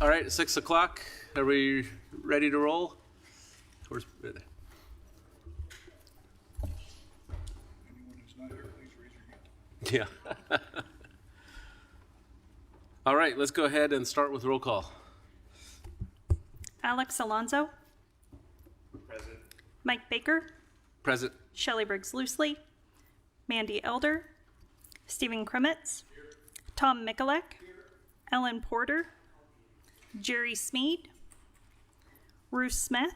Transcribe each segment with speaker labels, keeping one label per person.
Speaker 1: All right, 6 o'clock. Are we ready to roll? Where's,
Speaker 2: Anyone who's not here, please raise your hand.
Speaker 1: yeah. All right, let's go ahead and start with roll call.
Speaker 3: Alex Alonso.
Speaker 1: Present.
Speaker 3: Mike Baker.
Speaker 1: Present.
Speaker 3: Shelley Briggs-Loosely. Mandy Elder. Stephen Kremitz. Tom Mikulek. Ellen Porter. Jerry Smead. Ruth Smith.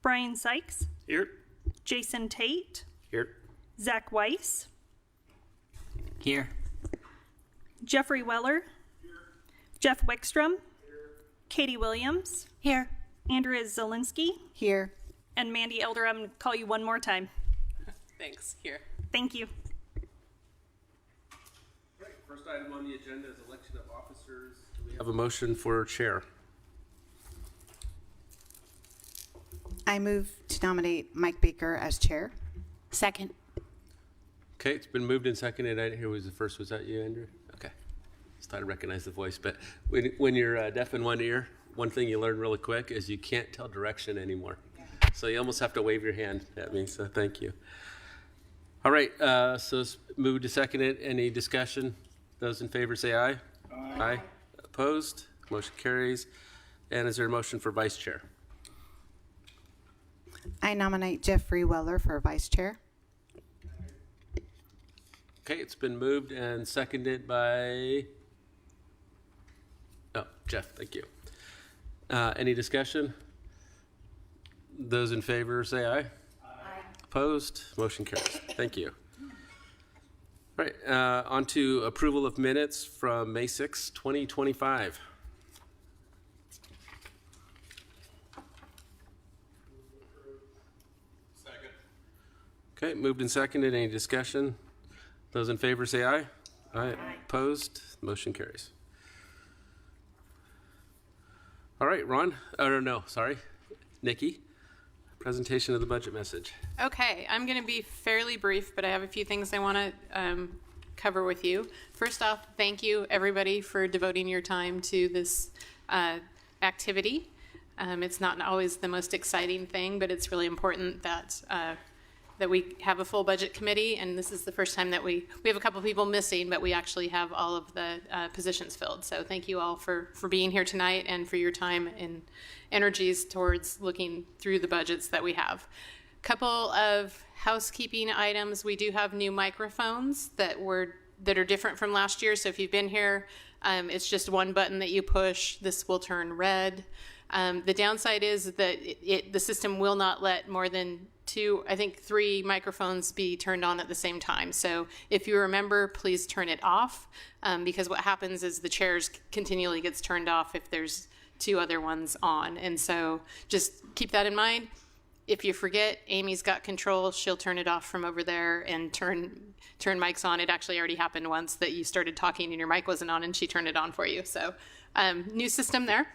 Speaker 3: Brian Sykes.
Speaker 1: Here.
Speaker 3: Jason Tate.
Speaker 1: Here.
Speaker 3: Zach Weiss.
Speaker 4: Here.
Speaker 3: Jeffrey Weller. Jeff Wickstrom. Katie Williams.
Speaker 4: Here.
Speaker 3: Andrea Zielinski.
Speaker 4: Here.
Speaker 3: And Mandy Elder, I'm going to call you one more time.
Speaker 4: Thanks. Here.
Speaker 3: Thank you.
Speaker 1: Right, first item on the agenda is election of officers. Do we have a motion for chair?
Speaker 5: I move to nominate Mike Baker as chair.
Speaker 4: Second.
Speaker 1: Okay, it's been moved and seconded. I didn't hear who was the first. Was that you, Andrew? Okay. Started to recognize the voice. But when you're deaf in one ear, one thing you learn really quick is you can't tell direction anymore. So you almost have to wave your hand at me. So thank you. All right, so it's moved to seconded. Any discussion? Those in favor say aye.
Speaker 2: Aye.
Speaker 1: Aye. Opposed? Motion carries. And is there a motion for vice chair?
Speaker 5: I nominate Jeffrey Weller for vice chair.
Speaker 1: Okay, it's been moved and seconded by, Jeff, thank you. Any discussion? Those in favor say aye. Aye. Opposed? Motion carries. Thank you. All right, on to approval of minutes from May 6, 2025.
Speaker 2: Second.
Speaker 1: Okay, moved and seconded. Any discussion? Those in favor say aye. Aye. Opposed? Motion carries. All right, Ron, or no, sorry, Nikki, presentation of the budget message.
Speaker 6: Okay, I'm going to be fairly brief, but I have a few things I want to cover with you. First off, thank you everybody for devoting your time to this activity. It's not always the most exciting thing, but it's really important that that we have a full budget committee, and this is the first time that we have a couple people missing, but we actually have all of the positions filled. So thank you all for being here tonight and for your time and energies towards looking through the budgets that we have. Couple of housekeeping items. We do have new microphones that are different from last year. So if you've been here, it's just one button that you push. This will turn red. The downside is that the system will not let more than 3 microphones be turned on at the same time. So if you remember, please turn it off, because what happens is the chairs continually gets turned off if there's 2 other ones on. And so just keep that in mind. If you forget, Amy's got control. She'll turn it off from over there and turn mics on. It actually already happened once that you started talking and your mic wasn't on and she turned it on for you. So new system there.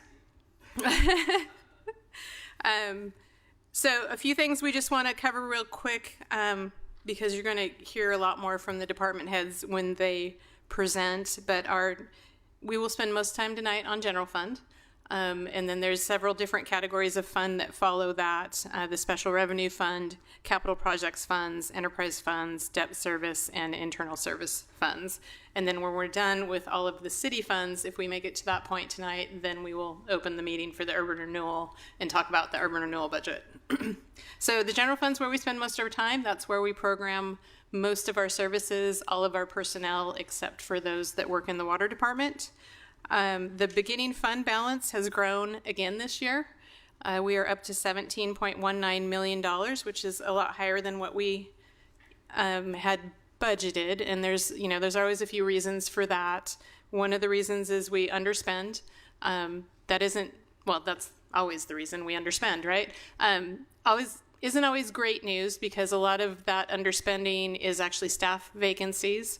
Speaker 6: So a few things we just want to cover real quick, because you're going to hear a lot more from the department heads when they present, but we will spend most time tonight on general fund. And then there's several different categories of fund that follow that, the special revenue fund, capital projects funds, enterprise funds, debt service, and internal service funds. And then when we're done with all of the city funds, if we make it to that point tonight, then we will open the meeting for the urban renewal and talk about the urban renewal budget. So the general fund's where we spend most of our time. That's where we program most of our services, all of our personnel, except for those that work in the water department. The beginning fund balance has grown again this year. We are up to $17.19 million, which is a lot higher than what we had budgeted. And there's always a few reasons for that. One of the reasons is we underspend. That's always the reason we underspend, right? isn't always great news because a lot of that underspending is actually staff vacancies,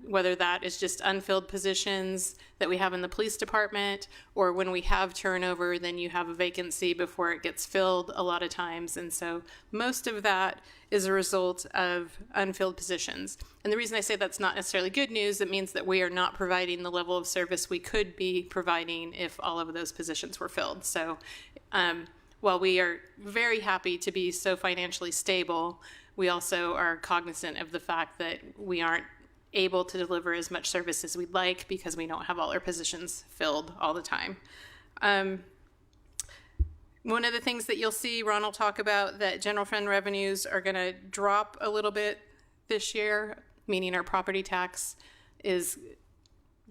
Speaker 6: whether that is just unfilled positions that we have in the police department, or when we have turnover, then you have a vacancy before it gets filled a lot of times. And so most of that is a result of unfilled positions. And the reason I say that's not necessarily good news, it means that we are not providing the level of service we could be providing if all of those positions were filled. So while we are very happy to be so financially stable, we also are cognizant of the fact that we aren't able to deliver as much service as we'd like because we don't have all our positions filled all the time. One of the things that you'll see Ron will talk about, that general fund revenues are going to drop a little bit this year, meaning our property tax is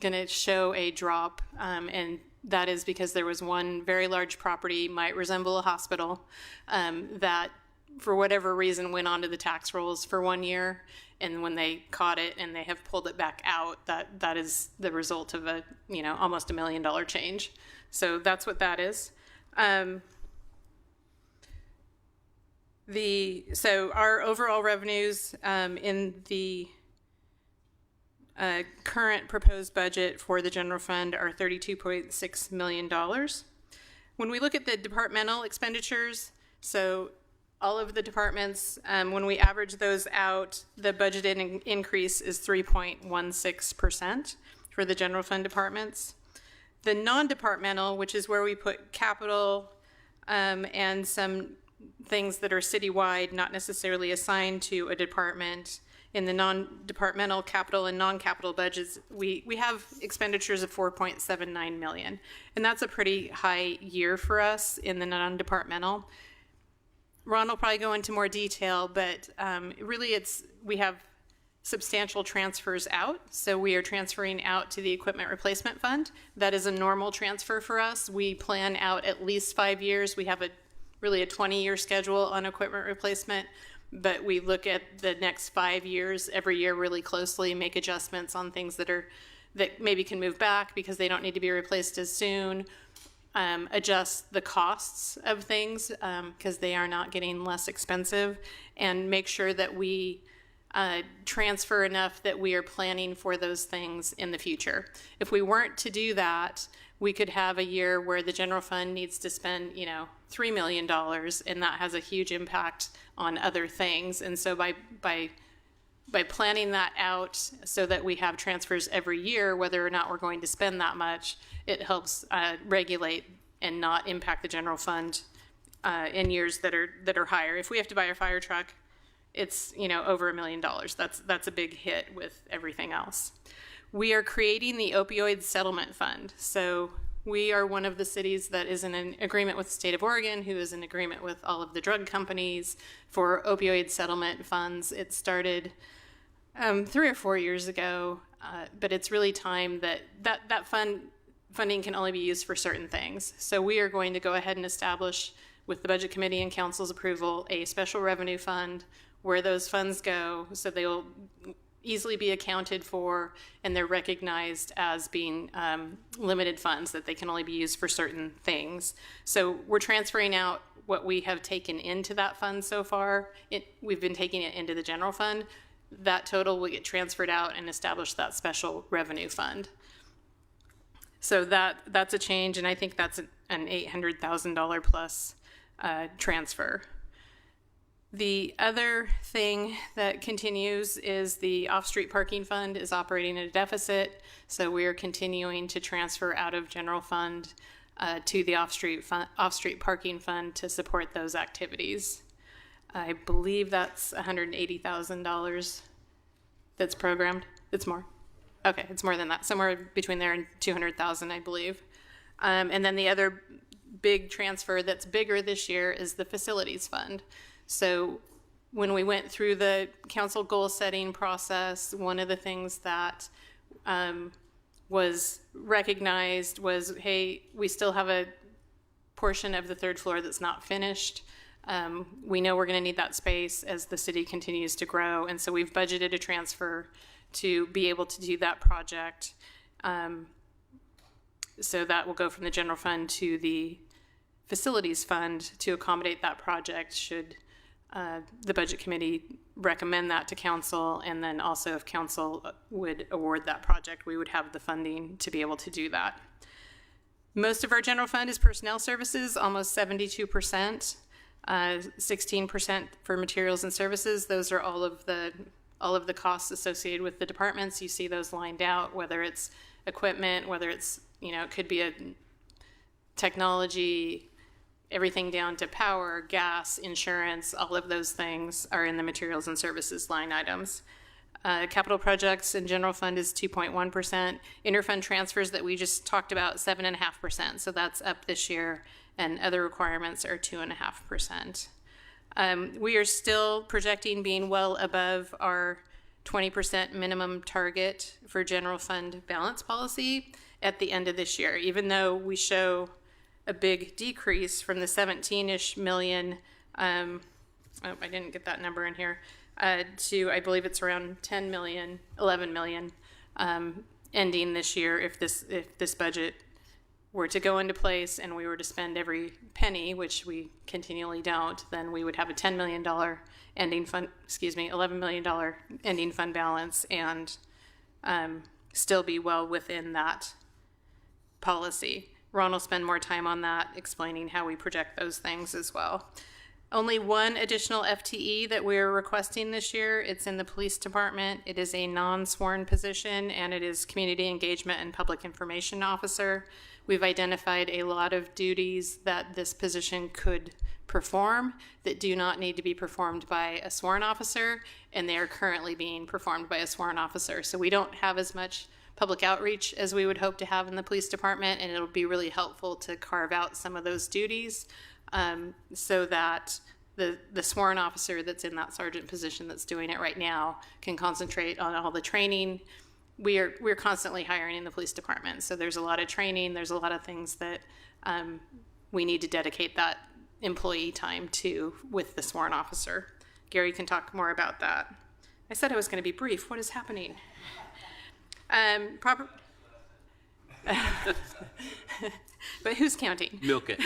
Speaker 6: going to show a drop, and that is because there was one very large property, might resemble a hospital, that for whatever reason went onto the tax rolls for 1 year, and when they caught it and they have pulled it back out, that is the result of a almost $1 million change. So that's what that is. So our overall revenues in the current proposed budget for the general fund are $32.6 million. When we look at the departmental expenditures, so all of the departments, when we average those out, the budgeted increase is 3.16% for the general fund departments. The non-departmental, which is where we put capital and some things that are citywide, not necessarily assigned to a department. In the non-departmental capital and non-capital budgets, we have expenditures of $4.79 million. And that's a pretty high year for us in the non-departmental. Ron will probably go into more detail, but really we have substantial transfers out. So we are transferring out to the equipment replacement fund. That is a normal transfer for us. We plan out at least 5 years. We have really a 20-year schedule on equipment replacement, but we look at the next 5 years every year really closely, make adjustments on things that maybe can move back because they don't need to be replaced as soon, adjust the costs of things because they are not getting less expensive, and make sure that we transfer enough that we are planning for those things in the future. If we weren't to do that, we could have a year where the general fund needs to spend, $3 million, and that has a huge impact on other things. And so by planning that out so that we have transfers every year, whether or not we're going to spend that much, it helps regulate and not impact the general fund in years that are higher. If we have to buy a fire truck, it's over $1 million. That's a big hit with everything else. We are creating the opioid settlement fund. So we are one of the cities that is in an agreement with the state of Oregon, who is in agreement with all of the drug companies for opioid settlement funds. It started 3 or 4 years ago, but it's really time that funding can only be used for certain things. So we are going to go ahead and establish, with the Budget Committee and Council's approval, a special revenue fund where those funds go, so they will easily be accounted for, and they're recognized as being limited funds, that they can only be used for certain things. So we're transferring out what we have taken into that fund so far. We've been taking it into the general fund. That total will get transferred out and establish that special revenue fund. So that's a change, and I think that's an $800,000 plus transfer. The other thing that continues is the off-street parking fund is operating at a deficit, so we are continuing to transfer out of general fund to the off-street parking fund to support those activities. I believe that's $180,000 that's programmed. It's more. Okay, it's more than that. Somewhere between there and $200,000, I believe. And then the other big transfer that's bigger this year is the facilities fund. So when we went through the council goal setting process, one of the things that was recognized was, hey, we still have a portion of the third floor that's not finished. We know we're going to need that space as the city continues to grow, and so we've budgeted a transfer to be able to do that project. So that will go from the general fund to the facilities fund to accommodate that project should the budget committee recommend that to council, and then also if council would award that project, we would have the funding to be able to do that. Most of our general fund is personnel services, almost 72%, 16% for materials and services. Those are all of the costs associated with the departments. You see those lined out, whether it's equipment, whether it's, it could be a technology, everything down to power, gas, insurance, all of those things are in the materials and services line items. Capital projects and general fund is 2.1%. Interfund transfers that we just talked about, 7.5%. So that's up this year, and other requirements are 2.5%. We are still projecting being well above our 20% minimum target for general fund balance policy at the end of this year, even though we show a big decrease from the 17-ish million, I didn't get that number in here, to I believe it's around 10 million, 11 million ending this year if this budget were to go into place and we were to spend every penny, which we continually don't, then we would have a $10 million ending fund, $11 million ending fund balance, and still be well within that policy. Ron will spend more time on that, explaining how we project those things as well. Only one additional FTE that we're requesting this year. It's in the police department. It is a non-sworn position, and it is community engagement and public information officer. We've identified a lot of duties that this position could perform that do not need to be performed by a sworn officer, and they are currently being performed by a sworn officer. So we don't have as much public outreach as we would hope to have in the police department, and it'll be really helpful to carve out some of those duties so that the sworn officer that's in that sergeant position that's doing it right now can concentrate on all the training. We're constantly hiring in the police department, so there's a lot of training, there's a lot of things that we need to dedicate that employee time to with the sworn officer. Gary can talk more about that. I said I was going to be brief. What is happening? But who's counting?
Speaker 1: Milk it.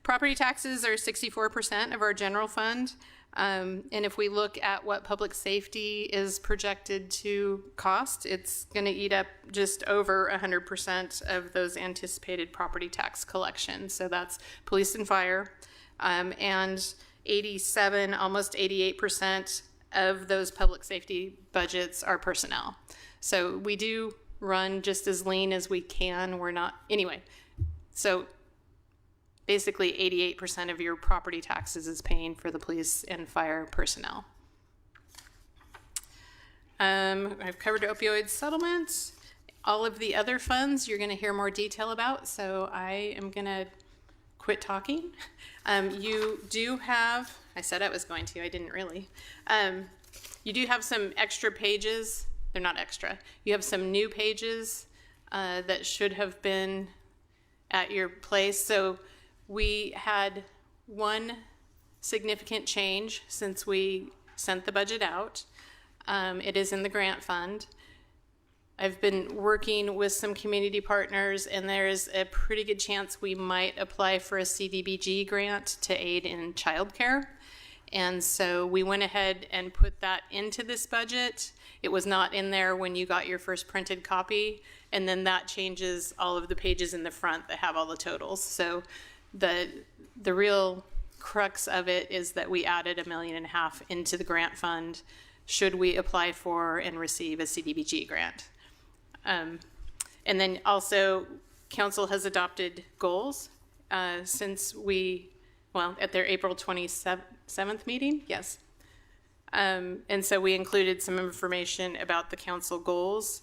Speaker 6: Property taxes are 64% of our general fund. And if we look at what public safety is projected to cost, it's going to eat up just over 100% of those anticipated property tax collections. So that's police and fire. And 87, almost 88% of those public safety budgets are personnel. So we do run just as lean as we can. We're not, anyway. So basically 88% of your property taxes is paying for the police and fire personnel. I've covered opioid settlements. All of the other funds you're going to hear more detail about, so I am going to quit talking. You do have, I said I was going to, I didn't really. You do have some extra pages. They're not extra. You have some new pages that should have been at your place. So we had one significant change since we sent the budget out. It is in the grant fund. I've been working with some community partners, and there's a pretty good chance we might apply for a CDBG grant to aid in childcare. And so we went ahead and put that into this budget. It was not in there when you got your first printed copy, and then that changes all of the pages in the front that have all the totals. So the real crux of it is that we added $1.5 million into the grant fund should we apply for and receive a CDBG grant. And then also council has adopted goals since at their April 27th meeting, yes. And so we included some information about the council goals,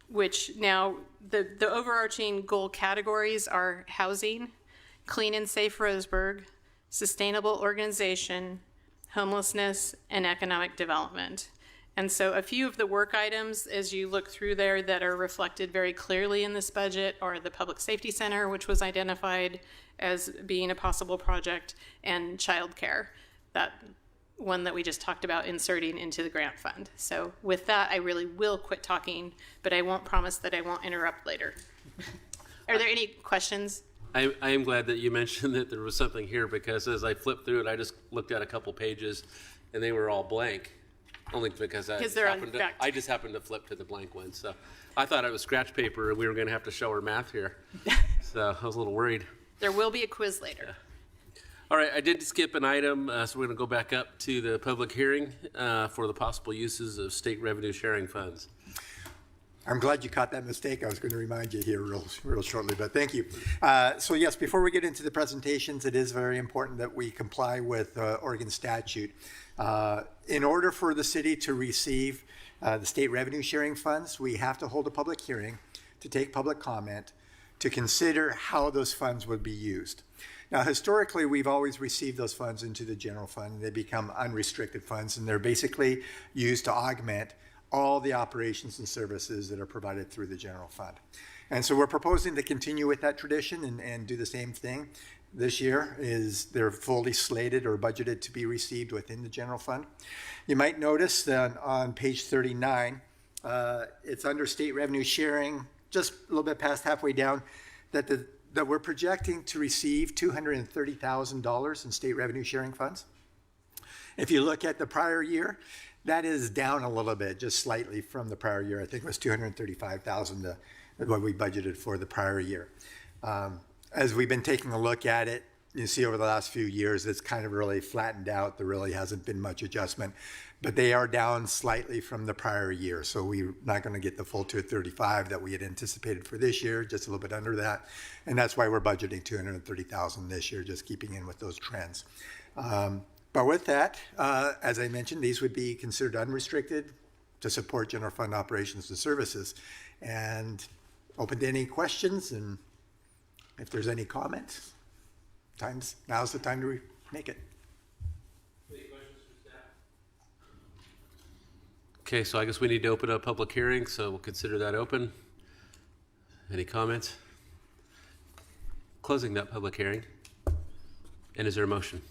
Speaker 6: which now the overarching goal categories are housing, clean and safe Roseburg, sustainable organization, homelessness, and economic development. And so a few of the work items as you look through there that are reflected very clearly in this budget are the Public Safety Center, which was identified as being a possible project, and childcare, that one that we just talked about inserting into the grant fund. So with that, I really will quit talking, but I won't promise that I won't interrupt later. Are there any questions?
Speaker 1: I am glad that you mentioned that there was something here, because as I flipped through it, I just looked at a couple pages and they were all blank. Only because I just happened to flip to the blank one. So I thought it was scratch paper and we were going to have to show our math here. So I was a little worried.
Speaker 6: There will be a quiz later.
Speaker 1: All right, I did skip an item, so we're going to go back up to the public hearing for the possible uses of state revenue sharing funds.
Speaker 7: I'm glad you caught that mistake. I was going to remind you here real shortly, but thank you. So yes, before we get into the presentations, it is very important that we comply with Oregon statute. In order for the city to receive the state revenue sharing funds, we have to hold a public hearing to take public comment to consider how those funds would be used. Now, historically, we've always received those funds into the general fund. They become unrestricted funds, and they're basically used to augment all the operations and services that are provided through the general fund. And so we're proposing to continue with that tradition and do the same thing. This year they're fully slated or budgeted to be received within the general fund. You might notice that on page 39, it's under state revenue sharing, just a little bit past halfway down, that we're projecting to receive $230,000 in state revenue sharing funds. If you look at the prior year, that is down a little bit, just slightly from the prior year. I think it was $235,000 what we budgeted for the prior year. As we've been taking a look at it, you see over the last few years, it's kind of really flattened out. There really hasn't been much adjustment, but they are down slightly from the prior year. So we're not going to get the full 235 that we had anticipated for this year, just a little bit under that. And that's why we're budgeting 230,000 this year, just keeping in with those trends. But with that, as I mentioned, these would be considered unrestricted to support general fund operations and services. And open to any questions, and if there's any comments, now's the time to make it.
Speaker 1: Any questions for staff? Okay, so I guess we need to open up public hearing, so we'll consider that open. Any comments? Closing that public hearing. And is there a motion?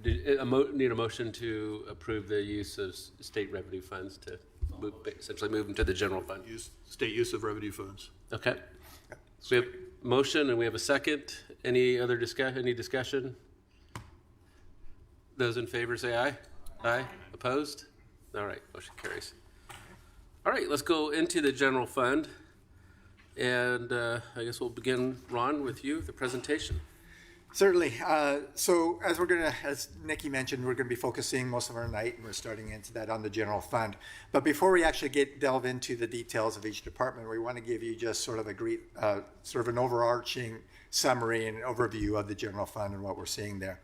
Speaker 1: Need a motion to approve the use of state revenue funds to essentially move them to the general fund.
Speaker 2: State use of revenue funds.
Speaker 1: Okay. So we have a motion and we have a second. Any other discussion? Those in favor say aye. Aye. Opposed? All right, motion carries. All right, let's go into the general fund. And I guess we'll begin, Ron, with you, the presentation.
Speaker 7: Certainly. So as Nikki mentioned, we're going to be focusing most of our night, and we're starting into that on the general fund. But before we actually delve into the details of each department, we want to give you just sort of an overarching summary and overview of the general fund and what we're seeing there.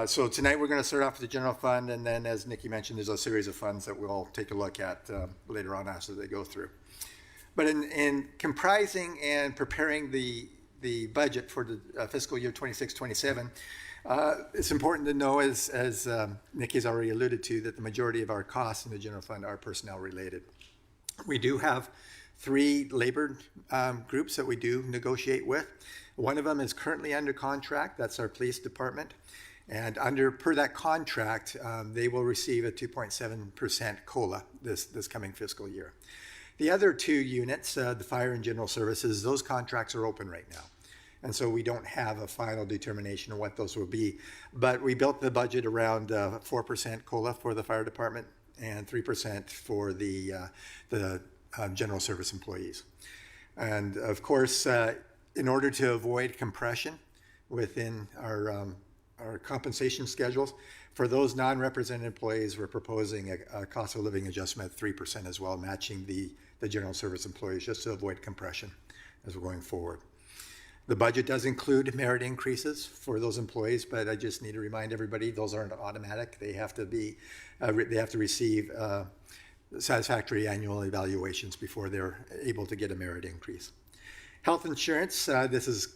Speaker 7: So tonight we're going to start off with the general fund, and then as Nikki mentioned, there's a series of funds that we'll take a look at later on as they go through. But in comprising and preparing the budget for the fiscal year 26-27, it's important to know, as Nikki's already alluded to, that the majority of our costs in the general fund are personnel related. We do have 3 labor groups that we do negotiate with. One of them is currently under contract. That's our police department. And per that contract, they will receive a 2.7% COLA this coming fiscal year. The other 2 units, the fire and general services, those contracts are open right now. And so we don't have a final determination of what those will be. But we built the budget around 4% COLA for the fire department and 3% for the general service employees. And of course, in order to avoid compression within our compensation schedules, for those non-represented employees, we're proposing a cost of living adjustment of 3% as well, matching the general service employees, just to avoid compression as we're going forward. The budget does include merit increases for those employees, but I just need to remind everybody those aren't automatic. They have to receive satisfactory annual evaluations before they're able to get a merit increase. Health insurance,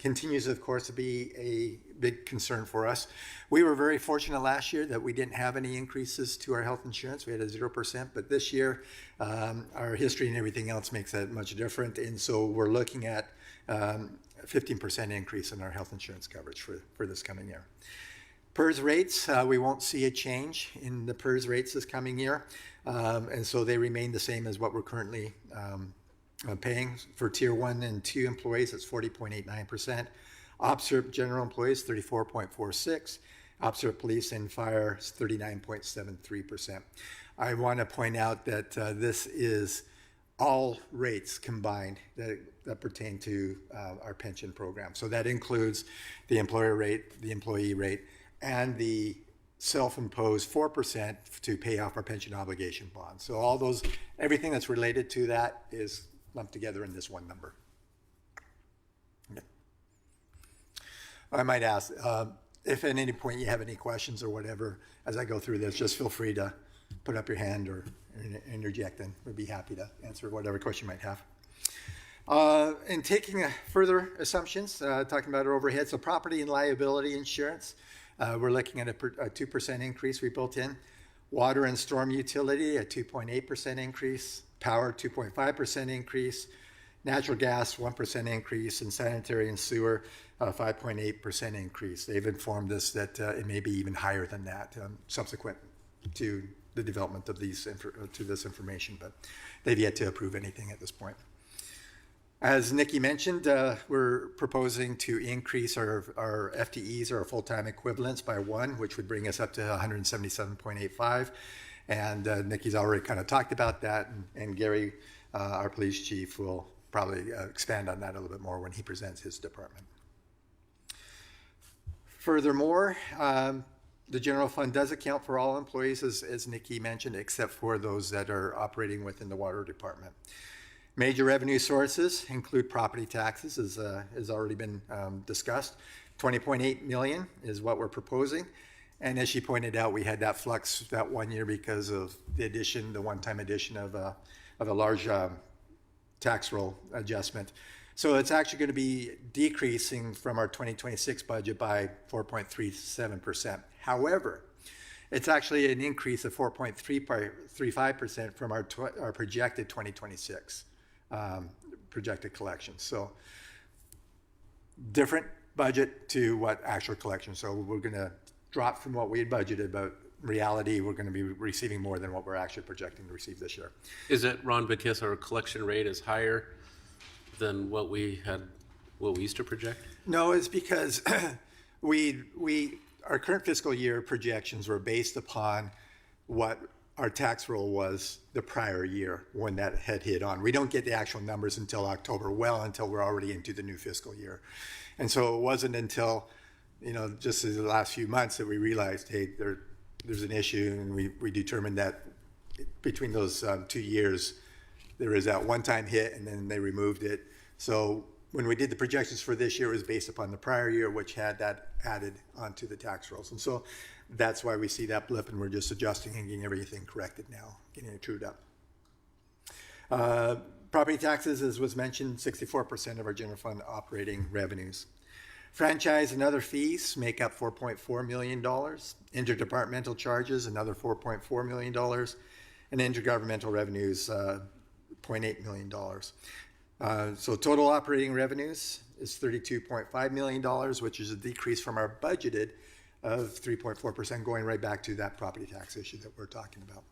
Speaker 7: continues, of course, to be a big concern for us. We were very fortunate last year that we didn't have any increases to our health insurance. We had a 0%, but this year, our history and everything else makes that much different. And so we're looking at a 15% increase in our health insurance coverage for this coming year. PERS rates, we won't see a change in the PERS rates this coming year. And so they remain the same as what we're currently paying. For Tier 1 and 2 employees, it's 40.89%. OPSERP general employees, 34.46%. OPSERP police and fire is 39.73%. I want to point out that this is all rates combined that pertain to our pension program. So that includes the employer rate, the employee rate, and the self-imposed 4% to pay off our pension obligation bond. So all those, everything that's related to that is lumped together in this one number. Okay. I might ask, if at any point you have any questions or whatever, as I go through this, just feel free to put up your hand or interject, and we'd be happy to answer whatever question you might have. In taking further assumptions, talking about our overhead, so property and liability insurance, we're looking at a 2% increase we built in. Water and storm utility, a 2.8% increase. Power, 2.5% increase. Natural gas, 1% increase. And sanitary and sewer, 5.8% increase. They've informed us that it may be even higher than that subsequent to the development of this information, but they've yet to approve anything at this point. As Nikki mentioned, we're proposing to increase our FTEs, or our full-time equivalents, by 1, which would bring us up to 177.85. And Nikki's already kind of talked about that, and Gary, our police chief, will probably expand on that a little bit more when he presents his department. Furthermore, the general fund does account for all employees, as Nikki mentioned, except for those that are operating within the water department. Major revenue sources include property taxes, as has already been discussed. 20.8 million is what we're proposing. And as she pointed out, we had that flux that one year because of the one-time addition of a large tax roll adjustment. So it's actually going to be decreasing from our 2026 budget by 4.37%. However, it's actually an increase of 4.35% from our projected 2026 projected collections. So different budget to what actual collection. So we're going to drop from what we had budgeted, but in reality, we're going to be receiving more than what we're actually projecting to receive this year.
Speaker 1: Is it, Ron, because our collection rate is higher than what we used to project?
Speaker 7: No, it's because our current fiscal year projections were based upon what our tax roll was the prior year when that had hit on. We don't get the actual numbers until October, until we're already into the new fiscal year. And so it wasn't until, just in the last few months that we realized, hey, there's an issue, and we determined that between those 2 years, there is that one-time hit, and then they removed it. So when we did the projections for this year, it was based upon the prior year, which had that added onto the tax rolls. And so that's why we see that blip, and we're just adjusting and getting everything corrected now, getting it trued up. Property taxes, as was mentioned, 64% of our general fund operating revenues. Franchise and other fees make up $4.4 million. Interdepartmental charges, another $4.4 million. And intergovernmental revenues, $0.8 million. So total operating revenues is $32.5 million, which is a decrease from our budgeted of 3.4%, going right back to that property tax issue that we're talking about.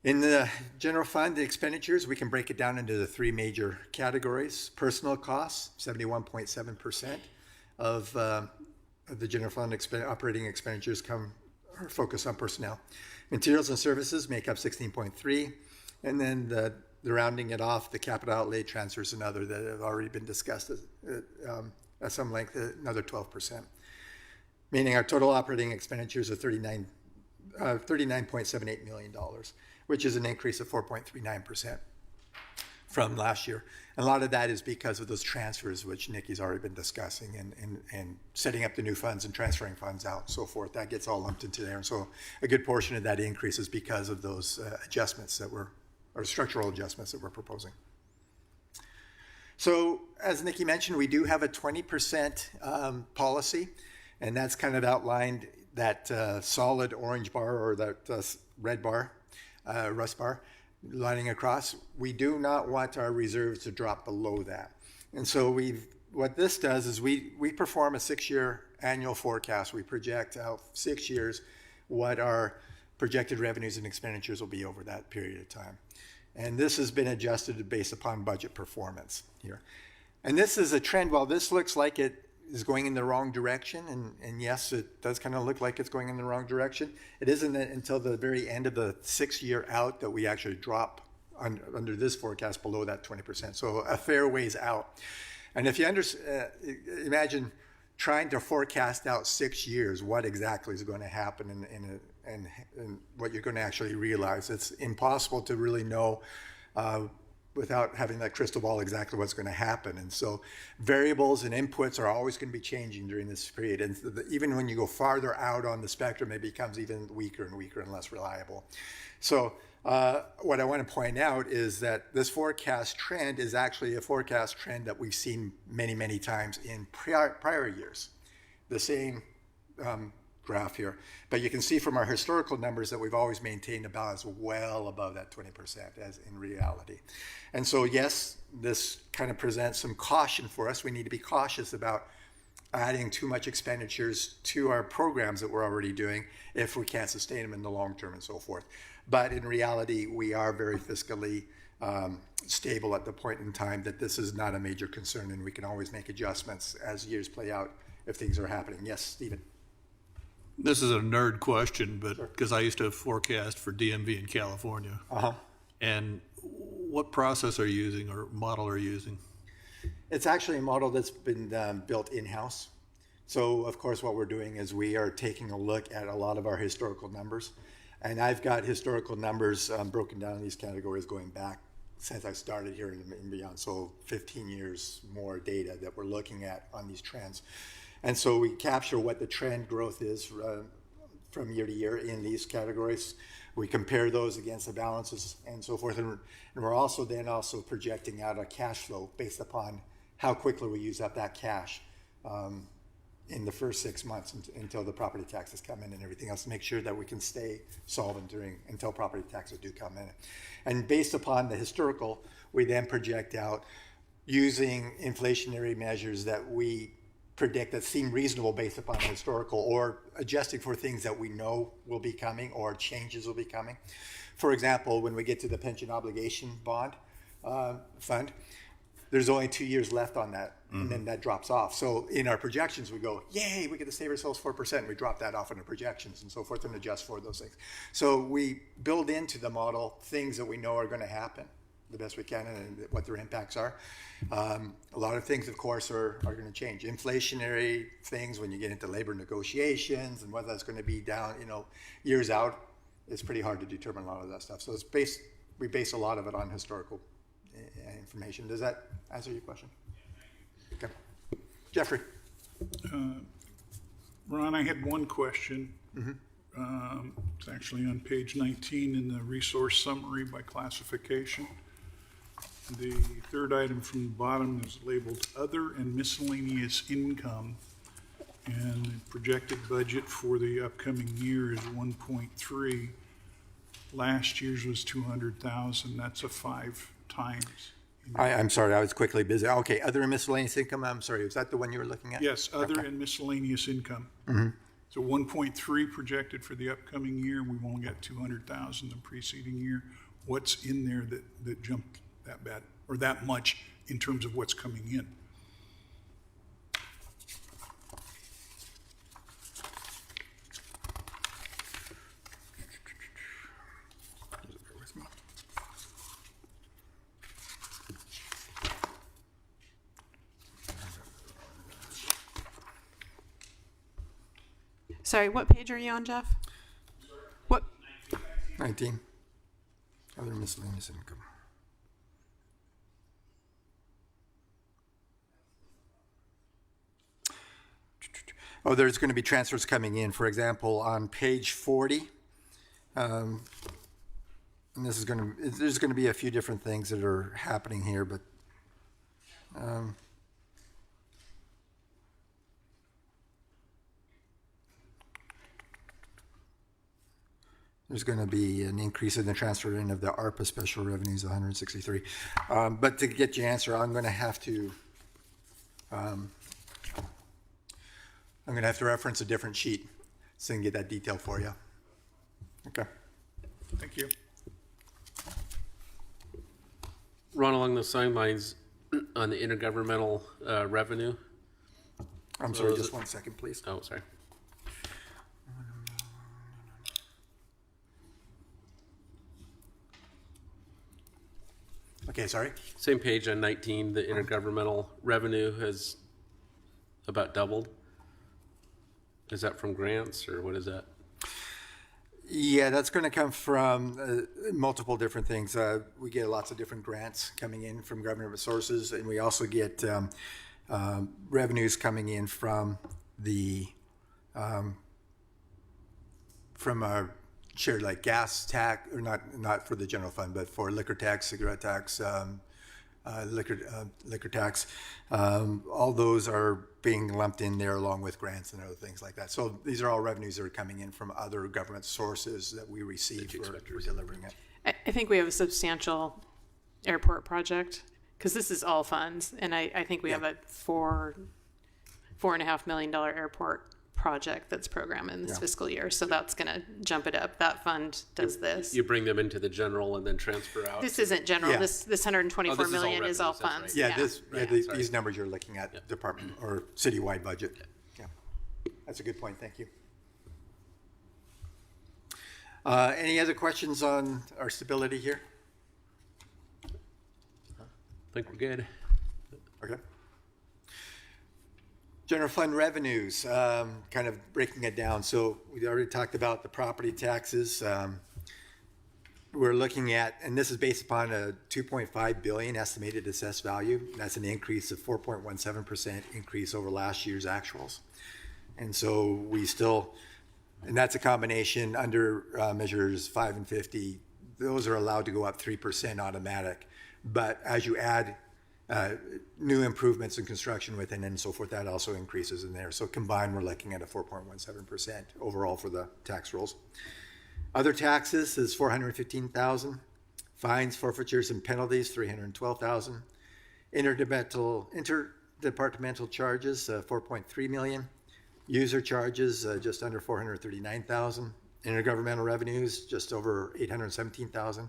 Speaker 7: In the general fund, the expenditures, we can break it down into the 3 major categories. Personal costs, 71.7% of the general fund operating expenditures are focused on personnel. Materials and services make up 16.3%, and then the rounding it off, the capital outlay transfers and other that have already been discussed at some length, another 12%. Meaning our total operating expenditures are $39.78 million, which is an increase of 4.39% from last year. And a lot of that is because of those transfers, which Nikki's already been discussing, and setting up the new funds and transferring funds out and so forth. That gets all lumped into there. And so a good portion of that increase is because of those adjustments or structural adjustments that we're proposing. So as Nikki mentioned, we do have a 20% policy, and that's kind of outlined that solid orange bar, or that red bar, rust bar, lining across. We do not want our reserves to drop below that. And so we've what this does is we perform a 6-year annual forecast. We project out 6 years what our projected revenues and expenditures will be over that period of time. And this has been adjusted based upon budget performance here. And this is a trend. While this looks like it is going in the wrong direction, and yes, it does kind of look like it's going in the wrong direction, it isn't until the very end of the 6-year out that we actually drop under this forecast below that 20%. So a fair ways out. And if you imagine trying to forecast out 6 years what exactly is going to happen and what you're going to actually realize, it's impossible to really know without having that crystal ball exactly what's going to happen. And so variables and inputs are always going to be changing during this period. And even when you go farther out on the spectrum, it becomes even weaker and weaker and less reliable. So what I want to point out is that this forecast trend is actually a forecast trend that we've seen many, many times in prior years. The same graph here. But you can see from our historical numbers that we've always maintained a balance well above that 20% as in reality. And so, yes, this kind of presents some caution for us. We need to be cautious about adding too much expenditures to our programs that we're already doing if we can't sustain them in the long term and so forth. But in reality, we are very fiscally stable at the point in time that this is not a major concern, and we can always make adjustments as years play out if things are happening. Yes, Stephen?
Speaker 8: This is a nerd question, but because I used to forecast for DMV in California. And what process are you using or model are you using?
Speaker 7: It's actually a model that's been built in-house. So, of course, what we're doing is we are taking a look at a lot of our historical numbers. And I've got historical numbers broken down in these categories going back since I started here and beyond. So 15 years more data that we're looking at on these trends. And so we capture what the trend growth is from year to year in these categories. We compare those against the balances and so forth. And we're also projecting out a cash flow based upon how quickly we use up that cash in the first 6 months until the property taxes come in and everything else, to make sure that we can stay solvent until property taxes do come in. And based upon the historical, we then project out using inflationary measures that we predict that seem reasonable based upon historical, or adjusting for things that we know will be coming or changes will be coming. For example, when we get to the pension obligation bond fund, there's only 2 years left on that, and then that drops off. So in our projections, we go, yay, we get to save ourselves 4%. We drop that off in our projections and so forth and adjust for those things. So we build into the model things that we know are going to happen the best we can and what their impacts are. A lot of things, of course, are going to change. Inflationary things, when you get into labor negotiations and whether that's going to be down, years out, it's pretty hard to determine a lot of that stuff. So we base a lot of it on historical information. Does that answer your question? Okay. Jeffrey.
Speaker 2: Ron, I had one question. It's actually on page 19 in the resource summary by classification. The third item from the bottom is labeled Other and Miscellaneous Income, and the projected budget for the upcoming year is 1.3. Last year's was 200,000. That's a 5 times.
Speaker 7: I'm sorry, I was quickly busy. Okay, other and miscellaneous income, I'm sorry, is that the one you were looking at?
Speaker 2: Yes, other and miscellaneous income. So 1.3 projected for the upcoming year. We've only got 200,000 the preceding year. What's in there that jumped that bad or that much in terms of what's coming in?
Speaker 6: Sorry, what page are you on, Jeff? What?
Speaker 7: 19. Other miscellaneous income. Oh, there's going to be transfers coming in. For example, on page 40, and there's going to be a few different things that are happening here, but there's going to be an increase in the transfer in of the ARPA special revenues, 163. But to get your answer, I'm going to have to I'm going to have to reference a different sheet so I can get that detail for you. Okay.
Speaker 2: Thank you.
Speaker 1: Ron, along those same lines, on the intergovernmental revenue.
Speaker 7: I'm
Speaker 1: So
Speaker 7: sorry,
Speaker 1: is
Speaker 7: just
Speaker 1: it-
Speaker 7: 1 second, please.
Speaker 1: Oh, sorry.
Speaker 7: Okay, sorry.
Speaker 1: Same page on 19, the intergovernmental revenue has about doubled. Is that from grants or what is that?
Speaker 7: Yeah, that's going to come from multiple different things. We get lots of different grants coming in from government sources, and we also get revenues coming in from the from our shared like gas tax, or not for the general fund, but for liquor tax, cigarette tax, liquor tax. All those are being lumped in there along with grants and other things like that. So these are all revenues that are coming in from other government sources that we receive for delivering it.
Speaker 6: I think we have a substantial airport project because this is all funds, and I think we have a $4.5 million airport project that's programmed in this fiscal year. So that's going to jump it up. That fund does this.
Speaker 1: You bring them into the general and then transfer out?
Speaker 6: This isn't general.
Speaker 7: Yeah.
Speaker 6: This 124
Speaker 1: this is all
Speaker 6: million is all
Speaker 1: revenues, that's
Speaker 6: funds.
Speaker 1: right.
Speaker 7: Yeah,
Speaker 1: sorry.
Speaker 7: these numbers you're looking at, department or citywide budget. Yeah, that's a good point. Thank you. Any other questions on our stability here?
Speaker 1: I think we're good.
Speaker 7: Okay. General fund revenues, kind of breaking it down. So we already talked about the property taxes. We're looking at, and this is based upon a 2.5 billion estimated assessed value. That's an increase of 4.17% increase over last year's actuals. And so we still, and that's a combination under measures 5 and 50. Those are allowed to go up 3% automatic. But as you add new improvements in construction within and so forth, that also increases in there. So combined, we're looking at a 4.17% overall for the tax rolls. Other taxes is 415,000. Fines, forfeitures, and penalties, 312,000. Interdepartmental charges, 4.3 million. User charges, just under 439,000. Intergovernmental revenues, just over 817,000.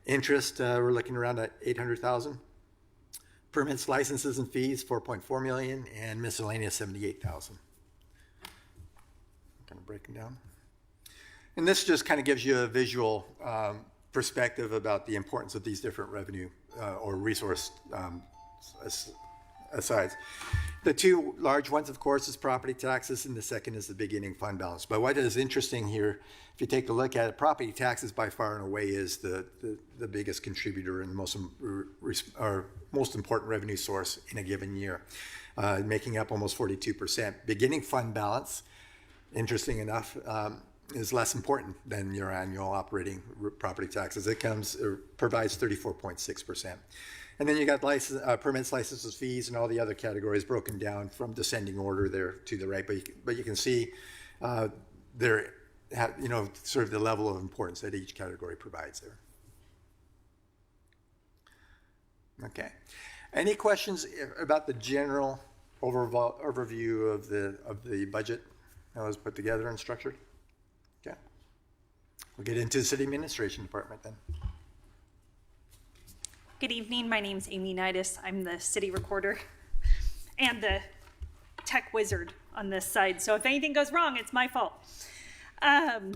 Speaker 7: Interest, we're looking around at 800,000. Permits, licenses, and fees, 4.4 million, and miscellaneous, 78,000. Kind of breaking down. And this just kind of gives you a visual perspective about the importance of these different revenue or resource asides. The two large ones, of course, is property taxes, and the second is the beginning fund balance. But what is interesting here, if you take a look at it, property taxes by far and away is the biggest contributor and the most important revenue source in a given year, making up almost 42%. Beginning fund balance, interesting enough, is less important than your annual operating property taxes. It provides 34.6%. And then you got permits, licenses, fees, and all the other categories broken down from descending order there to the right. But you can see there, sort of the level of importance that each category provides there. Okay. Any questions about the general overview of the budget that was put together and structured? Okay. We'll get into the city administration department then.
Speaker 3: Good evening. My name's Amy Nidus. I'm the city recorder and the tech wizard on this side. So if anything goes wrong, it's my fault. To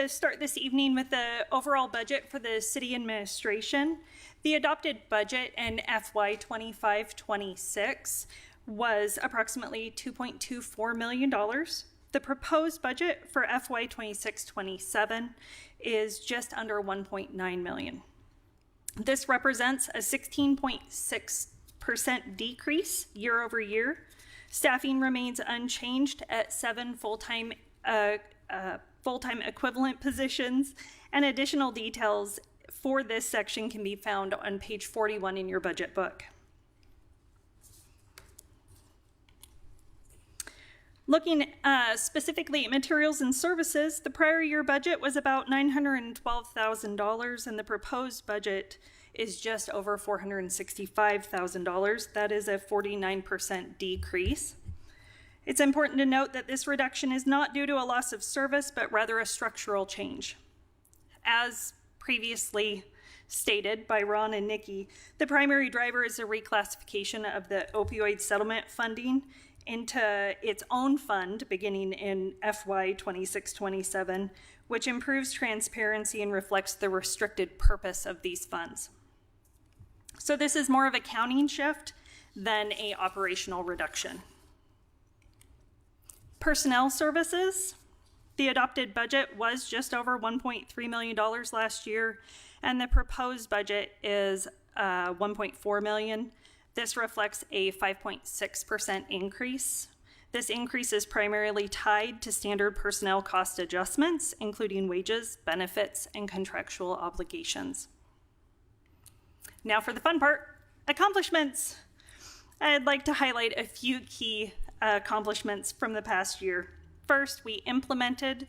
Speaker 3: start this evening with the overall budget for the city administration, the adopted budget in FY 25-26 was approximately $2.24 million. The proposed budget for FY 26-27 is just under 1.9 million. This represents a 16.6% decrease year over year. Staffing remains unchanged at 7 full-time equivalent positions, and additional details for this section can be found on page 41 in your budget book. Looking specifically at materials and services, the prior year budget was about $912,000, and the proposed budget is just over $465,000. That is a 49% decrease. It's important to note that this reduction is not due to a loss of service, but rather a structural change. As previously stated by Ron and Nikki, the primary driver is a reclassification of the opioid settlement funding into its own fund beginning in FY 26-27, which improves transparency and reflects the restricted purpose of these funds. So this is more of a accounting shift than a operational reduction. Personnel services. The adopted budget was just over $1.3 million last year, and the proposed budget is $1.4 million. This reflects a 5.6% increase. This increase is primarily tied to standard personnel cost adjustments, including wages, benefits, and contractual obligations. Now for the fun part, accomplishments. I'd like to highlight a few key accomplishments from the past year. First, we implemented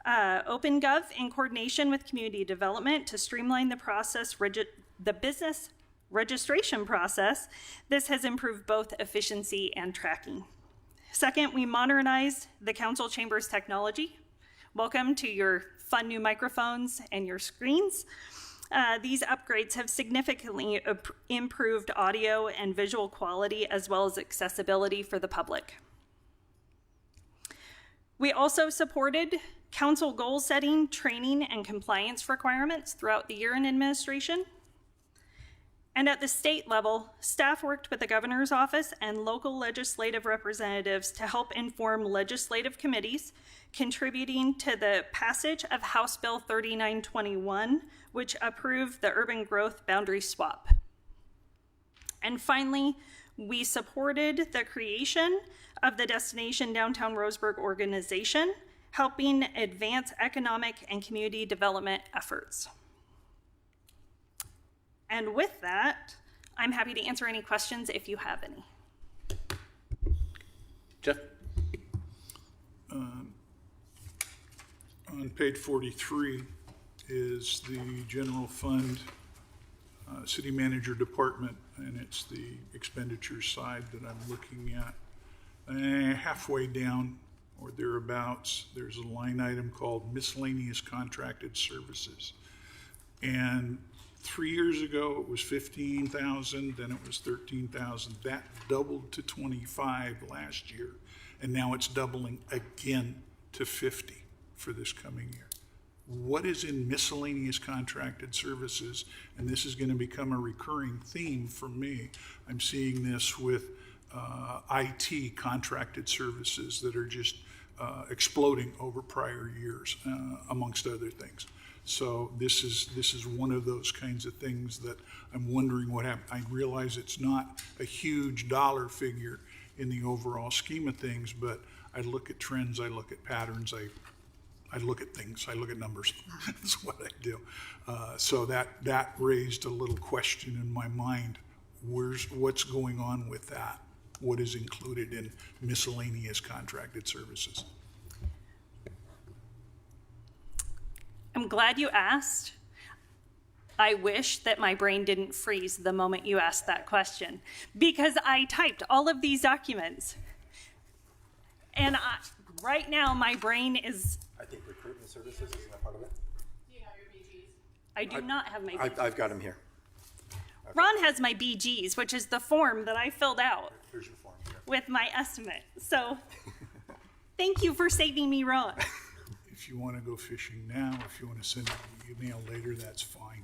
Speaker 3: OpenGov in coordination with community development to streamline the process, the business registration process. This has improved both efficiency and tracking. Second, we modernized the council chamber's technology. Welcome to your fun new microphones and your screens. These upgrades have significantly improved audio and visual quality as well as accessibility for the public. We also supported council goal setting, training, and compliance requirements throughout the year in administration. And at the state level, staff worked with the governor's office and local legislative representatives to help inform legislative committees, contributing to the passage of House Bill 3921, which approved the urban growth boundary swap. And finally, we supported the creation of the Destination Downtown Roseburg organization, helping advance economic and community development efforts. And with that, I'm happy to answer any questions if you have any.
Speaker 1: Jeff?
Speaker 2: On page 43 is the general fund city manager department, and it's the expenditure side that I'm looking at. Halfway down or thereabouts, there's a line item called miscellaneous contracted services. And 3 years ago, it was 15,000, then it was 13,000. That doubled to 25 last year, and now it's doubling again to 50 for this coming year. What is in miscellaneous contracted services? And this is going to become a recurring theme for me. I'm seeing this with IT contracted services that are just exploding over prior years, amongst other things. So this is one of those kinds of things that I'm wondering what happened. I realize it's not a huge dollar figure in the overall scheme of things, but I look at trends, I look at patterns, I look at things, I look at numbers. That's what I do. So that raised a little question in my mind. What's going on with that? What is included in miscellaneous contracted services?
Speaker 3: I'm glad you asked. I wish that my brain didn't freeze the moment you asked that question, because I typed all of these documents. And right now my brain is...
Speaker 7: I think recruitment services isn't a part of it.
Speaker 6: Do you have your BGs?
Speaker 3: I do not have my BGs.
Speaker 7: I've got them here.
Speaker 3: Ron has my BGs, which is the form that I filled out
Speaker 7: Here's your form here.
Speaker 3: with my estimate. So thank you for saving me, Ron.
Speaker 2: If you want to go fishing now, if you want to send an email later, that's fine.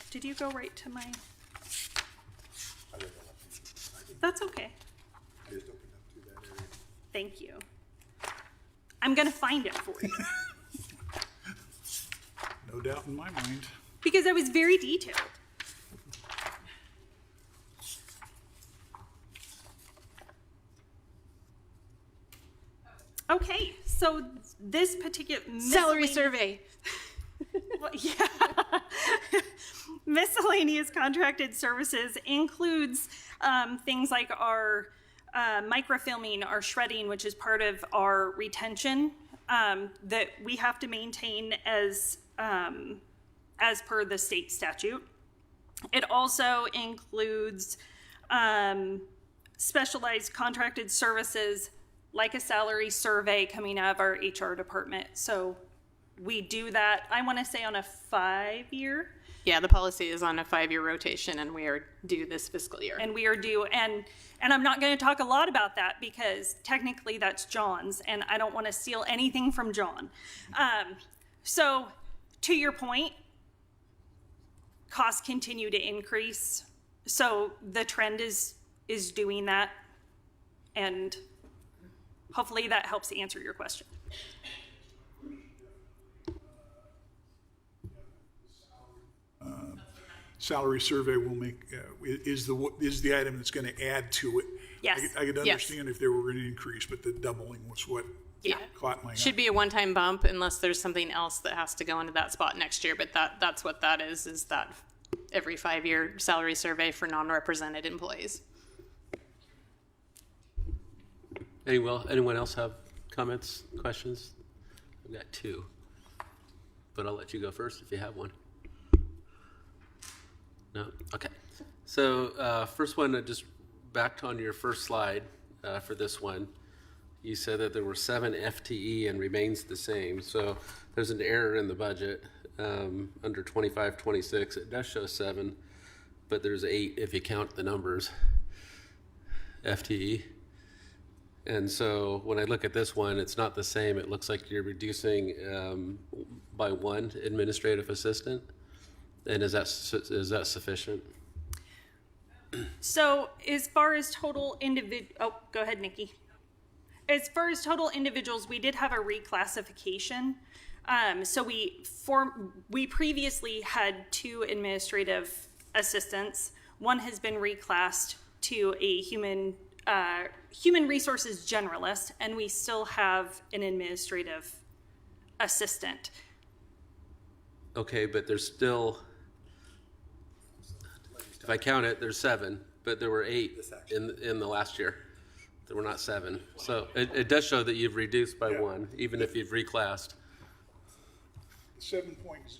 Speaker 3: Did you go right to my...
Speaker 7: I read that up. I think
Speaker 3: That's okay.
Speaker 7: I just opened up to that area.
Speaker 3: Thank you. I'm going to find it for you
Speaker 2: No doubt in my mind.
Speaker 3: because I was very detailed. Okay, so this particular
Speaker 6: Salary
Speaker 3: miscellaneous-
Speaker 6: survey.
Speaker 3: Well, yeah. Miscellaneous contracted services includes things like our microfilming, our shredding, which is part of our retention that we have to maintain as per the state statute. It also includes specialized contracted services like a salary survey coming out of our HR department. So we do that, I want to say, on a 5-year.
Speaker 6: Yeah, the policy is on a 5-year rotation, and we are due this fiscal year.
Speaker 3: And we are due, and I'm not going to talk a lot about that because technically that's John's, and I don't want to steal anything from John. So to your point, costs continue to increase. So the trend is doing that, and hopefully that helps answer your question.
Speaker 2: Salary survey will make, is the item that's going to add to it.
Speaker 3: Yes.
Speaker 2: I could
Speaker 6: Yes.
Speaker 2: understand if there were an increase, but the doubling was what
Speaker 6: Yeah.
Speaker 2: caught my eye.
Speaker 6: Should be a one-time bump unless there's something else that has to go into that spot next year, but that's what that is that every 5-year salary survey for non-represented employees.
Speaker 1: Anyone else have comments, questions? I've got 2, but I'll let you go first if you have one. No? Okay. So first one, just back on your first slide for this one, you said that there were 7 FTE and remains the same. So there's an error in the budget under 25-26. It does show 7, but there's 8 if you count the numbers, FTE. And so when I look at this one, it's not the same. It looks like you're reducing by 1 administrative assistant. And is that sufficient?
Speaker 3: So as far as total go ahead, Nikki. As far as total individuals, we did have a reclassification. So we previously had 2 administrative assistants. One has been reclassed to a human resources generalist, and we still have an administrative assistant.
Speaker 1: Okay, but there's still, if I count it, there's 7, but there were 8 in the last year. There were not 7. So it does show that you've reduced by 1, even if you've reclassed.
Speaker 2: 7 points.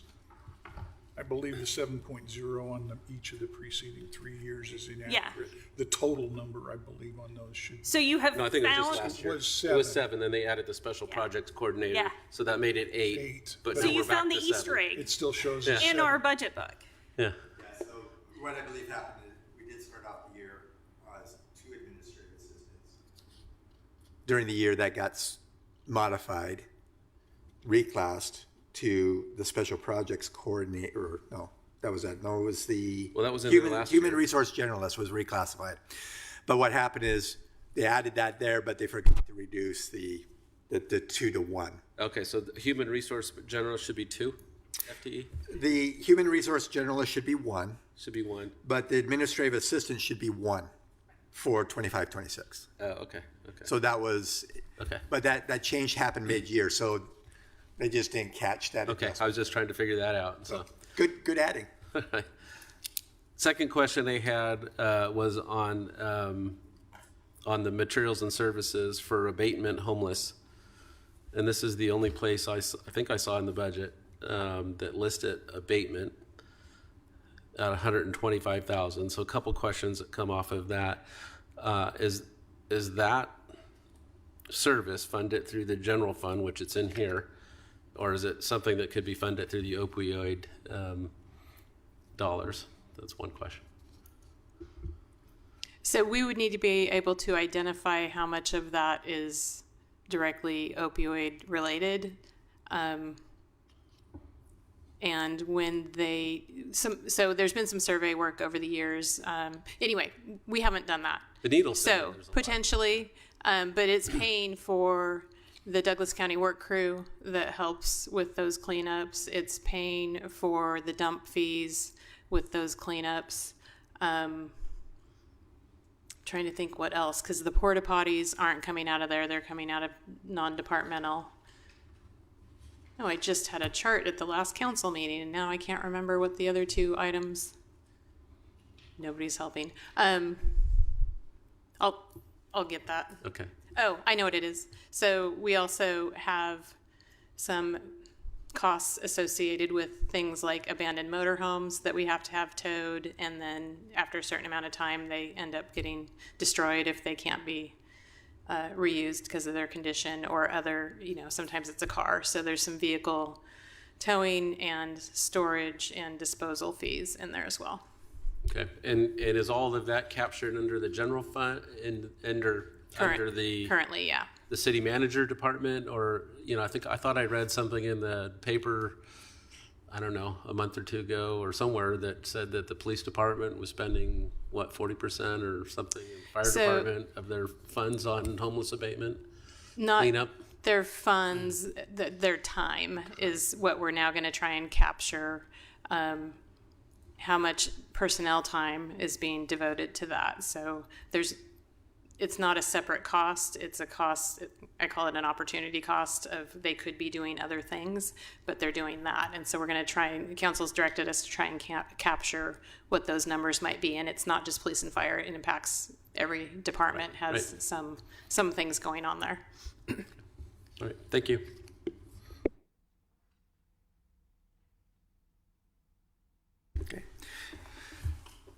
Speaker 2: I believe the 7.0 on each of the preceding 3 years is inaccurate. The total number, I believe, on those should.
Speaker 3: So you have
Speaker 1: No, I think it was
Speaker 3: found.
Speaker 1: just last year.
Speaker 2: was
Speaker 1: It was
Speaker 2: 7.
Speaker 1: 7, then they added the special projects coordinator.
Speaker 3: Yeah.
Speaker 1: So that made it 8.
Speaker 2: 8.
Speaker 1: But
Speaker 3: So
Speaker 1: now
Speaker 3: you
Speaker 1: we're back
Speaker 3: found the
Speaker 1: to
Speaker 3: Easter
Speaker 1: 7.
Speaker 3: egg
Speaker 2: It still shows
Speaker 1: Yeah.
Speaker 2: as
Speaker 3: in
Speaker 2: 7.
Speaker 3: our budget book.
Speaker 1: Yeah.
Speaker 7: So what I believe happened is we did start off the year as 2 administrative assistants. During the year, that got modified, reclassed to the special projects coordinator. No, that was that. No, it was the
Speaker 1: Well, that was in there last
Speaker 7: human
Speaker 1: year.
Speaker 7: resource generalist was reclassified. But what happened is they added that there, but they forgot to reduce the 2 to 1.
Speaker 1: Okay, so the human resource general should be 2 FTE?
Speaker 7: The human resource generalist should be 1,
Speaker 1: Should be 1.
Speaker 7: but the administrative assistant should be 1 for 25-26.
Speaker 1: Oh, okay.
Speaker 7: So that was,
Speaker 1: Okay.
Speaker 7: but that change happened mid-year, so they just didn't catch that.
Speaker 1: Okay, I
Speaker 7: adjustment.
Speaker 1: was just trying to figure that out. So,
Speaker 7: Good adding.
Speaker 1: second question I had was on the materials and services for abatement homeless, and this is the only place I think I saw in the budget that listed abatement at $125,000. So a couple questions that come off of that. Is that service funded through the general fund, which it's in here, or is it something that could be funded through the opioid dollars? That's one question.
Speaker 6: So we would need to be able to identify how much of that is directly opioid related. And when so there's been some survey work over the years. Anyway, we haven't done that.
Speaker 1: The needle.
Speaker 6: So potentially, but it's paying for the Douglas County work crew that helps with those cleanups. It's paying for the dump fees with those cleanups. Trying to think what else, because the porta potties aren't coming out of there. They're coming out of non-departmental. Oh, I just had a chart at the last council meeting, and now I can't remember what the other 2 items. Nobody's helping. I'll get that.
Speaker 1: Okay.
Speaker 6: Oh, I know what it is. So we also have some costs associated with things like abandoned motorhomes that we have to have towed, and then after a certain amount of time, they end up getting destroyed if they can't be reused because of their condition, or other, sometimes it's a car. So there's some vehicle towing and storage and disposal fees in there as well.
Speaker 1: Okay, and is all of that captured under the general fund and under the
Speaker 6: Currently, yeah.
Speaker 1: the city manager department? Or, I thought I read something in the paper, I don't know, a month or two ago or somewhere, that said that the police department was spending, 40% or something, in the fire department of their funds on homeless abatement,
Speaker 6: Not
Speaker 1: cleanup?
Speaker 6: their funds, their time is what we're now going to try and capture. How much personnel time is being devoted to that. So it's not a separate cost. It's a cost, I call it an opportunity cost of they could be doing other things, but they're doing that. And so we're going to try, and the council's directed us to try and capture what those numbers might be. And it's not just police and fire. It impacts every department, has some things going on there.
Speaker 1: All right, thank you.
Speaker 7: Okay.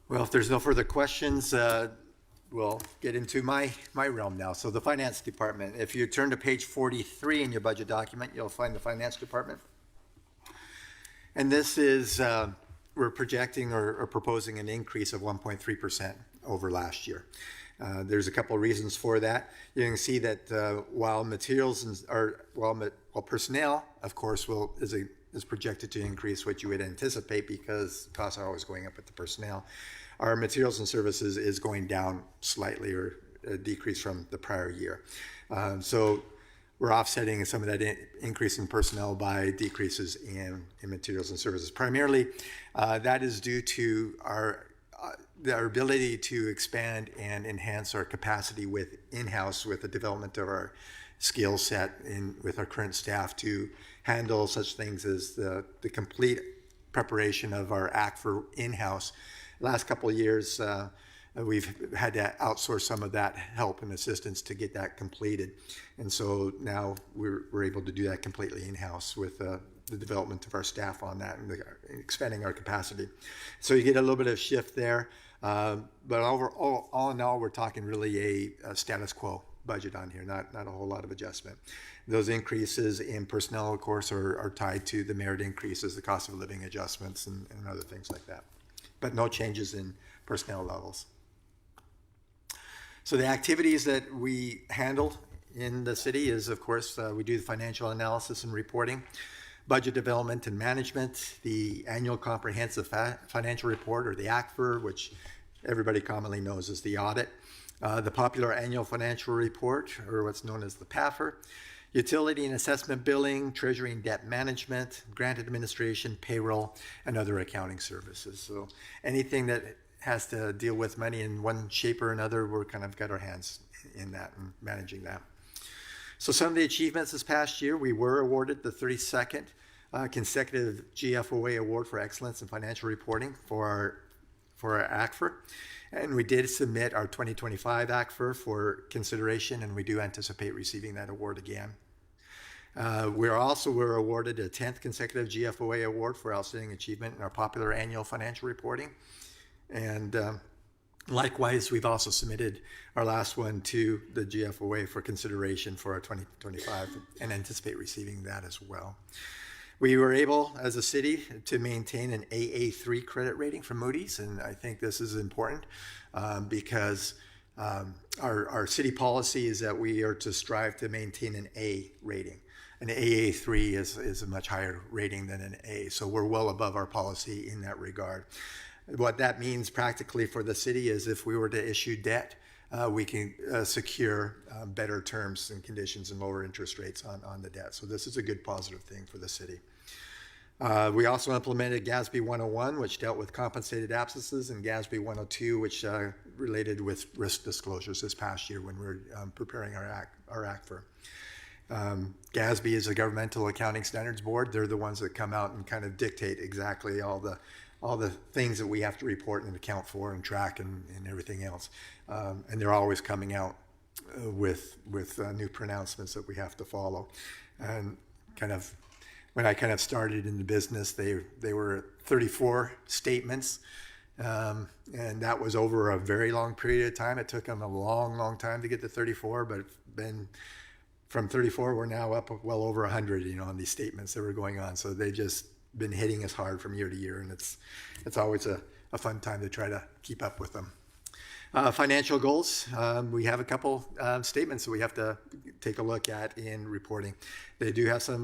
Speaker 7: Well, if there's no further questions, we'll get into my realm now. So the finance department, if you turn to page 43 in your budget document, you'll find the finance department. And this is, we're projecting or proposing an increase of 1.3% over last year. There's a couple of reasons for that. You can see that while personnel, of course, is projected to increase, what you would anticipate because costs are always going up with the personnel. Our materials and services is going down slightly, or a decrease from the prior year. So we're offsetting some of that increase in personnel by decreases in materials and services. Primarily, that is due to our ability to expand and enhance our capacity with in-house, with the development of our skill set with our current staff to handle such things as the complete preparation of our act for in-house. Last couple of years, we've had to outsource some of that help and assistance to get that completed. And so now we're able to do that completely in-house with the development of our staff on that and expanding our capacity. So you get a little bit of shift there. But all in all, we're talking really a status quo budget on here, not a whole lot of adjustment. Those increases in personnel, of course, are tied to the merit increases, the cost of living adjustments, and other things like that. But no changes in personnel levels. So the activities that we handle in the city is, of course, we do the financial analysis and reporting, budget development and management, the annual comprehensive financial report, or the ACFR, which everybody commonly knows as the audit, the popular annual financial report, or what's known as the PAFR, utility and assessment billing, treasury and debt management, grant administration, payroll, and other accounting services. So anything that has to deal with money in one shape or another, we're kind of got our hands in that and managing that. So some of the achievements this past year, we were awarded the 32nd consecutive GFOA Award for Excellence in Financial Reporting for our ACFR. And we did submit our 2025 ACFR for consideration, and we do anticipate receiving that award again. We were awarded a 10th consecutive GFOA Award for Outstanding Achievement in our popular annual financial reporting. And likewise, we've also submitted our last one to the GFOA for consideration for our 2025 and anticipate receiving that as well. We were able, as a city, to maintain an AA3 credit rating from Moody's, and I think this is important because our city policy is that we are to strive to maintain an A rating. An AA3 is a much higher rating than an A, so we're well above our policy in that regard. What that means practically for the city is if we were to issue debt, we can secure better terms and conditions and lower interest rates on the debt. So this is a good positive thing for the city. We also implemented GASB 101, which dealt with compensated absences, and GASB 102, which related with risk disclosures this past year when we were preparing our ACFR. GASB is a governmental accounting standards board. They're the ones that come out and kind of dictate exactly all the things that we have to report and account for and track and everything else. And they're always coming out with new pronouncements that we have to follow. And when I kind of started in the business, they were 34 statements. And that was over a very long period of time. It took them a long time to get to 34, but then from 34, we're now up well over 100, on these statements that were going on. So they've just been hitting us hard from year to year, and it's always a fun time to try to keep up with them. Financial goals, we have a couple statements that we have to take a look at in reporting. They do have some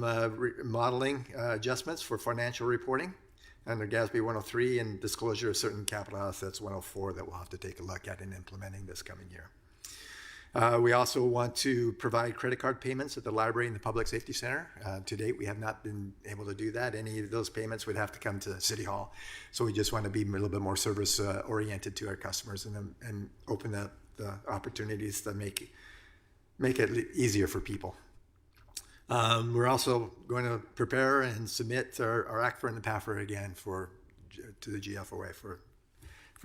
Speaker 7: modeling adjustments for financial reporting under GASB 103 and disclosure of certain capital assets 104 that we'll have to take a look at in implementing this coming year. We also want to provide credit card payments at the library and the Public Safety Center. To date, we have not been able to do that. Any of those payments would have to come to City Hall. So we just want to be a little bit more service oriented to our customers and open up the opportunities to make it easier for people. We're also going to prepare and submit our ACFR and the PAFR again to the GFOA for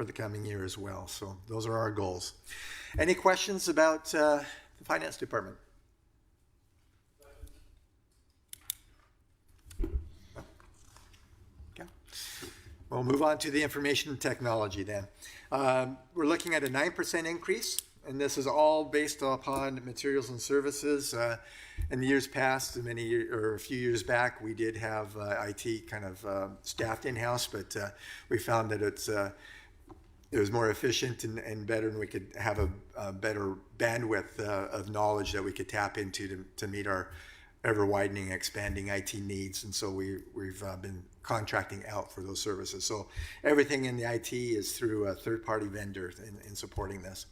Speaker 7: the coming year as well. So those are our goals. Any questions about the finance department? Okay. We'll move on to the information technology then. We're looking at a 9% increase, and this is all based upon materials and services. In the years past, a few years back, we did have IT kind of staffed in-house, but we found that it was more efficient and better, and we could have a better bandwidth of knowledge that we could tap into to meet our ever-widening, expanding IT needs. And so we've been contracting out for those services. So everything in the IT is through a third-party vendor in supporting this.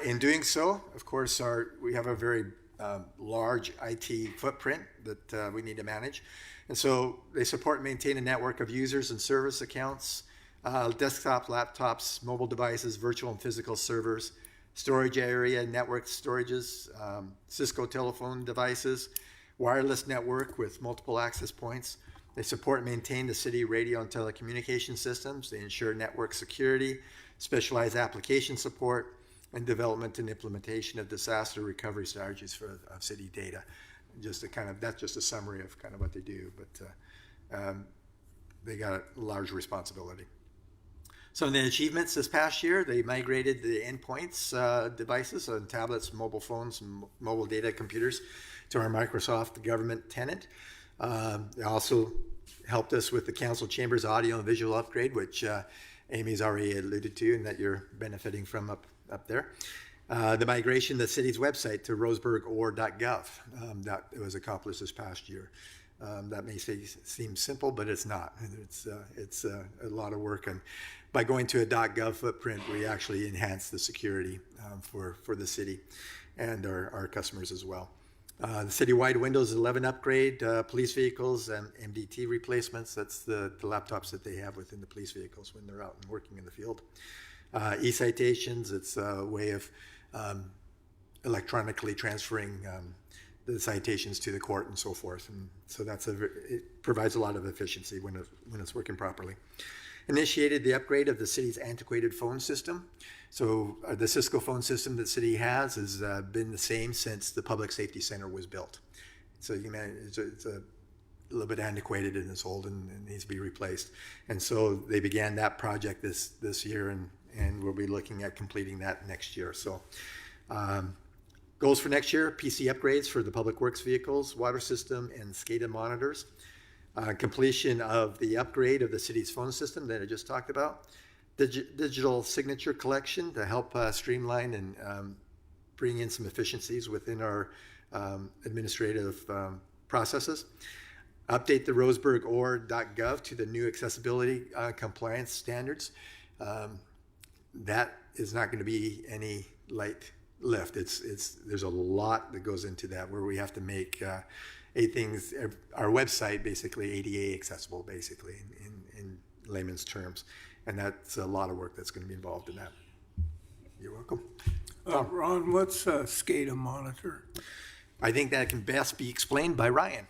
Speaker 7: In doing so, of course, we have a very large IT footprint that we need to manage. And so they support and maintain a network of users and service accounts, desktop, laptops, mobile devices, virtual and physical servers, storage area, network storages, Cisco telephone devices, wireless network with multiple access points. They support and maintain the city radio and telecommunication systems. They ensure network security, specialized application support, and development and implementation of disaster recovery strategies of city data. That's just a summary of kind of what they do, but they got a large responsibility. Some of the achievements this past year, they migrated the endpoints devices on tablets, mobile phones, and mobile data computers to our Microsoft government tenant. They also helped us with the council chambers audio and visual upgrade, which Amy's already alluded to and that you're benefiting from up there. The migration of the city's website to roseburgor.gov, that was accomplished this past year. That may seem simple, but it's not. It's a lot of work, and by going to a .gov footprint, we actually enhance the security for the city and our customers as well. The citywide Windows 11 upgrade, police vehicles, and MDT replacements. That's the laptops that they have within the police vehicles when they're out and working in the field. E-citations, it's a way of electronically transferring the citations to the court and so forth. And so it provides a lot of efficiency when it's working properly. Initiated the upgrade of the city's antiquated phone system. So the Cisco phone system that the city has been the same since the Public Safety Center was built. So it's a little bit antiquated and it's old and needs to be replaced. And so they began that project this year, and we'll be looking at completing that next year. So goals for next year: PC upgrades for the public works vehicles, water system, and SCADA monitors. Completion of the upgrade of the city's phone system that I just talked about. Digital signature collection to help streamline and bring in some efficiencies within our administrative processes. Update the roseburgor.gov to the new accessibility compliance standards. That is not going to be any light lift. There's a lot that goes into that, where we have to make our website basically ADA accessible, basically in layman's terms, and that's a lot of work that's going to be involved in that. You're welcome.
Speaker 9: Ron, what's a SCADA monitor?
Speaker 7: I think that can best be explained by Ryan.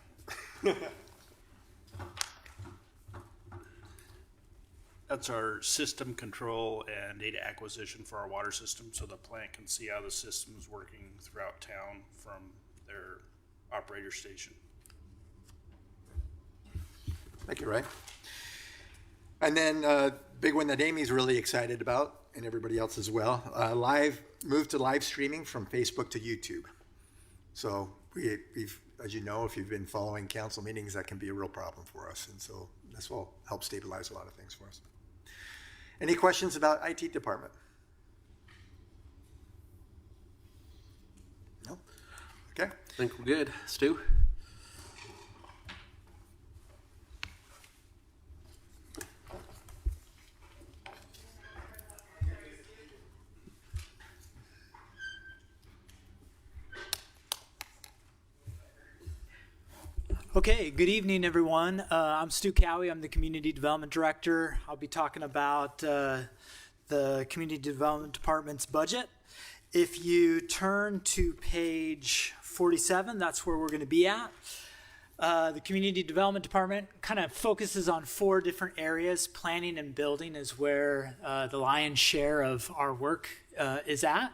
Speaker 10: That's our system control and data acquisition for our water system, so the plant can see how the system is working throughout town from their operator station.
Speaker 7: Thank you, Ray. And then big one that Amy's really excited about, and everybody else as well, move to live streaming from Facebook to YouTube. So we've, as you know, if you've been following council meetings, that can be a real problem for us. And so this will help stabilize a lot of things for us. Any questions about IT department? No? Okay.
Speaker 1: I think we're good. Stu?
Speaker 11: Okay, good evening, everyone. I'm Stu Cowie. I'm the Community Development Director. I'll be talking about the Community Development Department's budget. If you turn to page 47, that's where we're going to be at. The Community Development Department kind of focuses on 4 different areas. Planning and building is where the lion's share of our work is at.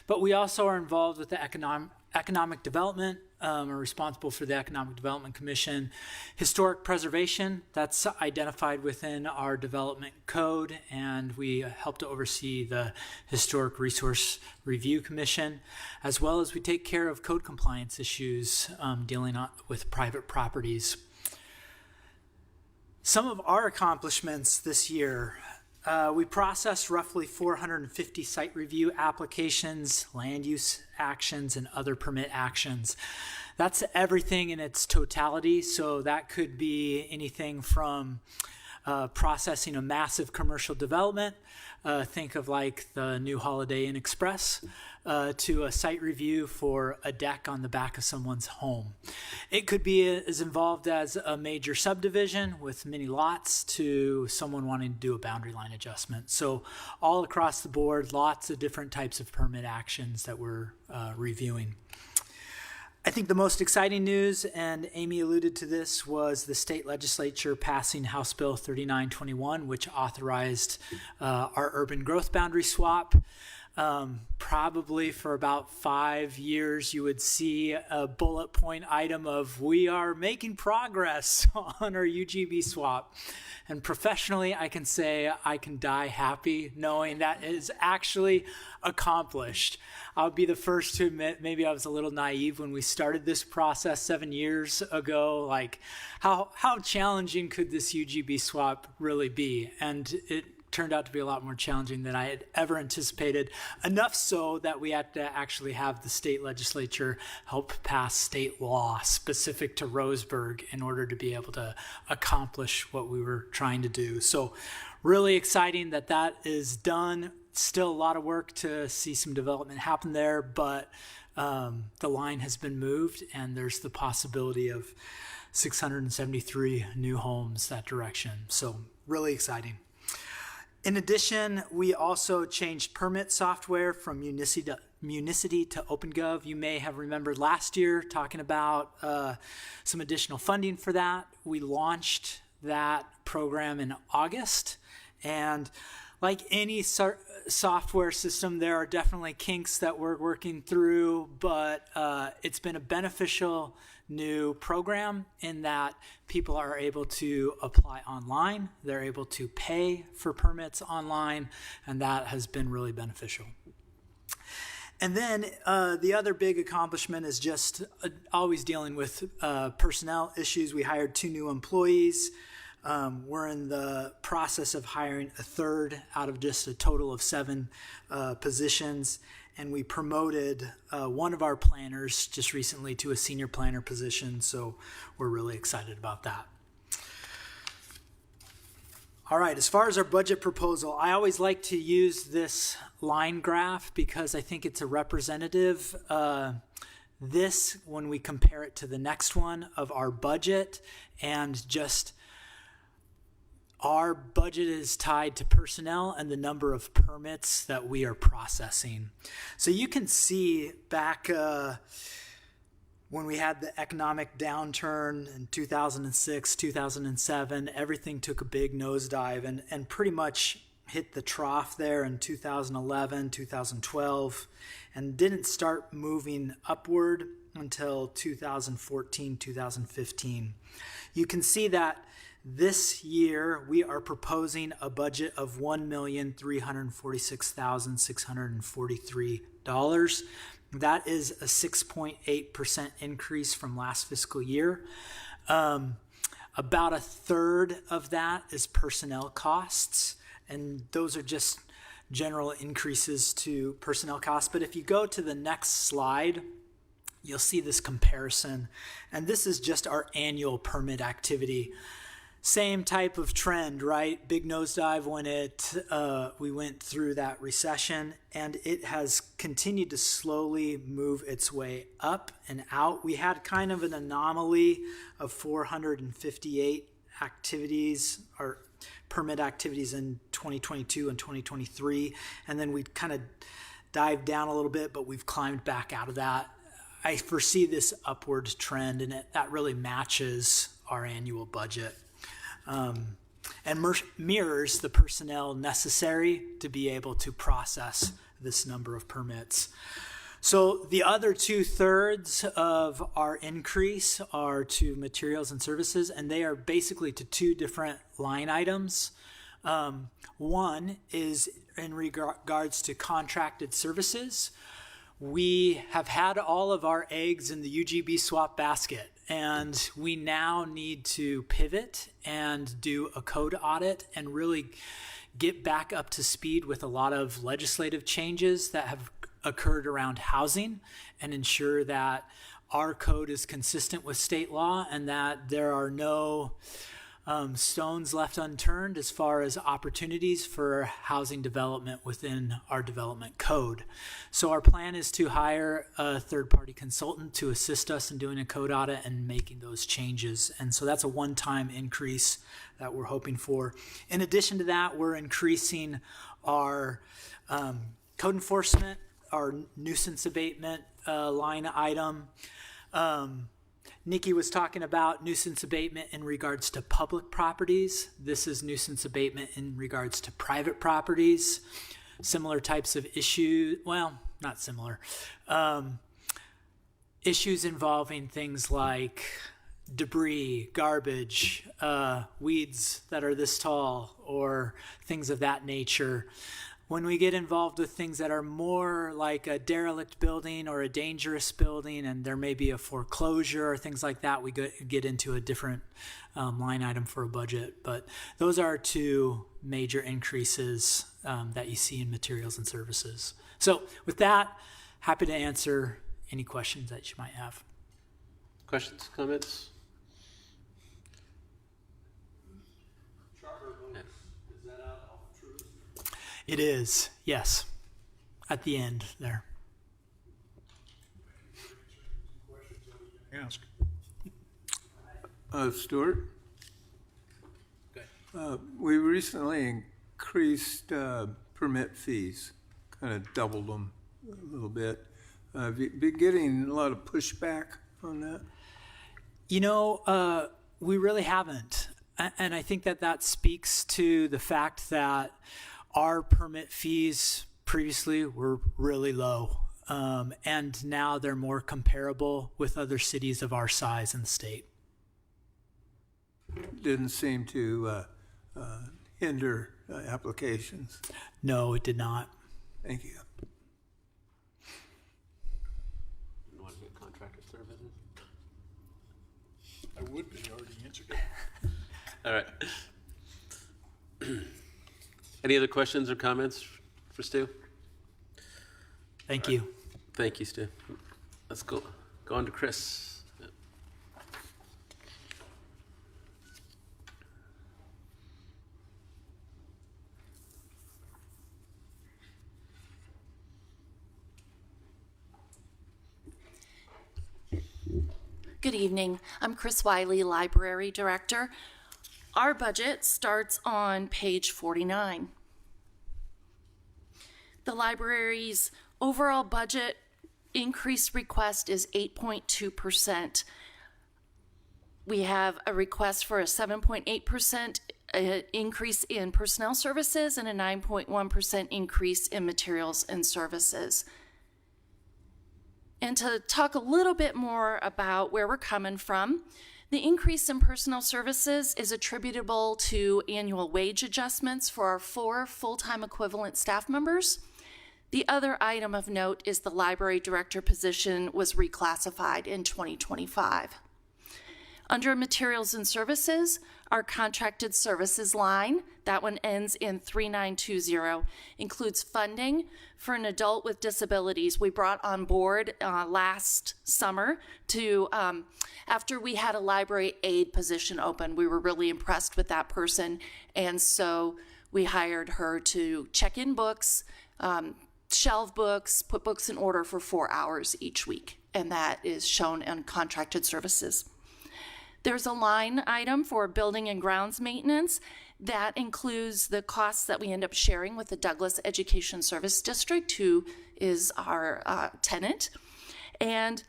Speaker 11: But we also are involved with the economic development, are responsible for the Economic Development Commission. Historic preservation, that's identified within our development code, and we help to oversee the Historic Resource Review Commission, as well as we take care of code compliance issues dealing with private properties. Some of our accomplishments this year, we processed roughly 450 site review applications, land use actions, and other permit actions. That's everything in its totality, so that could be anything from processing a massive commercial development, think of like the new Holiday Inn Express, to a site review for a deck on the back of someone's home. It could be as involved as a major subdivision with many lots to someone wanting to do a boundary line adjustment. So all across the board, lots of different types of permit actions that we're reviewing. I think the most exciting news, and Amy alluded to this, was the state legislature passing House Bill 3921, which authorized our urban growth boundary swap. Probably for about 5 years, you would see a bullet point item of we are making progress on our UGB swap. And professionally, I can say I can die happy knowing that is actually accomplished. I'll be the first to admit maybe I was a little naive when we started this process 7 years ago. Like, how challenging could this UGB swap really be? And it turned out to be a lot more challenging than I had ever anticipated, enough so that we had to actually have the state legislature help pass state law specific to Roseburg in order to be able to accomplish what we were trying to do. So really exciting that that is done. Still a lot of work to see some development happen there, but the line has been moved and there's the possibility of 673 new homes that direction. So really exciting. In addition, we also changed permit software from Municity to OpenGov. You may have remembered last year talking about some additional funding for that. We launched that program in August, and like any software system, there are definitely kinks that we're working through, but it's been a beneficial new program in that people are able to apply online, they're able to pay for permits online, and that has been really beneficial. And then the other big accomplishment is just always dealing with personnel issues. We hired 2 new employees. We're in the process of hiring a 3rd out of just a total of 7 positions. And we promoted one of our planners just recently to a senior planner position, so we're really excited about that. All right, as far as our budget proposal, I always like to use this line graph because I think it's a representative. This, when we compare it to the next one of our budget, and just our budget is tied to personnel and the number of permits that we are processing. So you can see back when we had the economic downturn in 2006, 2007, everything took a big nosedive and pretty much hit the trough there in 2011, 2012, and didn't start moving upward until 2014, 2015. You can see that This year, we are proposing a budget of $1,346,643. That is a 6.8% increase from last fiscal year. About a third of that is personnel costs, and those are just general increases to personnel costs. But if you go to the next slide, you'll see this comparison, and this is just our annual permit activity. Same type of trend, right? Big nosedive when we went through that recession, and it has continued to slowly move its way up and out. We had kind of an anomaly of 458 activities or permit activities in 2022 and 2023, and then we kind of dived down a little bit, but we've climbed back out of that. I foresee this upward trend, and that really matches our annual budget. And mirrors the personnel necessary to be able to process this number of permits. So the other 2/3 of our increase are to materials and services, and they are basically to two different line items. One is in regards to contracted services. We have had all of our eggs in the UGB swap basket, and we now need to pivot and do a code audit and really get back up to speed with a lot of legislative changes that have occurred around housing, and ensure that our code is consistent with state law and that there are no stones left unturned as far as opportunities for housing development within our development code. So our plan is to hire a third-party consultant to assist us in doing a code audit and making those changes. And so that's a one-time increase that we're hoping for. In addition to that, we're increasing our code enforcement, our nuisance abatement line item. Nikki was talking about nuisance abatement in regards to public properties. This is nuisance abatement in regards to private properties. Similar types of issues, well, not similar. Issues involving things like debris, garbage, weeds that are this tall, or things of that nature. When we get involved with things that are more like a derelict building or a dangerous building, and there may be a foreclosure or things like that, we get into a different line item for a budget. But those are two major increases that you see in materials and services. So with that, happy to answer any questions that you might have.
Speaker 1: Questions, comments?
Speaker 11: It is, yes, at the end there.
Speaker 2: Ask.
Speaker 9: Stuart? We recently increased permit fees, kind of doubled them a little bit. Have you been getting a lot of pushback on that?
Speaker 11: You know, we really haven't. And I think that speaks to the fact that our permit fees previously were really low, and now they're more comparable with other cities of our size in the state.
Speaker 9: Didn't seem to hinder applications.
Speaker 11: No, it did not.
Speaker 9: Thank you.
Speaker 1: You want to get contractor services?
Speaker 2: I would, but you already answered it.
Speaker 1: All right. Any other questions or comments for Stu?
Speaker 11: Thank you.
Speaker 1: Thank you, Stu. Let's go on to Chris.
Speaker 12: Good evening. I'm Chris Wiley, Library Director. Our budget starts on page 49. The library's overall budget increase request is 8.2%. We have a request for a 7.8% increase in personnel services and a 9.1% increase in materials and services. And to talk a little bit more about where we're coming from, The increase in personnel services is attributable to annual wage adjustments for our 4 full-time equivalent staff members. The other item of note is the library director position was reclassified in 2025. Under materials and services, our contracted services line, that one ends in 3920, includes funding for an adult with disabilities we brought on board last summer to, after we had a library aide position open. We were really impressed with that person, and so we hired her to check in books, shelve books, put books in order for 4 hours each week, and that is shown in contracted services. There's a line item for building and grounds maintenance that includes the costs that we end up sharing with the Douglas Education Service District, who is our tenant. And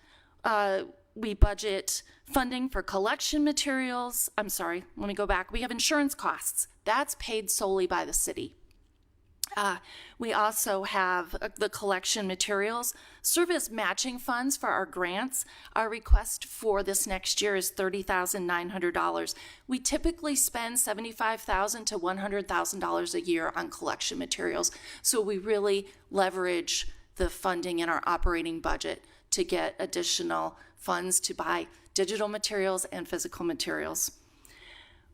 Speaker 12: we budget funding for collection materials. I'm sorry, let me go back. We have insurance costs. That's paid solely by the city. We also have the collection materials, service matching funds for our grants. Our request for this next year is $30,900. We typically spend $75,000 to $100,000 a year on collection materials. So we really leverage the funding in our operating budget to get additional funds to buy digital materials and physical materials.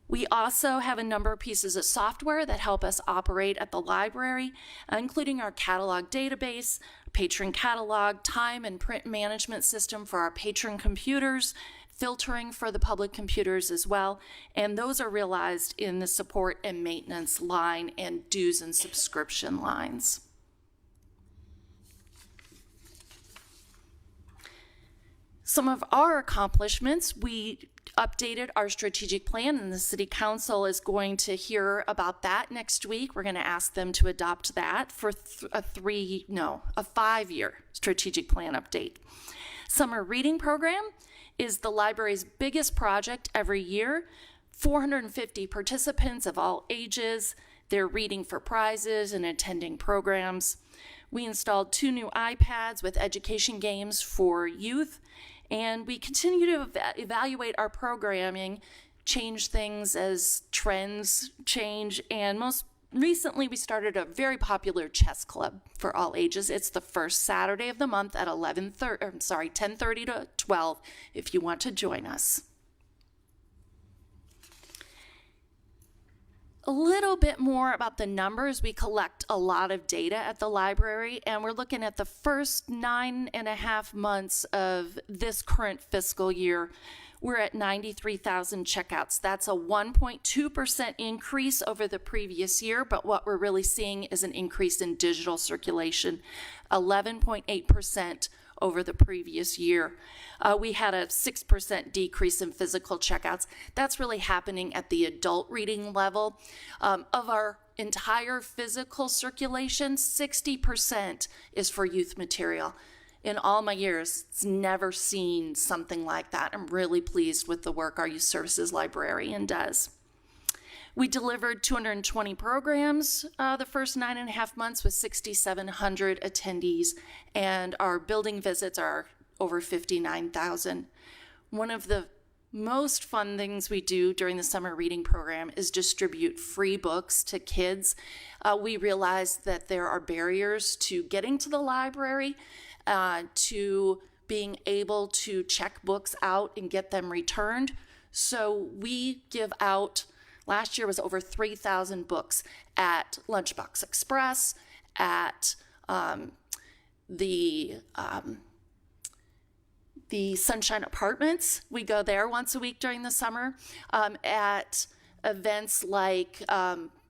Speaker 12: We also have a number of pieces of software that help us operate at the library, including our catalog database, patron catalog, time and print management system for our patron computers, filtering for the public computers as well, and those are realized in the support and maintenance line and dues and subscription lines. Some of our accomplishments, we updated our strategic plan, and the City Council is going to hear about that next week. We're going to ask them to adopt that for a 5-year strategic plan update. Summer reading program is the library's biggest project every year. 450 participants of all ages. They're reading for prizes and attending programs. We installed 2 new iPads with education games for youth. And we continue to evaluate our programming, change things as trends change. And most recently, we started a very popular chess club for all ages. It's the first Saturday of the month at 10:30 to 12 if you want to join us. A little bit more about the numbers. We collect a lot of data at the library, and we're looking at the first 9.5 months of this current fiscal year. We're at 93,000 checkouts. That's a 1.2% increase over the previous year, but what we're really seeing is an increase in digital circulation, 11.8% over the previous year. We had a 6% decrease in physical checkouts. That's really happening at the adult reading level. Of our entire physical circulation, 60% is for youth material. In all my years, it's never seen something like that. I'm really pleased with the work our youth services librarian does. We delivered 220 programs the first 9.5 months with 6,700 attendees, and our building visits are over 59,000. One of the most fun things we do during the summer reading program is distribute free books to kids. We realize that there are barriers to getting to the library, to being able to check books out and get them returned. So we give out, last year was over 3,000 books at Lunchbox Express, at the Sunshine Apartments. We go there once a week during the summer, at events like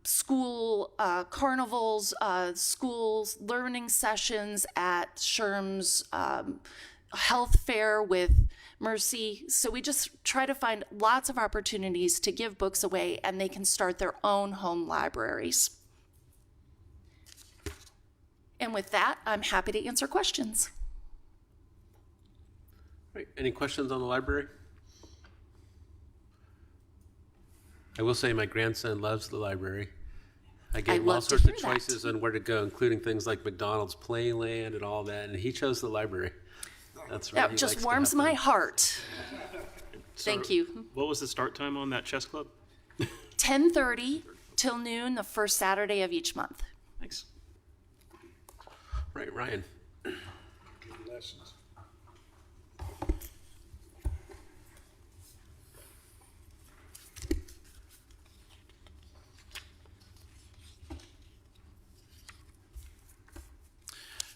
Speaker 12: school carnivals, schools learning sessions at Sherm's health fair with Mercy. So we just try to find lots of opportunities to give books away, and they can start their own home libraries. And with that, I'm happy to answer questions.
Speaker 1: Right. Any questions on the library? I will say my grandson loves the library. I gave him all sorts of choices on where to go, including things like McDonald's Playland and all that, and he chose the library. That's right.
Speaker 12: That just warms my heart. Thank you.
Speaker 10: What was the start time on that chess club?
Speaker 12: 10:30 till noon, the first Saturday of each month.
Speaker 10: Thanks.
Speaker 1: Right, Ryan.
Speaker 2: Good lessons.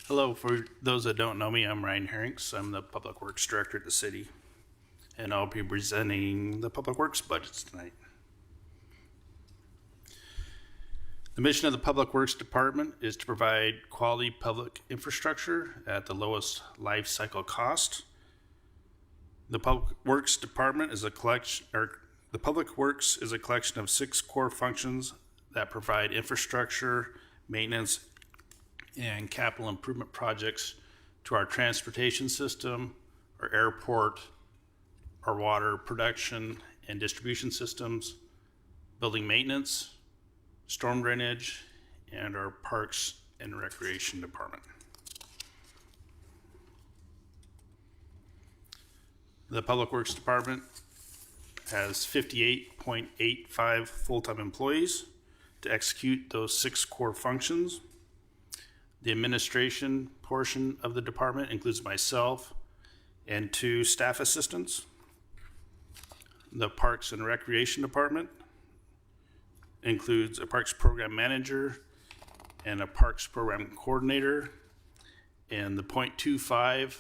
Speaker 10: Hello, for those that don't know me, I'm Ryan Herrings. I'm the Public Works Director at the city, and I'll be presenting the Public Works budgets tonight. The mission of the Public Works Department is to provide quality public infrastructure at the lowest life cycle cost. The Public Works Department is a collection, or the Public Works is a collection of 6 core functions that provide infrastructure, maintenance, and capital improvement projects to our transportation system, our airport, our water production and distribution systems, building maintenance, storm drainage, and our parks and recreation department. The Public Works Department has 58.85 full-time employees to execute those 6 core functions. The administration portion of the department includes myself and 2 staff assistants. The Parks and Recreation Department includes a Parks Program Manager and a Parks Program Coordinator. And the 0.25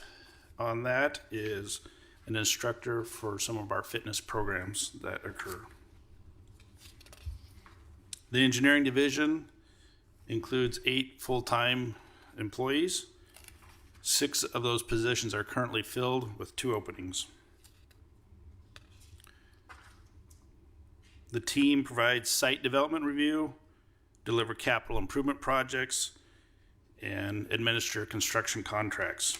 Speaker 10: on that is an instructor for some of our fitness programs that occur. The Engineering Division includes 8 full-time employees. 6 of those positions are currently filled with 2 openings. The team provides site development review, deliver capital improvement projects, and administer construction contracts,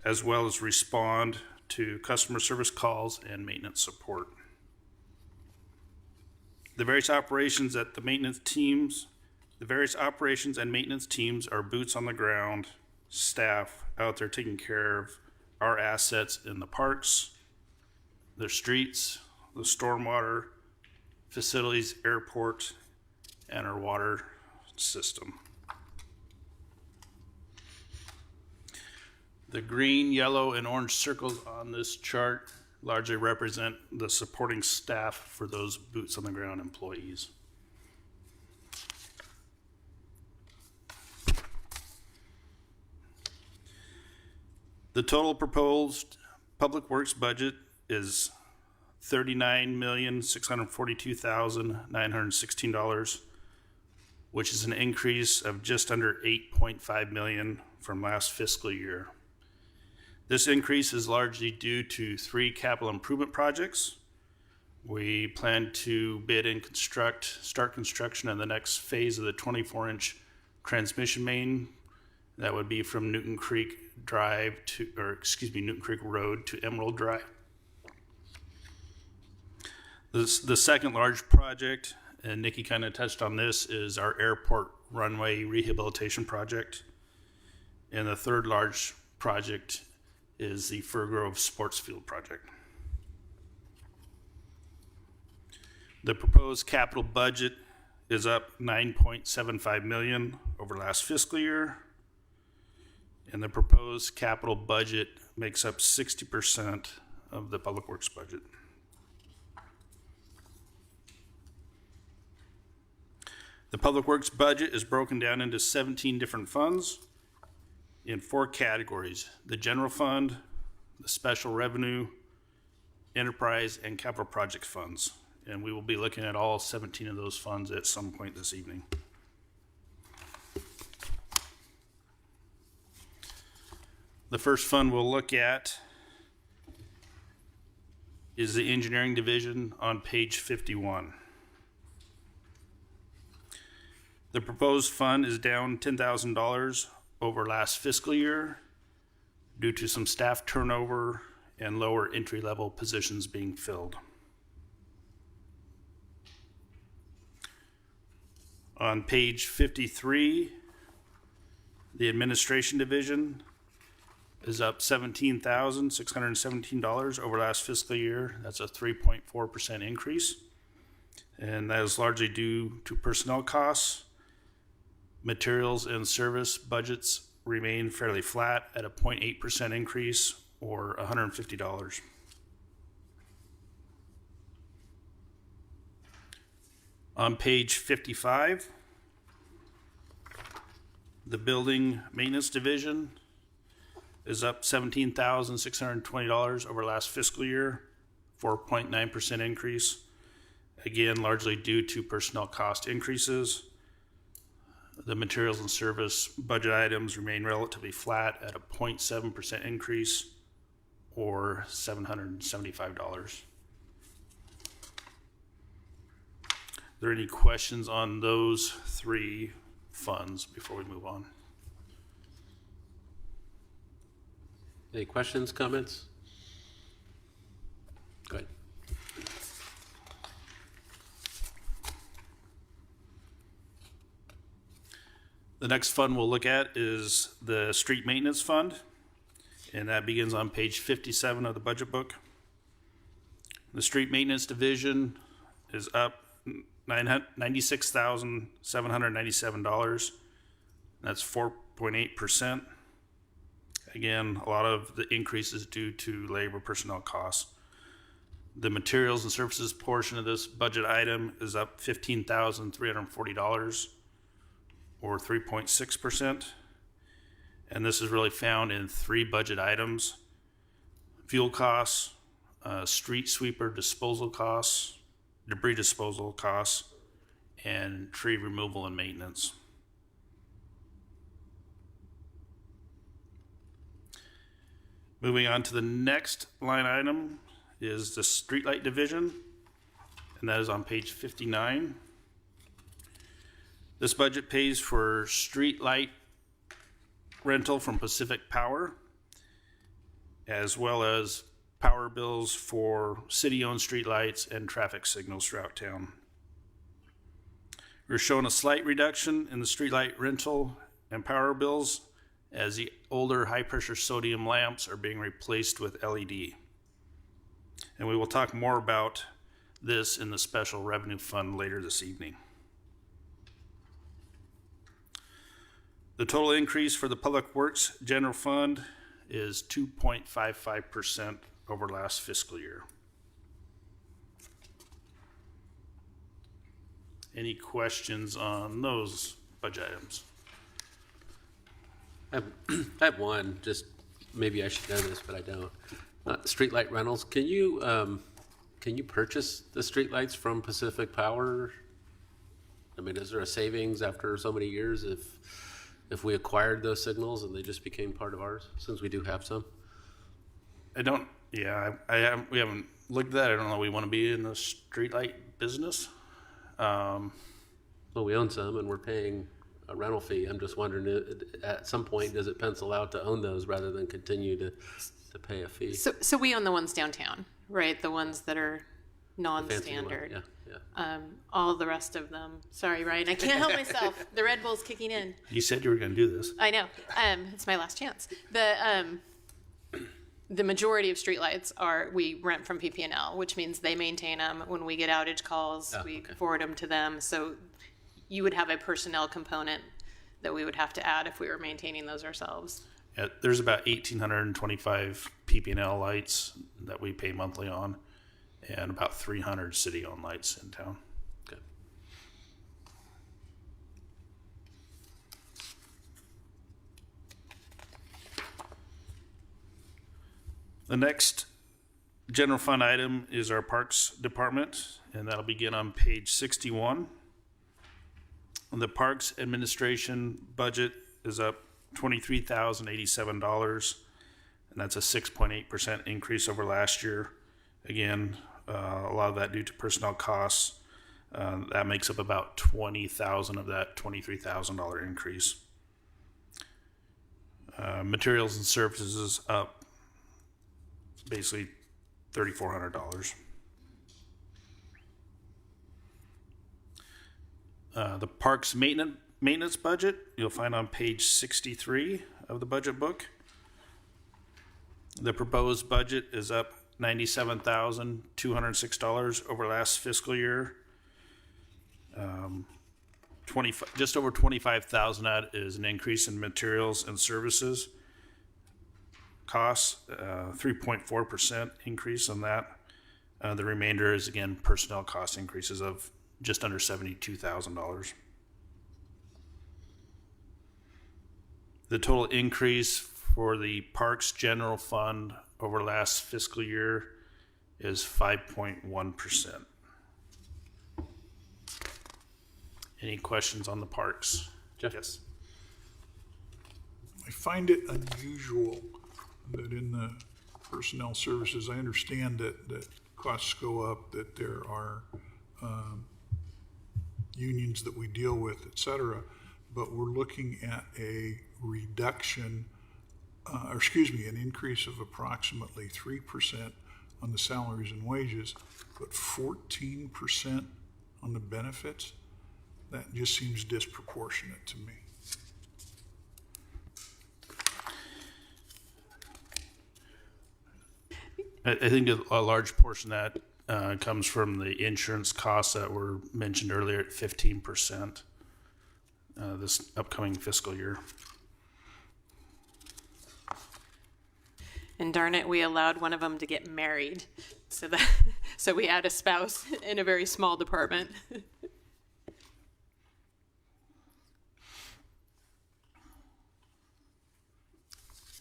Speaker 10: as well as respond to customer service calls and maintenance support. The various operations and maintenance teams are boots on the ground, staff out there taking care of our assets in the parks, the streets, the stormwater facilities, airport, and our water system. The green, yellow, and orange circles on this chart largely represent the supporting staff for those boots on the ground employees. The total proposed Public Works budget is $39,642,916, which is an increase of just under $8.5 million from last fiscal year. This increase is largely due to 3 capital improvement projects. We plan to bid and start construction on the next phase of the 24-inch transmission main. That would be from Newton Creek Road to Emerald Drive. The second large project, and Nikki kind of touched on this, is our airport runway rehabilitation project. And the third large project is the Fir Grove Sports Field project. The proposed capital budget is up $9.75 million over last fiscal year. And the proposed capital budget makes up 60% of the Public Works budget. The Public Works budget is broken down into 17 different funds in 4 categories: the general fund, the special revenue, enterprise, and capital project funds. And we will be looking at all 17 of those funds at some point this evening. The first fund we'll look at is the Engineering Division on page 51. The proposed fund is down $10,000 over last fiscal year due to some staff turnover and lower entry-level positions being filled. On page 53, the Administration Division, is up $17,617 over last fiscal year. That's a 3.4% increase. And that is largely due to personnel costs. Materials and service budgets remain fairly flat at a 0.8% increase or $150. On page 55, the building maintenance division is up $17,620 over last fiscal year, 4.9% increase. Again, largely due to personnel cost increases. The materials and service budget items remain relatively flat at a 0.7% increase or $775. Are there any questions on those three funds before we move on?
Speaker 1: Any questions, comments? Go ahead.
Speaker 10: The next fund we'll look at is the street maintenance fund, and that begins on page 57 of the budget book. The street maintenance division is up $96,797. That's 4.8%. Again, a lot of the increase is due to labor personnel costs. The materials and services portion of this budget item is up $15,340 or 3.6%. And this is really found in three budget items: fuel costs, street sweeper disposal costs, debris disposal costs, and tree removal and maintenance. Moving on to the next line item is the streetlight division, and that is on page 59. This budget pays for street light rental from Pacific Power, as well as power bills for city-owned streetlights and traffic signals throughout town. We're showing a slight reduction in the streetlight rental and power bills as the older high-pressure sodium lamps are being replaced with LED. And we will talk more about this in the special revenue fund later this evening. The total increase for the Public Works General Fund is 2.55% over last fiscal year. Any questions on those budget items?
Speaker 1: I have one, just maybe I should know this, but I don't. Streetlight rentals, can you purchase the streetlights from Pacific Power? I mean, is there a savings after so many years if we acquired those signals and they just became part of ours, since we do have some?
Speaker 10: We haven't looked at that. I don't know, we want to be in the streetlight business.
Speaker 1: Well, we own some and we're paying a rental fee. I'm just wondering, at some point, does it pencil out to own those rather than continue to pay a fee?
Speaker 6: So we own the ones downtown, right? The ones that are
Speaker 1: The fancy one,
Speaker 6: non-standard.
Speaker 1: yeah.
Speaker 6: All the rest of them. Sorry, Ryan, I can't help myself. The Red Bull's kicking in.
Speaker 10: You said you were going to do this.
Speaker 6: I know. It's my last chance. The majority of streetlights we rent from PP&L, which means they maintain them. When we get outage calls, we forward them to them. So you would have a personnel component that we would have to add if we were maintaining those ourselves.
Speaker 10: Yeah, there's about 1,825 PP&L lights that we pay monthly on, and about 300 city-owned lights in town.
Speaker 1: Okay.
Speaker 10: The next general fund item is our Parks Department, and that'll begin on page 61. The Parks Administration budget is up $23,087, and that's a 6.8% increase over last year. Again, a lot of that due to personnel costs. That makes up about $20,000 of that $23,000 increase. Materials and services is up basically $3,400. The parks maintenance budget you'll find on page 63 of the budget book. The proposed budget is up $97,206 over last fiscal year. 25, just over 25,000 that is an increase in materials and services costs, 3.4% increase on that. The remainder is again personnel cost increases of just under $72,000. The total increase for the Parks General Fund over last fiscal year is 5.1%. Any questions on the parks?
Speaker 1: Jeff?
Speaker 10: Yes.
Speaker 2: I find it unusual that in the personnel services, I understand that costs go up, that there are unions that we deal with, et cetera, but we're looking at a reduction, an increase of approximately 3% on the salaries and wages, but 14% on the benefits. That just seems disproportionate to me.
Speaker 10: I think a large portion of that comes from the insurance costs that were mentioned earlier at 15% this upcoming fiscal year.
Speaker 6: And darn it, we allowed one of them to get married, so we add a spouse in a very small department.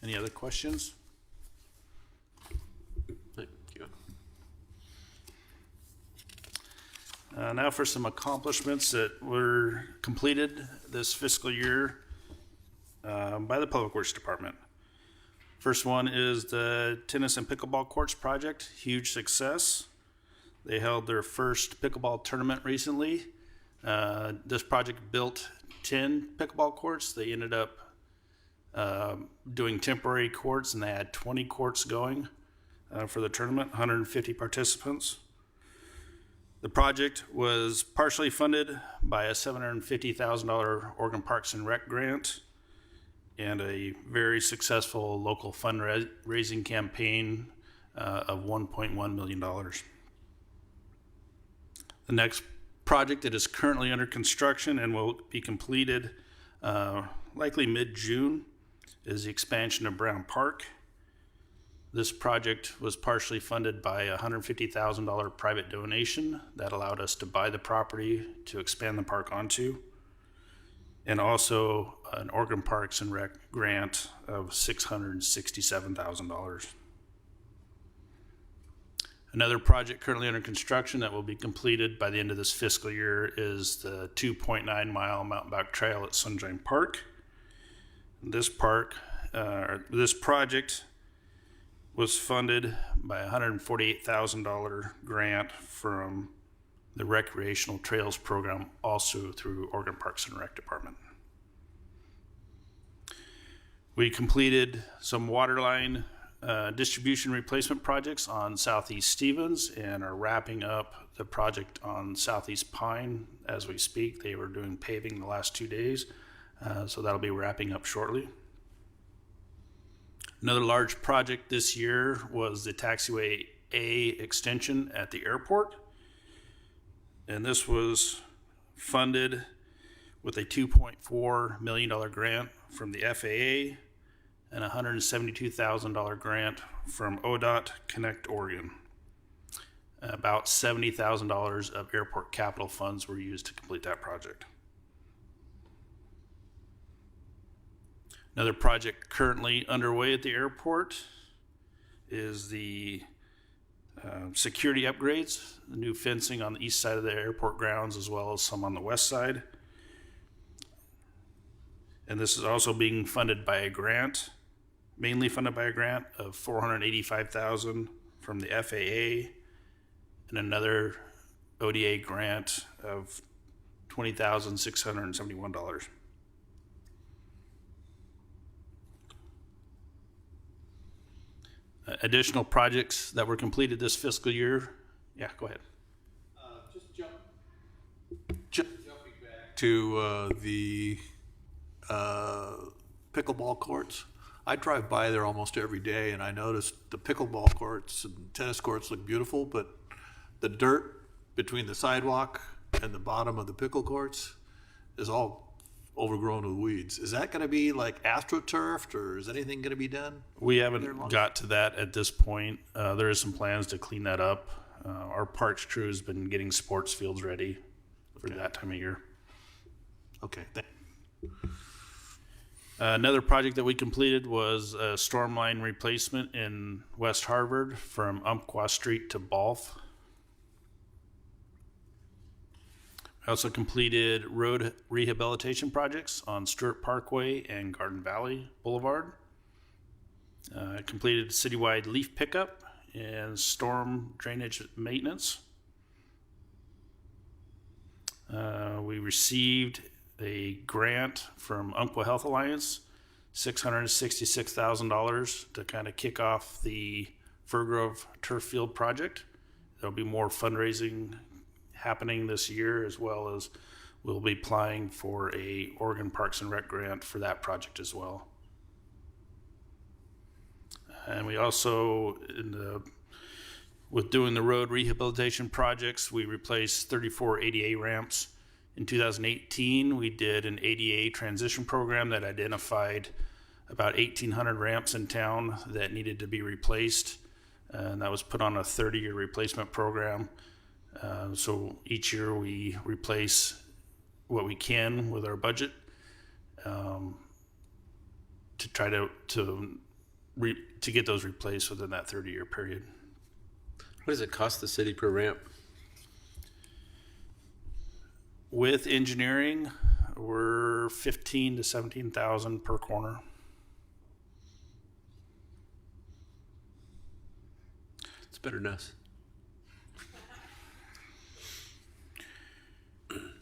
Speaker 10: Any other questions?
Speaker 1: Thank you.
Speaker 10: Now for some accomplishments that were completed this fiscal year by the Public Works Department. First one is the tennis and pickleball courts project, huge success. They held their first pickleball tournament recently. This project built 10 pickleball courts. They ended up doing temporary courts, and they had 20 courts going for the tournament, 150 participants. The project was partially funded by a $750,000 Oregon Parks and Rec grant and a very successful local fundraising campaign of $1.1 million. The next project that is currently under construction and will be completed likely mid-June is the expansion of Brown Park. This project was partially funded by a $150,000 private donation that allowed us to buy the property to expand the park onto, and also an Oregon Parks and Rec grant of $667,000. Another project currently under construction that will be completed by the end of this fiscal year is the 2.9 mile mountain bike trail at Sunshine Park. This project was funded by a $148,000 grant from the Recreational Trails Program, also through Oregon Parks and Rec Department. We completed some waterline distribution replacement projects on Southeast Stevens and are wrapping up the project on Southeast Pine as we speak. They were doing paving the last 2 days, so that'll be wrapping up shortly. Another large project this year was the Taxiway A extension at the airport. And this was funded with a $2.4 million grant from the FAA and a $172,000 grant from ODOT Connect Oregon. About $70,000 of airport capital funds were used to complete that project. Another project currently underway at the airport is the security upgrades, the new fencing on the east side of the airport grounds, as well as some on the west side. And this is also being funded by a grant, mainly funded by a grant of $485,000 from the FAA and another ODA grant of $20,671. Additional projects that were completed this fiscal year. Yeah, go ahead.
Speaker 8: Jumping back to the pickleball courts. I drive by there almost every day, and I noticed the pickleball courts and tennis courts look beautiful, but the dirt between the sidewalk and the bottom of the pickle courts is all overgrown with weeds. Is that going to be like astroturfed, or is anything going to be done?
Speaker 10: We haven't got to that at this point. There is some plans to clean that up. Our parks crew has been getting sports fields ready for that time of year.
Speaker 8: Okay,
Speaker 10: Another project that we completed was a storm line replacement in West Harvard from Umpqua Street to Balf. We also completed road rehabilitation projects on Stewart Parkway and Garden Valley Boulevard. Completed citywide leaf pickup and storm drainage maintenance. We received a grant from Umpqua Health Alliance, $666,000 to kind of kick off the Fir Grove Turf Field project. There'll be more fundraising happening this year, as well as we'll be applying for a Oregon Parks and Rec grant for that project as well. And we also, with doing the road rehabilitation projects, we replaced 34 ADA ramps. In 2018, we did an ADA transition program that identified about 1,800 ramps in town that needed to be replaced, and that was put on a 30-year replacement program. So each year we replace what we can with our budget to try to get those replaced within that 30-year period.
Speaker 1: What does it cost the city per ramp?
Speaker 10: With engineering, we're $15,000 to $17,000 per corner.
Speaker 1: It's better than us.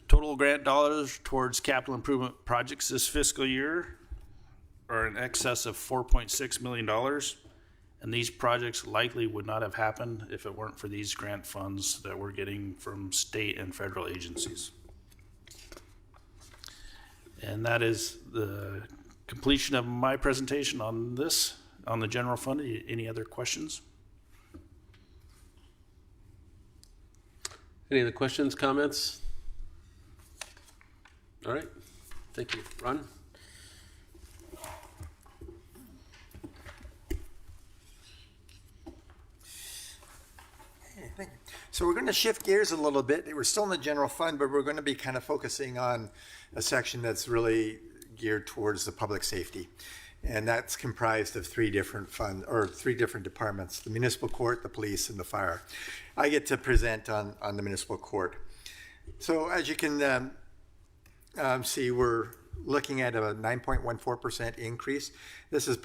Speaker 10: Total grant dollars towards capital improvement projects this fiscal year are in excess of $4.6 million. And these projects likely would not have happened if it weren't for these grant funds that we're getting from state and federal agencies. And that is the completion of my presentation on this, on the general fund. Any other questions?
Speaker 1: Any other questions, comments? All right, thank you. Ron?
Speaker 7: Thank you. So we're going to shift gears a little bit. We're still in the general fund, but we're going to be kind of focusing on a section that's really geared towards the public safety. And that's comprised of three different departments: the municipal court, the police, and the fire. I get to present on the municipal court. So as you can see, we're looking at a 9.14% increase. This is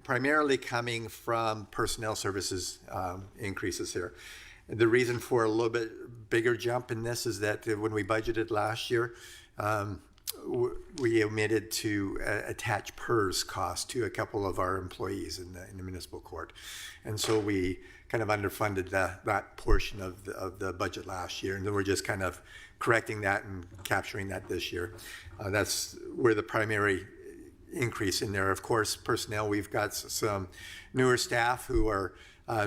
Speaker 7: primarily coming from personnel services increases here. The reason for a little bit bigger jump in this is that when we budgeted last year, we omitted to attach PERS cost to a couple of our employees in the municipal court. And so we kind of underfunded that portion of the budget last year. And then we're just kind of correcting that and capturing that this year. That's where the primary increase in there. Of course, personnel, we've got some newer staff who are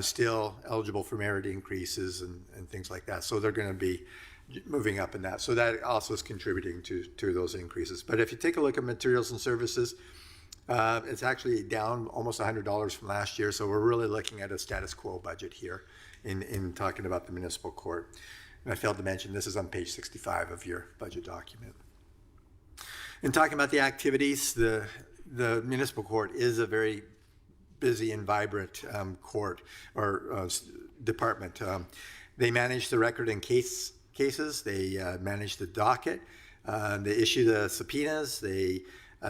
Speaker 7: still eligible for merit increases and things like that. So they're going to be moving up in that. So that also is contributing to those increases. But if you take a look at materials and services, it's actually down almost $100 from last year. So we're really looking at a status quo budget here in talking about the municipal court. And I failed to mention, this is on page 65 of your budget document. In talking about the activities, the municipal court is a very busy and vibrant court or department. They manage the record and cases. They manage the docket. They issue the subpoenas. They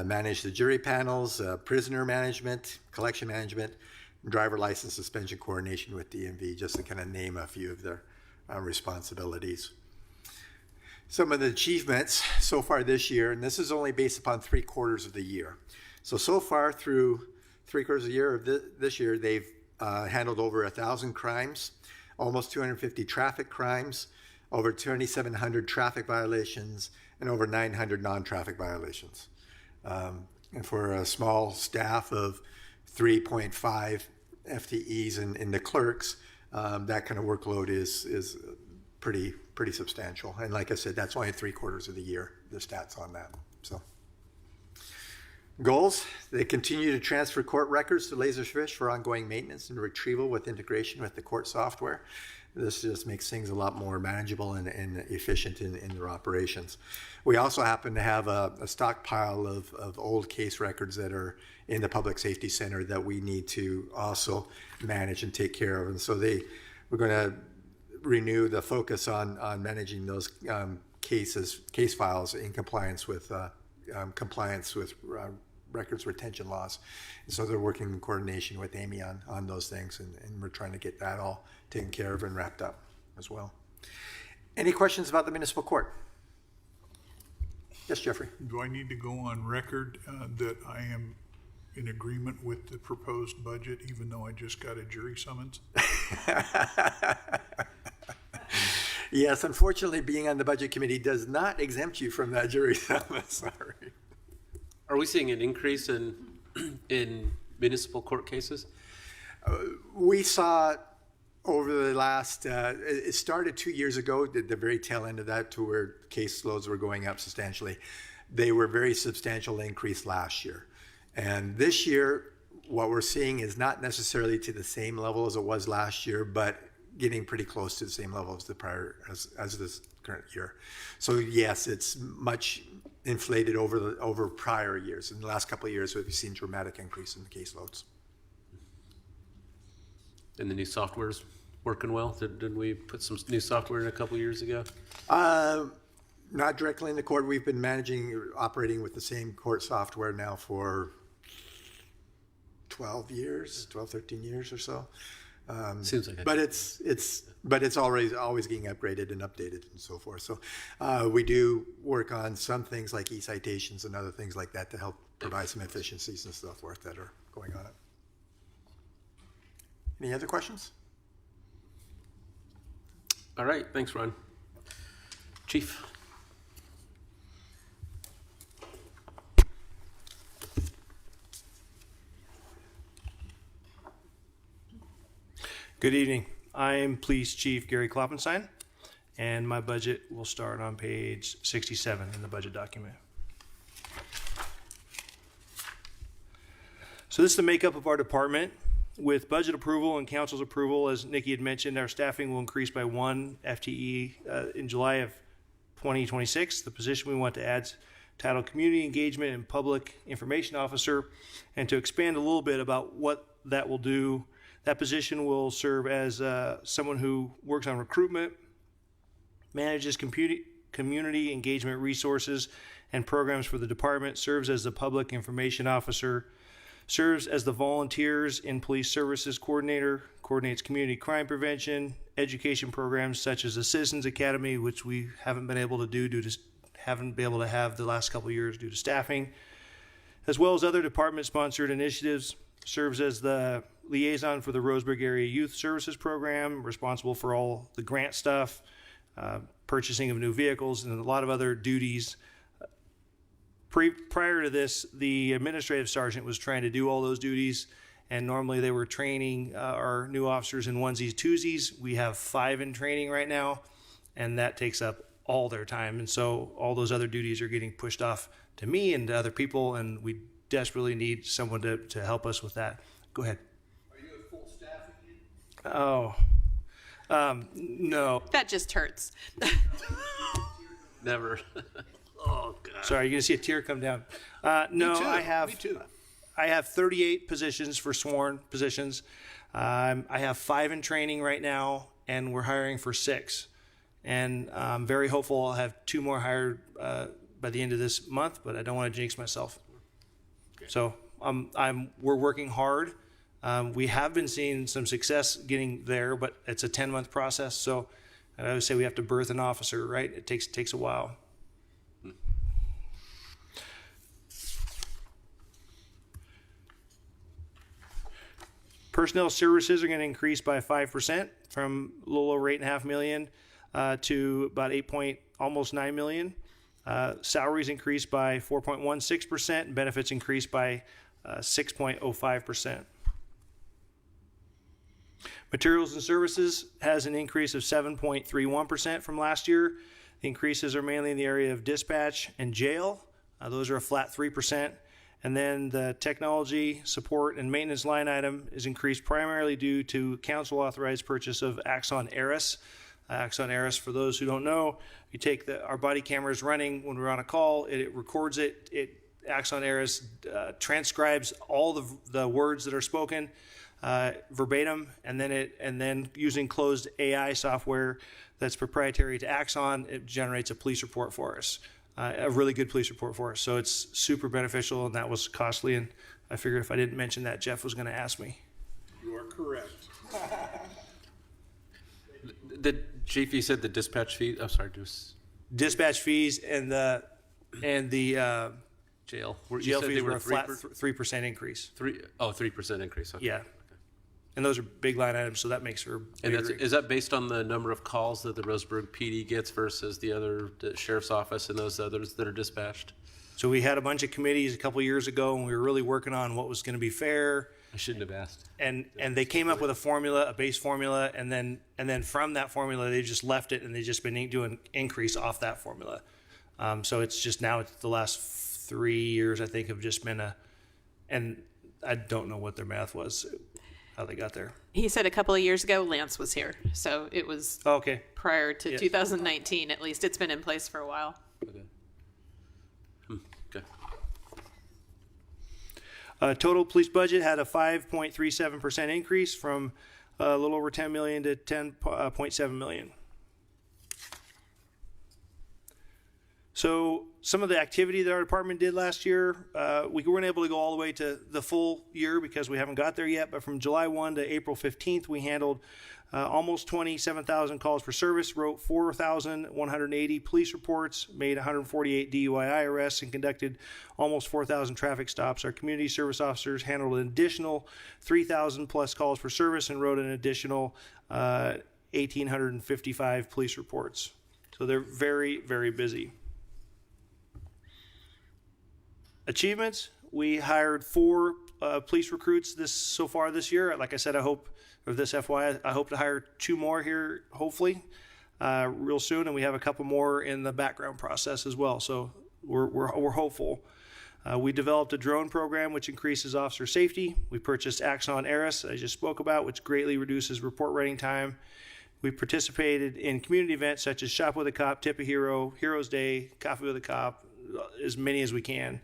Speaker 7: manage the jury panels, prisoner management, collection management, driver license suspension coordination with DMV, just to kind of name a few of their responsibilities. Some of the achievements so far this year, and this is only based upon 3 quarters of the year. So far through 3 quarters of the year of this year, they've handled over 1,000 crimes, almost 250 traffic crimes, over 2,700 traffic violations, and over 900 non-traffic violations. And for a small staff of 3.5 FTEs in the clerks, that kind of workload is pretty substantial. And like I said, that's only 3/4 of the year, the stats on that. So goals, they continue to transfer court records to Laserfish for ongoing maintenance and retrieval with integration with the court software. This just makes things a lot more manageable and efficient in their operations. We also happen to have a stockpile of old case records that are in the Public Safety Center that we need to also manage and take care of. And so we're going to renew the focus on managing those case files in compliance with records retention laws. And so they're working in coordination with Amy on those things, and we're trying to get that all taken care of and wrapped up as well. Any questions about the municipal court? Yes, Jeffrey.
Speaker 2: Do I need to go on record that I am in agreement with the proposed budget, even though I just got a jury summons?
Speaker 7: Yes, unfortunately, being on the budget committee does not exempt you from that jury summons. Sorry.
Speaker 1: Are we seeing an increase in municipal court cases?
Speaker 7: We saw over the last, it started 2 years ago, the very tail end of that, to where caseloads were going up substantially. They were very substantial increase last year. And this year, what we're seeing is not necessarily to the same level as it was last year, but getting pretty close to the same level as this current year. So yes, it's much inflated over prior years. In the last couple of years, we've seen dramatic increase in the caseloads.
Speaker 1: And the new software's working well? Didn't we put some new software in a couple years ago?
Speaker 7: Not directly in the court. We've been operating with the same court software now for 12 years, 12, 13 years or so.
Speaker 1: Seems like it.
Speaker 7: But it's always getting upgraded and updated and so forth. So we do work on some things like e-citations and other things like that to help provide some efficiencies and so forth that are going on it. Any other questions?
Speaker 1: All right, thanks, Ron. Chief.
Speaker 13: Good evening. I'm Police Chief Gary Kloppenstein, and my budget will start on page 67 in the budget document. So this is the makeup of our department. With budget approval and council's approval, as Nikki had mentioned, our staffing will increase by 1 FTE in July of 2026. The position we want to add is titled Community Engagement and Public Information Officer. And to expand a little bit about what that will do, that position will serve as someone who works on recruitment, manages community engagement resources and programs for the department, serves as the public information officer, serves as the volunteers in police services coordinator, coordinates community crime prevention, education programs such as the Citizens Academy, which we haven't been able to have the last couple of years due to staffing, as well as other department-sponsored initiatives, serves as the liaison for the Roseburg Area Youth Services Program, responsible for all the grant stuff, purchasing of new vehicles, and a lot of other duties. Prior to this, the administrative sergeant was trying to do all those duties, and normally they were training our new officers in onesies, twosies. We have 5 in training right now, and that takes up all their time. And so all those other duties are getting pushed off to me and to other people, and we desperately need someone to help us with that. Go ahead.
Speaker 8: Are you at full staff again?
Speaker 13: Oh, no.
Speaker 6: That just hurts.
Speaker 1: Never. Oh, God.
Speaker 13: Sorry, you're going to see a tear come down. No,
Speaker 8: Me too.
Speaker 13: I have.
Speaker 8: Me too.
Speaker 13: I have 38 positions for sworn positions. I have 5 in training right now, and we're hiring for 6. And I'm very hopeful I'll have 2 more hired by the end of this month, but I don't want to jinx myself. Okay. So we're working hard. We have been seeing some success getting there, but it's a 10-month process. So I always say we have to birth an officer, right? It takes a while. Personnel services are going to increase by 5% from a little over $8.5 million to about almost $9 million. Salaries increased by 4.16%, and benefits increased by 6.05%. Materials and services has an increase of 7.31% from last year. The increases are mainly in the area of dispatch and jail. Those are a flat 3%. And then the technology, support, and maintenance line item is increased primarily due to council authorized purchase of Axon Aris. Axon Aris, for those who don't know, you take our body cameras running when we're on a call, it records it. Axon Aris transcribes all the words that are spoken verbatim, and then using closed AI software that's proprietary to Axon, it generates a police report for us, a really good police report for us. So it's super beneficial, and that was costly. And I figured if I didn't mention that, Jeff was going to ask me.
Speaker 2: You are correct.
Speaker 1: The chief, you said the dispatch fee. I'm sorry,
Speaker 13: Dispatch fees and the
Speaker 1: jail.
Speaker 13: Jail fees were a flat 3% increase.
Speaker 1: 3% increase. Okay.
Speaker 13: Yeah. And those are big line items, so that makes for
Speaker 1: And is that based on the number of calls that the Roseburg PD gets versus the sheriff's office and those others that are dispatched?
Speaker 13: So we had a bunch of committees a couple of years ago, and we were really working on what was going to be fair.
Speaker 1: I shouldn't have asked.
Speaker 13: And they came up with a base formula, and then from that formula they just left it, and they've just been doing increase off that formula. So it's just now the last 3 years I think have just been and I don't know what their math was, how they got there.
Speaker 6: He said a couple of years ago Lance was here, so it was
Speaker 13: okay
Speaker 6: prior to 2019. At least it's been in place for a while.
Speaker 1: Okay.
Speaker 13: Total police budget had a 5.37% increase from a little over 10 million to 10.7 million. So some of the activity that our department did last year, we weren't able to go all the way to the full year because we haven't got there yet, but from July 1 to April 15th, we handled almost 27,000 calls for service, wrote 4,180 police reports, made 148 DUI arrests, and conducted almost 4,000 traffic stops. Our community service officers handled an additional 3,000 plus calls for service and wrote an additional 1,855 police reports. So they're very, very busy. Achievements, we hired 4 police recruits so far this year. Like I said, this FY, I hope to hire 2 more here, hopefully, real soon, and we have a couple more in the background process as well. So we're hopeful. We developed a drone program which increases officer safety. We purchased Axon Aris, I just spoke about, which greatly reduces report writing time. We participated in community events such as Shop with a Cop, Tip a Hero, Heroes Day, Coffee with a Cop, as many as we can.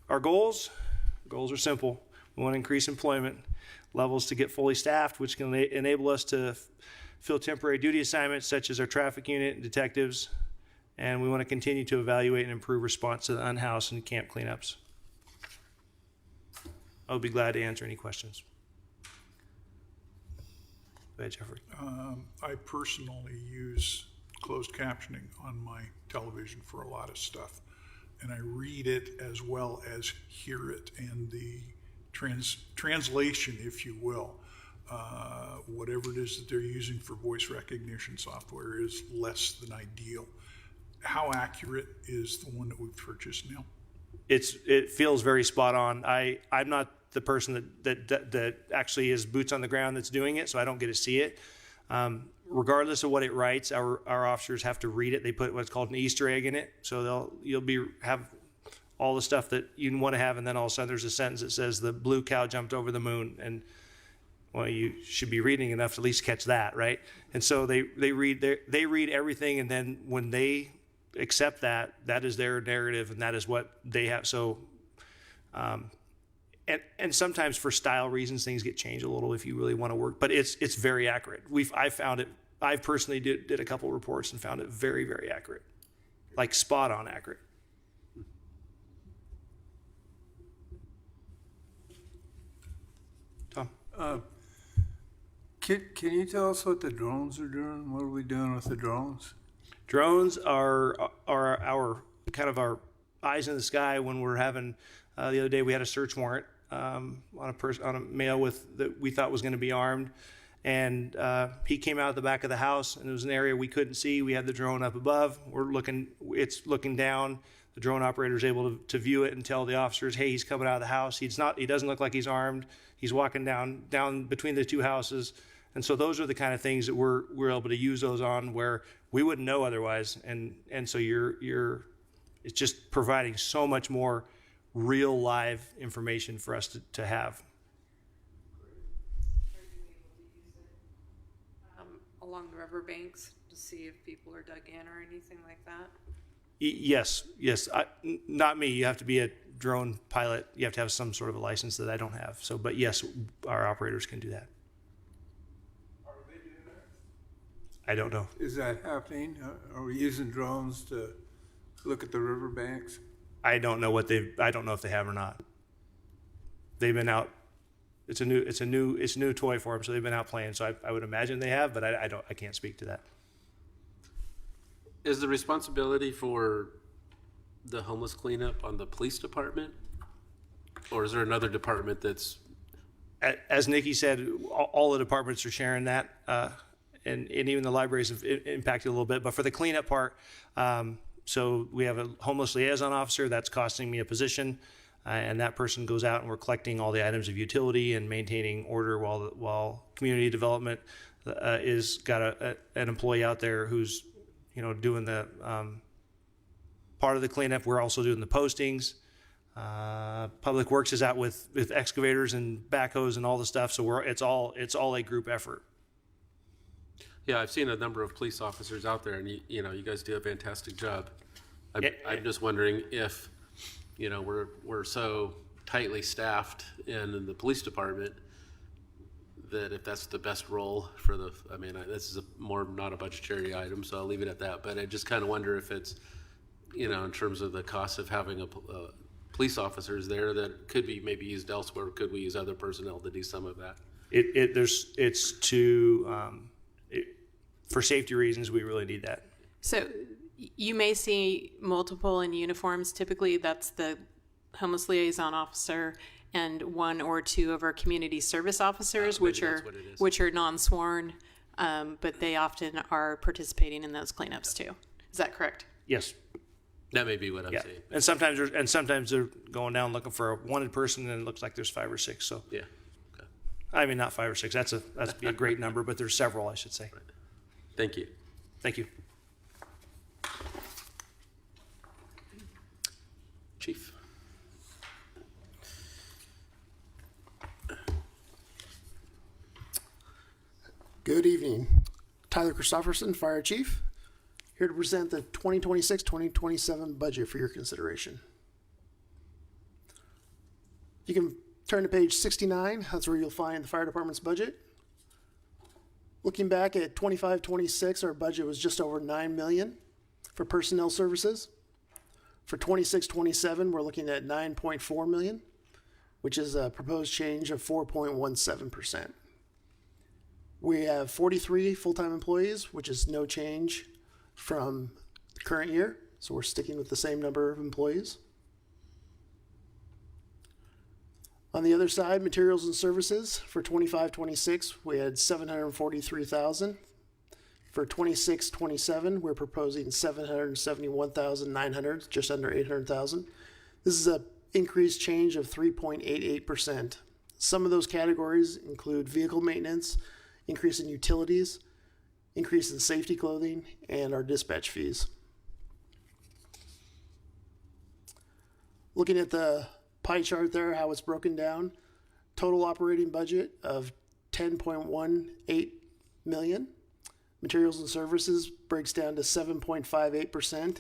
Speaker 13: Our goals are simple. We want to increase employment levels to get fully staffed, which can enable us to fill temporary duty assignments such as our traffic unit and detectives. And we want to continue to evaluate and improve response to the unhoused and camp cleanups. I'll be glad to answer any questions. Go ahead, Jeffrey.
Speaker 2: I personally use closed captioning on my television for a lot of stuff. And I read it as well as hear it, and the translation, if you will, whatever it is that they're using for voice recognition software is less than ideal. How accurate is the one that we've purchased now?
Speaker 13: It feels very spot on. I'm not the person that actually is boots on the ground that's doing it, so I don't get to see it. Regardless of what it writes, our officers have to read it. They put what's called an Easter egg in it, so you'll have all the stuff that you want to have, and then all of a sudden there's a sentence that says the blue cow jumped over the moon, and well, you should be reading enough to at least catch that, right? And so they read everything, and then when they accept that is their narrative, and that is what they have. So, and sometimes for style reasons, things get changed a little if you really want to work, but it's very accurate. I found it. I personally did a couple reports and found it very, very accurate, like spot on accurate. Tom,
Speaker 9: can you tell us what the drones are doing? What are we doing with the drones?
Speaker 13: Drones are our kind of our eyes in the sky when we're having. The other day we had a search warrant on a male that we thought was going to be armed, and he came out of the back of the house, and it was an area we couldn't see. We had the drone up above. It's looking down. The drone operator is able to view it and tell the officers, hey, he's coming out of the house. He doesn't look like he's armed. He's walking down between the two houses. And so those are the kind of things that we're able to use those on where we wouldn't know otherwise. And so it's just providing so much more real live information for us to have.
Speaker 14: Along the riverbanks to see if people are dug in or anything like that?
Speaker 13: Yes. Not me. You have to be a drone pilot. You have to have some sort of a license that I don't have. So, but yes, our operators can do that.
Speaker 9: Are they doing that?
Speaker 13: I don't know.
Speaker 9: Is that happening? Are we using drones to look at the riverbanks?
Speaker 13: I don't know I don't know if they have or not. They've been out. It's a new toy for them, so they've been out playing. So I would imagine they have, but I can't speak to that.
Speaker 1: Is the responsibility for the homeless cleanup on the police department? Or is there another department that's...
Speaker 13: As Nikki said, all the departments are sharing that, and even the libraries have impacted a little bit. But for the cleanup part, so we have a homeless liaison officer that's costing me a position, and that person goes out and we're collecting all the items of utility and maintaining order while community development is got an employee out there who's doing the part of the cleanup. We're also doing the postings. Public Works is out with excavators and backhoes and all the stuff. So it's all a group effort.
Speaker 1: Yeah, I've seen a number of police officers out there, and you guys do a fantastic job. I'm just wondering if we're so tightly staffed in the police department that if that's the best role for this is more not a budgetary item, so I'll leave it at that. But I just kind of wonder if it's, in terms of the cost of having a police officers there that could be maybe used elsewhere. Could we use other personnel to do some of that? For safety reasons, we really need that.
Speaker 6: So you may see multiple in uniforms. Typically, that's the homeless liaison officer and one or two of our community service officers, which are non-sworn, but they often are participating in those cleanups too. Is that correct?
Speaker 13: Yes.
Speaker 1: That may be what I'm saying.
Speaker 13: And sometimes they're going down looking for a wanted person, and it looks like there's 5 or 6. So
Speaker 1: yeah. Okay.
Speaker 13: I mean, not 5 or 6. That'd be a great number, but there's several, I should say.
Speaker 1: Right. Thank you.
Speaker 13: Thank you.
Speaker 1: Chief.
Speaker 15: Good evening. Tyler Christofferson, Fire Chief, here to present the 2026-2027 budget for your consideration. You can turn to page 69. That's where you'll find the fire department's budget. Looking back at 25-26, our budget was just over $9 million for personnel services. For 26-27, we're looking at $9.4 million, which is a proposed change of 4.17%. We have 43 full-time employees, which is no change from the current year. So we're sticking with the same number of employees. On the other side, materials and services for 25-26, we had $743,000. For 26-27, we're proposing $771,900, just under $800,000. This is an increased change of 3.88%. Some of those categories include vehicle maintenance, increase in utilities, increase in safety clothing, and our dispatch fees. Looking at the pie chart there, how it's broken down, total operating budget of $10.18 million. Materials and services breaks down to 7.58%,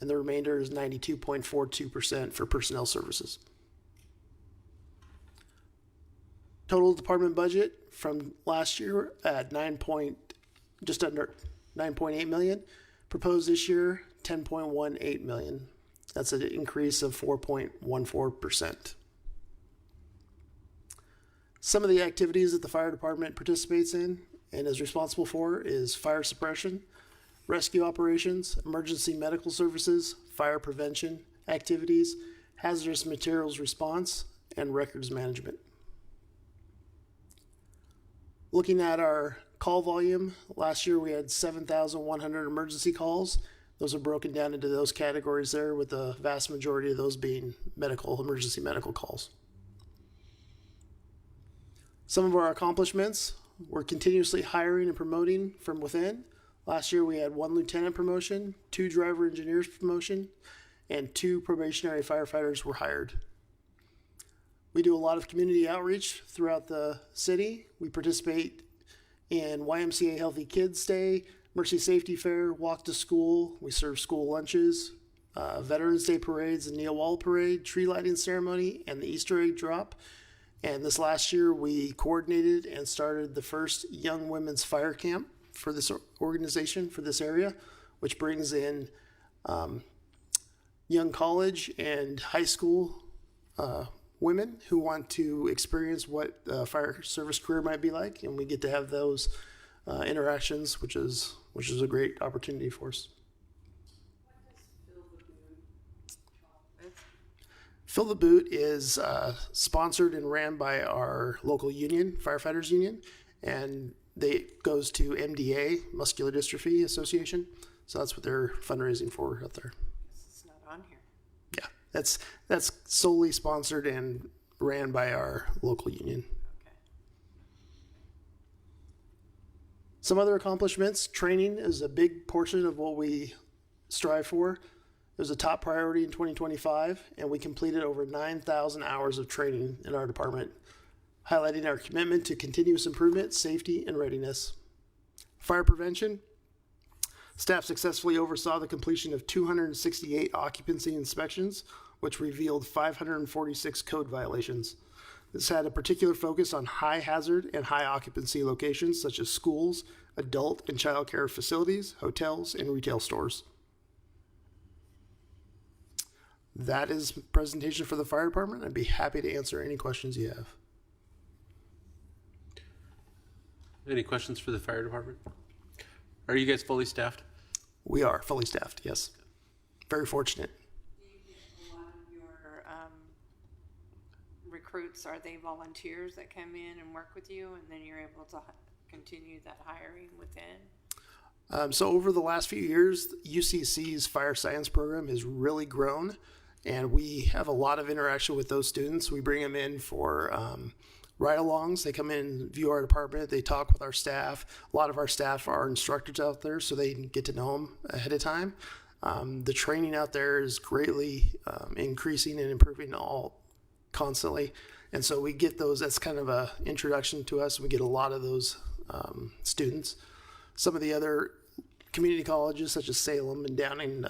Speaker 15: and the remainder is 92.42% for personnel services. Total department budget from last year at just under $9.8 million. Proposed this year, $10.18 million. That's an increase of 4.14%. Some of the activities that the fire department participates in and is responsible for is fire suppression, rescue operations, emergency medical services, fire prevention activities, hazardous materials response, and records management. Looking at our call volume, last year we had 7,100 emergency calls. Those are broken down into those categories there, with the vast majority of those being emergency medical calls. Some of our accomplishments, we're continuously hiring and promoting from within. Last year we had 1 lieutenant promotion, 2 driver engineers promotion, and 2 probationary firefighters were hired. We do a lot of community outreach throughout the city. We participate in YMCA Healthy Kids Day, Mercy Safety Fair, Walk to School. We serve school lunches, Veterans Day parades, the Neil Wall Parade, tree lighting ceremony, and the Easter egg drop. And this last year, we coordinated and started the first Young Women's Fire Camp for this organization, for this area, which brings in young college and high school women who want to experience what a fire service career might be like. And we get to have those interactions, which is a great opportunity for us. Fill the Boot is sponsored and ran by our local union, Firefighters Union, and they goes to MDA, Muscular Dystrophy Association. So that's what they're fundraising for out there.
Speaker 14: It's not on here.
Speaker 15: Yeah, that's solely sponsored and ran by our local union.
Speaker 14: Okay.
Speaker 15: Some other accomplishments, training is a big portion of what we strive for. It was a top priority in 2025, and we completed over 9,000 hours of training in our department, highlighting our commitment to continuous improvement, safety, and readiness. Fire prevention. Staff successfully oversaw the completion of 268 occupancy inspections, which revealed 546 code violations. This had a particular focus on high hazard and high occupancy locations such as schools, adult and child care facilities, hotels, and retail stores. That is presentation for the fire department. I'd be happy to answer any questions you have.
Speaker 1: Any questions for the fire department? Are you guys fully staffed?
Speaker 15: We are fully staffed, yes. Very fortunate.
Speaker 14: Do you get a lot of your recruits, are they volunteers that come in and work with you, and then you're able to continue that hiring within?
Speaker 15: So over the last few years, UCC's fire science program has really grown, and we have a lot of interaction with those students. We bring them in for ride-alongs. They come in, view our department, they talk with our staff. A lot of our staff are instructors out there, so they can get to know them ahead of time. The training out there is greatly increasing and improving all constantly. And so we get those, that's kind of a introduction to us. We get a lot of those students. Some of the other community colleges, such as Salem and down in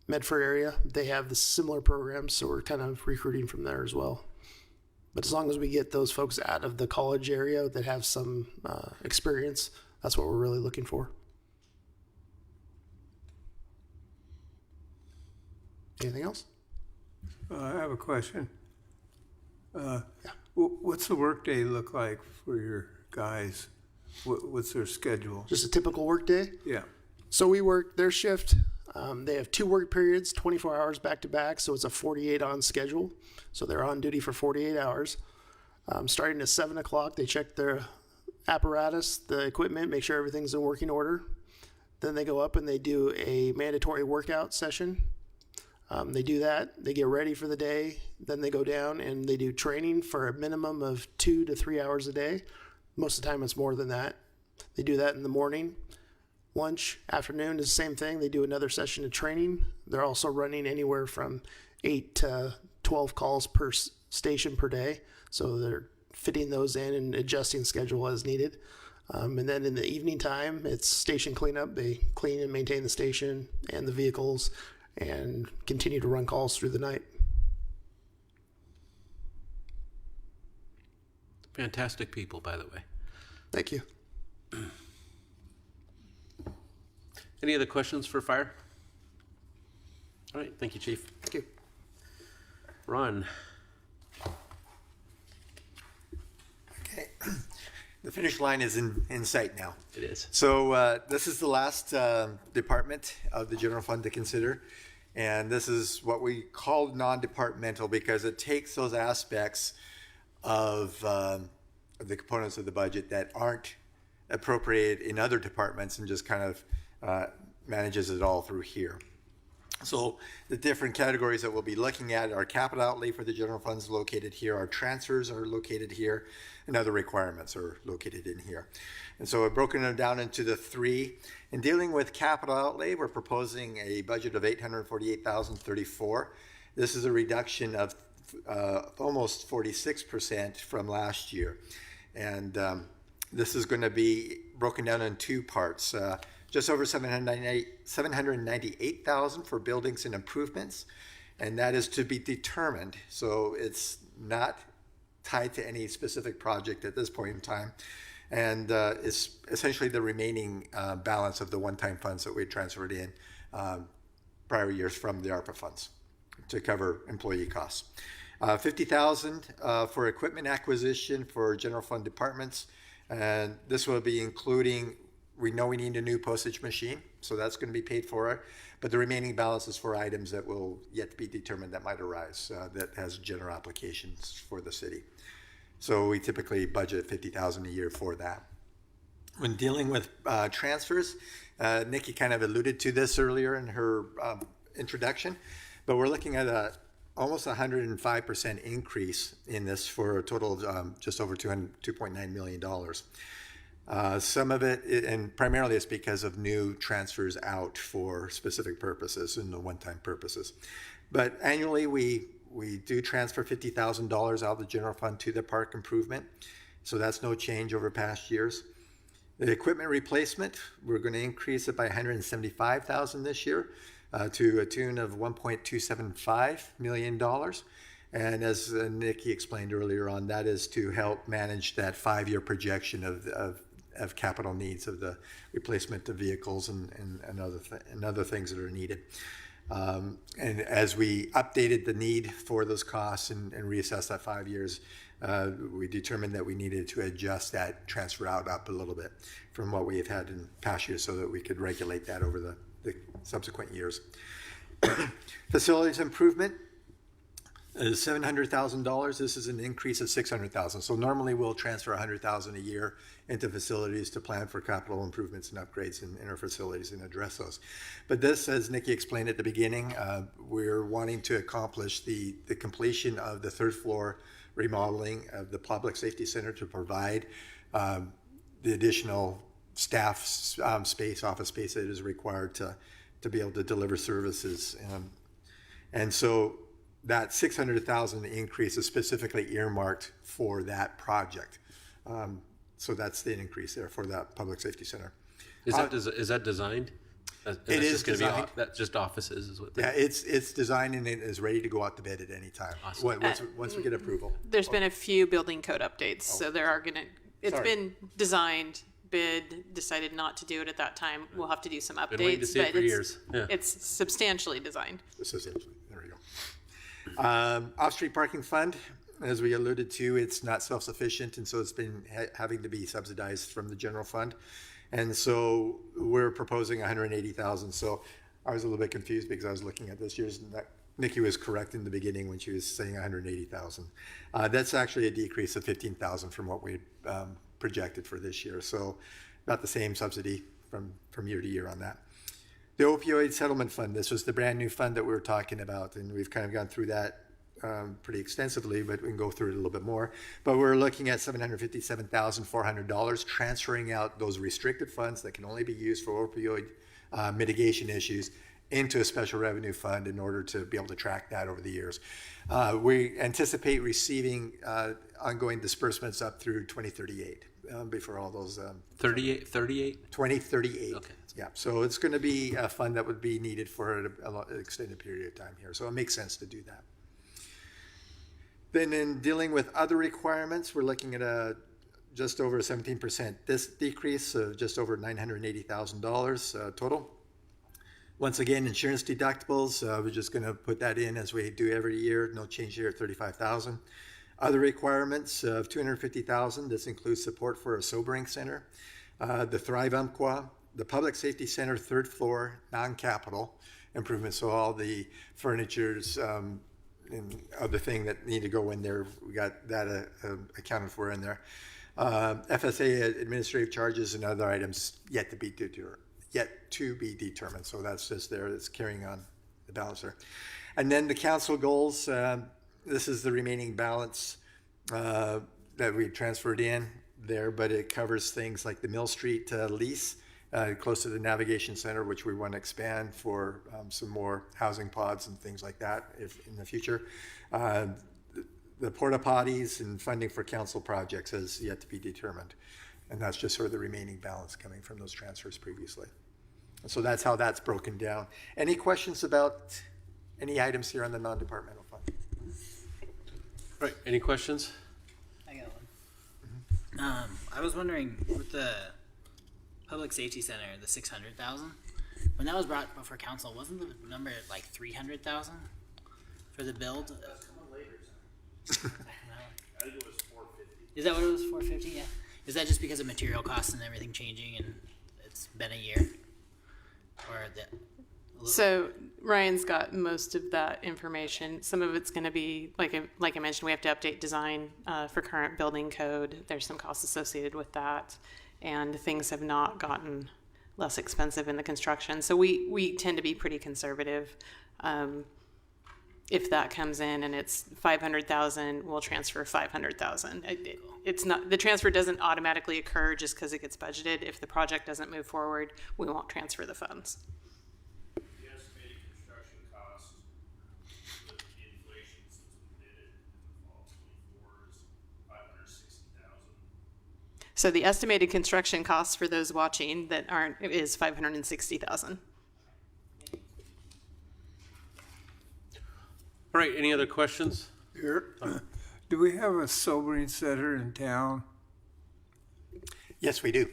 Speaker 15: Medford area, they have the similar programs, so we're kind of recruiting from there as well. But as long as we get those folks out of the college area that have some experience, that's what we're really looking for. Anything else?
Speaker 9: I have a question. What's the workday look like for your guys? What's their schedule?
Speaker 15: Just a typical work day?
Speaker 9: Yeah.
Speaker 15: So we work their shift. They have 2 work periods, 24 hours back to back. So it's a 48 on schedule. So they're on duty for 48 hours. Starting at 7 o'clock, they check their apparatus, the equipment, make sure everything's in working order. Then they go up and they do a mandatory workout session. They do that, they get ready for the day. Then they go down and they do training for a minimum of 2 to 3 hours a day. Most of the time it's more than that. They do that in the morning. Lunch, afternoon is the same thing. They do another session of training. They're also running anywhere from 8 to 12 calls per station per day. So they're fitting those in and adjusting schedule as needed. And then in the evening time, it's station cleanup. They clean and maintain the station and the vehicles and continue to run calls through the night.
Speaker 1: Fantastic people, by the way.
Speaker 15: Thank you.
Speaker 1: Any other questions for fire? All right, thank you, Chief.
Speaker 15: Thank you.
Speaker 1: Ron.
Speaker 7: Okay. The finish line is in sight now.
Speaker 1: It is.
Speaker 7: So this is the last department of the general fund to consider. And this is what we call non-departmental because it takes those aspects of the components of the budget that aren't appropriated in other departments and just kind of manages it all through here. So the different categories that we'll be looking at are capital outlay for the general funds located here, our transfers are located here, and other requirements are located in here. And so I've broken them down into the three. In dealing with capital outlay, we're proposing a budget of $848,034. This is a reduction of almost 46% from last year. And this is going to be broken down in two parts. Just over $798,000 for buildings and improvements, and that is to be determined. So it's not tied to any specific project at this point in time, and it's essentially the remaining balance of the one-time funds that we transferred in prior years from the ARPA funds to cover employee costs. $50,000 for equipment acquisition for general fund departments, and this will be including. We know we need a new postage machine, so that's going to be paid for. But the remaining balance is for items that will yet to be determined that might arise that has general applications for the city. So we typically budget $50,000 a year for that. When dealing with transfers, Nikki kind of alluded to this earlier in her introduction, but we're looking at almost 105% increase in this for a total of just over $2.9 million. Some of it, and primarily it's because of new transfers out for specific purposes and the one-time purposes. But annually, we do transfer $50,000 out of the general fund to the park improvement. So that's no change over past years. The equipment replacement, we're going to increase it by $175,000 this year to a tune of $1.275 million. And as Nikki explained earlier on, that is to help manage that 5-year projection of capital needs of the replacement of vehicles and other things that are needed. And as we updated the need for those costs and reassessed that 5 years, we determined that we needed to adjust that transfer out up a little bit from what we have had in past years so that we could regulate that over the subsequent years. Facilities improvement is $700,000. This is an increase of $600,000. So normally we'll transfer $100,000 a year into facilities to plan for capital improvements and upgrades in our facilities and address those. But this, as Nikki explained at the beginning, we're wanting to accomplish the completion of the third floor remodeling of the Public Safety Center to provide the additional staff space, office space that is required to be able to deliver services. And so that $600,000 increase is specifically earmarked for that project. So that's the increase there for that Public Safety Center.
Speaker 1: Is that designed?
Speaker 7: It is designed.
Speaker 1: That's just offices is what.
Speaker 7: Yeah, it's designed and it is ready to go out to bid at any time.
Speaker 1: Awesome.
Speaker 7: Once we get approval.
Speaker 6: There's been a few building code updates, so there are it's been designed, bid, decided not to do it at that time. We'll have to do some updates.
Speaker 1: Been waiting to see it for years. Yeah.
Speaker 6: It's substantially designed.
Speaker 7: Substantially. There we go. Off-street parking fund, as we alluded to, it's not self-sufficient, and so it's been having to be subsidized from the general fund. And so we're proposing $180,000. So I was a little bit confused because I was looking at this year's. Nikki was correct in the beginning when she was saying $180,000. That's actually a decrease of $15,000 from what we projected for this year. So about the same subsidy from year to year on that. The opioid settlement fund. This was the brand new fund that we were talking about, and we've kind of gone through that pretty extensively, but we can go through it a little bit more. But we're looking at $757,400, transferring out those restricted funds that can only be used for opioid mitigation issues into a special revenue fund in order to be able to track that over the years. We anticipate receiving ongoing disbursements up through 2038 before all those.
Speaker 1: 38?
Speaker 7: 2038.
Speaker 1: Okay.
Speaker 7: Yeah, so it's going to be a fund that would be needed for an extended period of time here. So it makes sense to do that. Then in dealing with other requirements, we're looking at just over a 17% decrease of just over $980,000 total. Once again, insurance deductibles, we're just going to put that in as we do every year. No change here at $35,000. Other requirements of $250,000. This includes support for a sobering center, the Thrive Umpqua, the Public Safety Center third floor non-capital improvements. So all the furnitures and other thing that need to go in there, we got that accounted for in there. FSA administrative charges and other items yet to be yet to be determined. So that's just there, it's carrying on the balance there. And then the council goals, this is the remaining balance that we transferred in there, but it covers things like the Mill Street lease close to the Navigation Center, which we want to expand for some more housing pods and things like that if in the future. The porta potties and funding for council projects is yet to be determined. And that's just sort of the remaining balance coming from those transfers previously. And so that's how that's broken down. Any questions about any items here on the non-departmental fund?
Speaker 1: Right, any questions?
Speaker 4: I got one. I was wondering with the public safety center, the 600,000, when that was brought before council, wasn't the number like 300,000 for the build?
Speaker 10: I think it was 450.
Speaker 4: Is that what it was? 450? Yeah. Is that just because of material costs and everything changing, and it's been a year? Or
Speaker 6: So Ryan's got most of that information. Some of it's going to be, like I mentioned, we have to update design for current building code. There's some costs associated with that. And things have not gotten less expensive in the construction. So we tend to be pretty conservative. If that comes in and it's 500,000, we'll transfer 500,000. It's not, the transfer doesn't automatically occur just because it gets budgeted. If the project doesn't move forward, we won't transfer the funds.
Speaker 10: The estimated construction cost, with the inflation since we did it in the fall of 24 is 560,000.
Speaker 6: So the estimated construction costs for those watching that aren't is 560,000.
Speaker 1: All right, any other questions?
Speaker 9: Here, do we have a sobering center in town?
Speaker 7: Yes, we do.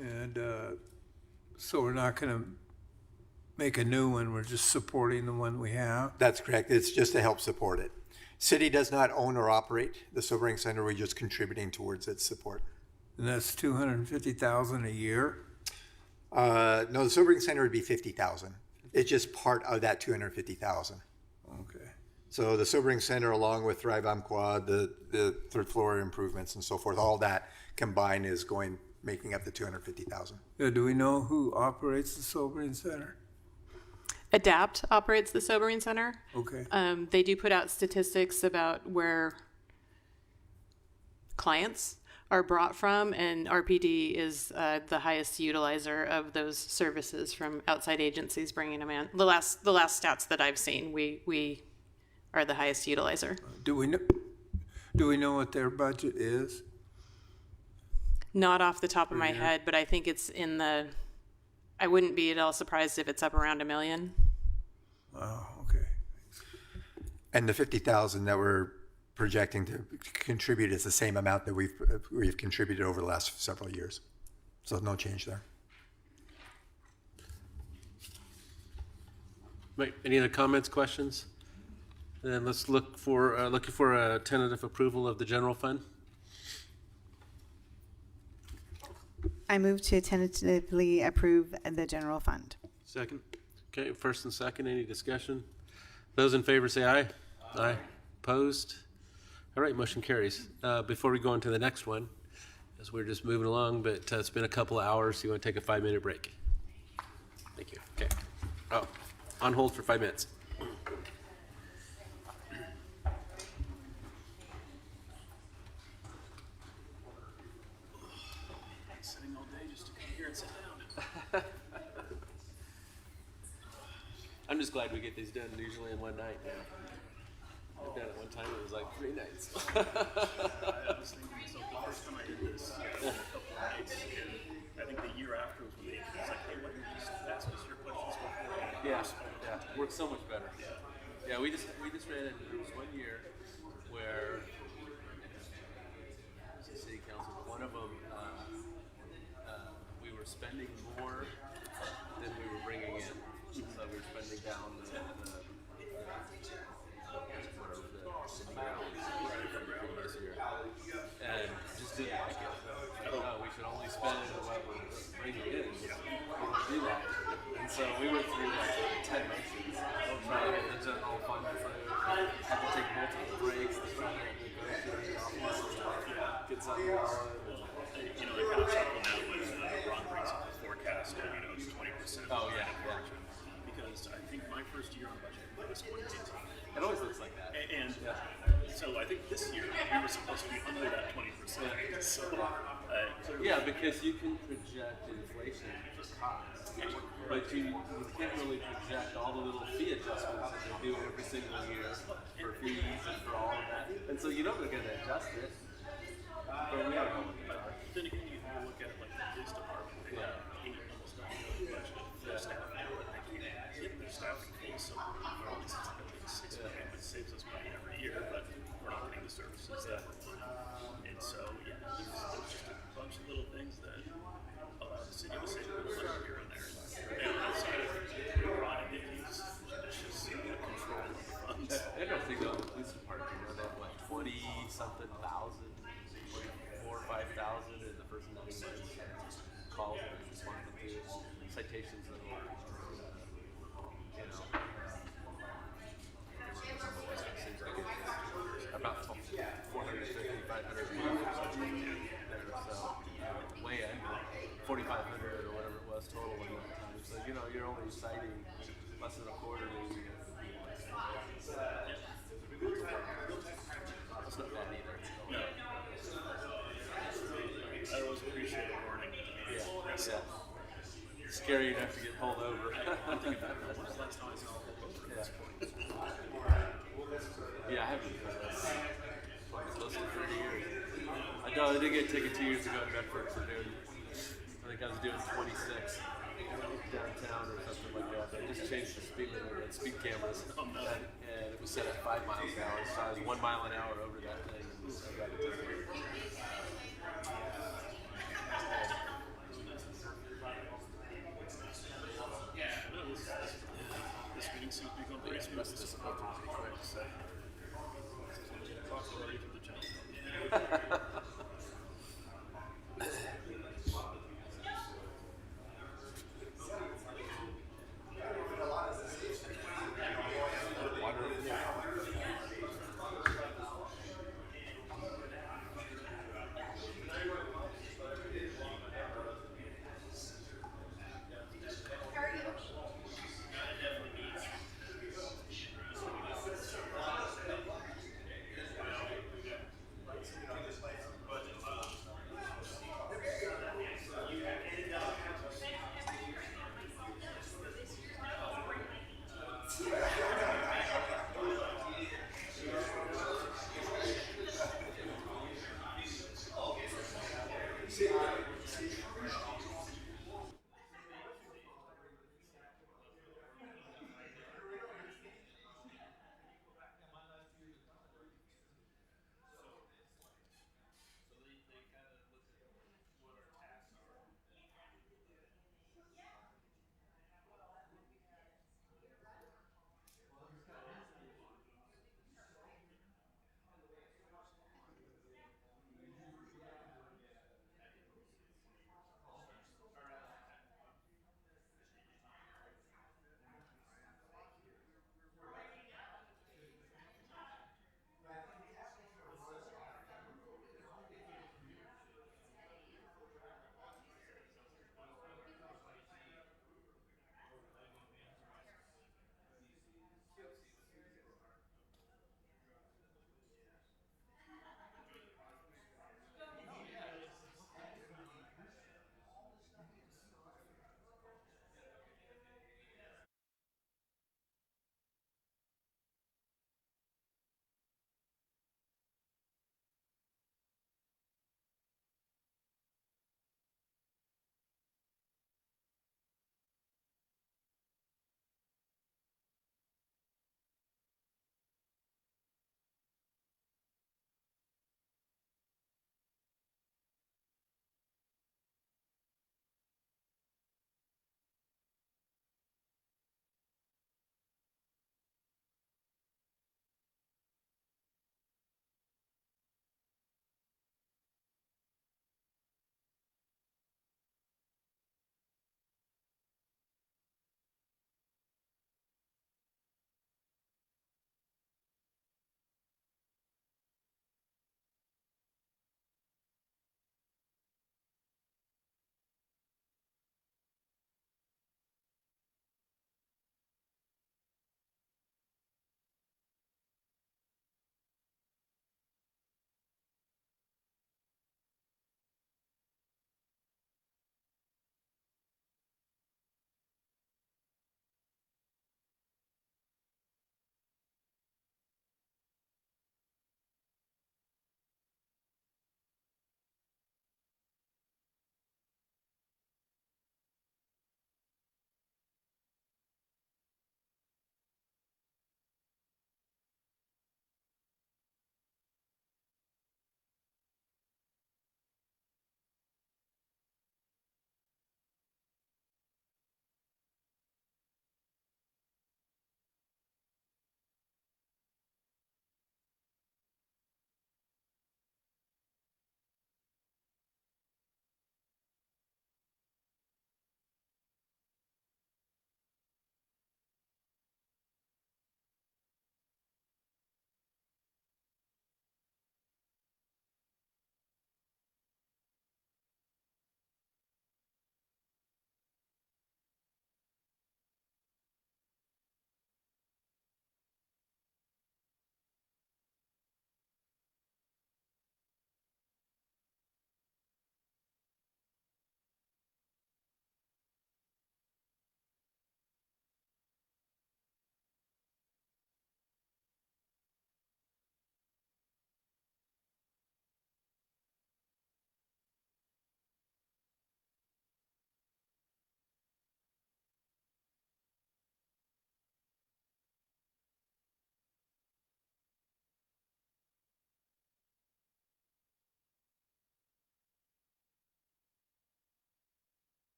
Speaker 9: And so we're not going to make a new one, we're just supporting the one we have?
Speaker 7: That's correct. It's just to help support it. City does not own or operate the sobering center. We're just contributing towards its support.
Speaker 9: And that's 250,000 a year?
Speaker 7: No, the sobering center would be 50,000. It's just part of that 250,000.
Speaker 9: Okay.
Speaker 7: So the sobering center, along with Thrive on Quad, the third floor improvements and so forth, all that combined is making up the 250,000.
Speaker 9: Do we know who operates the sobering center?
Speaker 6: Adapt operates the sobering center.
Speaker 9: Okay.
Speaker 6: They do put out statistics about where clients are brought from, and RPD is the highest utilizer of those services from outside agencies bringing them in. The last stats that I've seen, we are the highest utilizer.
Speaker 9: Do we know what their budget is?
Speaker 6: Not off the top of my head, but I think it's in the. I wouldn't be at all surprised if it's up around $1 million.
Speaker 9: Oh, okay.
Speaker 7: And the 50,000 that we're projecting to contribute is the same amount that we've contributed over the last several years. So no change there.
Speaker 1: Right, any other comments, questions? Then let's looking for a tentative approval of the general fund.
Speaker 5: I move to tentatively approve the general fund.
Speaker 1: Second. Okay, first and second, any discussion? Those in favor say aye. Aye. Opposed? All right, motion carries. Before we go on to the next one, as we're just moving along, but it's been a couple of hours, so you want to take a 5-minute break? Thank you. Okay. Oh, on hold for 5 minutes. Sitting all day just to come here and sit down. I'm just glad we get these done usually in one night. Yeah. I've done it one time, it was like 3 nights.
Speaker 16: I was thinking myself, the first time I did this, a couple of nights, and I think the year after was when they was like, hey, why don't you just ask us your questions before?
Speaker 1: Yeah, works so much better. Yeah, we just ran into, there was 1 year where the city council, one of them, we were spending more than we were bringing in. So we were spending down the city grounds from the previous year. And just didn't like it. We should only spend what we're bringing in. We didn't do that. And so we went through like 10 motions. Trying to get the general fund approved. Had to take multiple breaks to try to negotiate, get something going.
Speaker 16: You know, I kind of chuckled at when year on budget was 2018.
Speaker 1: It always looks like that.
Speaker 16: And so I think this year we were supposed to be under that 20%. So
Speaker 1: yeah, because you can project inflation for costs, but you can't really project all the little fee adjustments that they do every single year for fees and for all of that. And so you know they're going to adjust it, but we don't know what they are.
Speaker 16: Then again, you look at like the police department, they have almost $9 million budget for staffing, but they can't hit their staffing fees, so at least it's like a big $6 million, which saves us money every year, but we're not getting the services that we're wanting. And so, yeah, there's just a bunch of little things that allow the city to save a little money here and there. And outside of Ron and Nikki's judicious control of the funds.
Speaker 1: Interesting though, the police department, you know, they have like 20-something thousand, 4,000 or 5,000, and the person that calls and responded to citations that were, you know, seems like it's about 450, 500 people or something there, so way under 4,500 or whatever it was total in that time. So, you know, you're only citing less than a quarter maybe. That's not bad either.
Speaker 16: No. I always appreciate a warning.
Speaker 1: Yeah. Scary enough to get pulled over.
Speaker 16: I'm thinking back, when was the last time I saw a pulled over at this point?
Speaker 1: Yeah, I haven't been this. Close to 30 years. I know I did get a ticket 2 years ago in Bedford for doing, I think I was doing 26 downtown or something like that. They just changed the speed limit and speed cameras, and it was set at 5 miles an hour. So I was 1 mile an hour over that thing, and I got a ticket.
Speaker 16: This meeting seems to be going pretty smooth. This is about to be quick, so. Clock's already through the channel.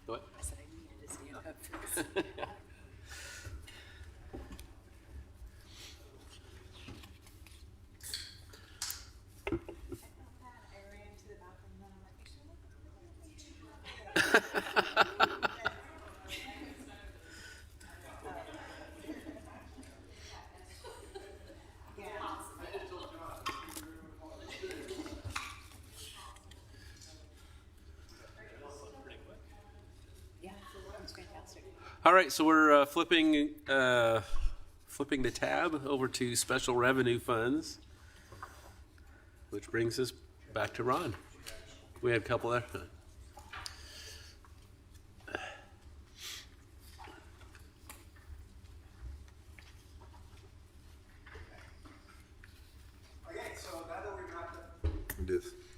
Speaker 1: What?
Speaker 14: I said I needed to stand up for this. Yeah, that was fantastic.
Speaker 1: All right, so we're flipping the tab over to special revenue funds, which brings us back to Ron. We had a couple there.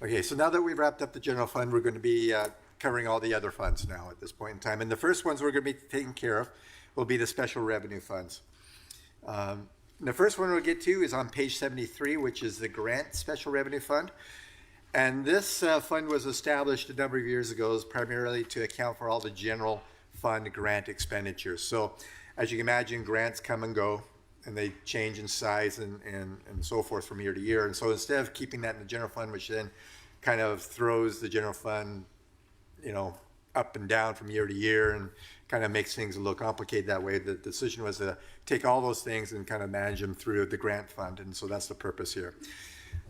Speaker 7: Okay, so now that we've wrapped up the general fund, we're going to be covering all the other funds now at this point in time. And the first ones we're going to be taking care of will be the special revenue funds. The first one we'll get to is on page 73, which is the grant special revenue fund. And this fund was established a number of years ago primarily to account for all the general fund grant expenditures. So as you can imagine, grants come and go, and they change in size and so forth from year to year. And so instead of keeping that in the general fund, which then kind of throws the general fund, you know, up and down from year to year and kind of makes things a little complicated that way, the decision was to take all those things and kind of manage them through the grant fund. And so that's the purpose here.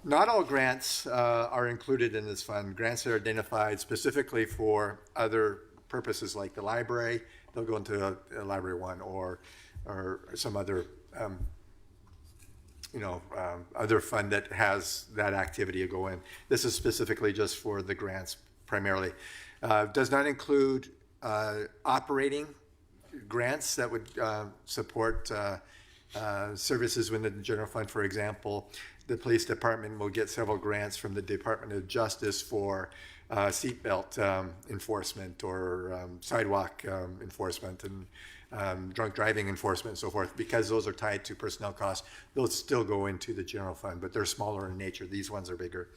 Speaker 7: Not all grants are included in this fund. Grants that are identified specifically for other purposes like the library, they'll go into a library one or some other other fund that has that activity to go in. This is specifically just for the grants primarily. Does not include operating grants that would support services within the general fund. For example, the police department will get several grants from the Department of Justice for seatbelt enforcement or sidewalk enforcement and drunk driving enforcement and so forth. Because those are tied to personnel costs, those still go into the general fund, but they're smaller in nature. These ones are bigger.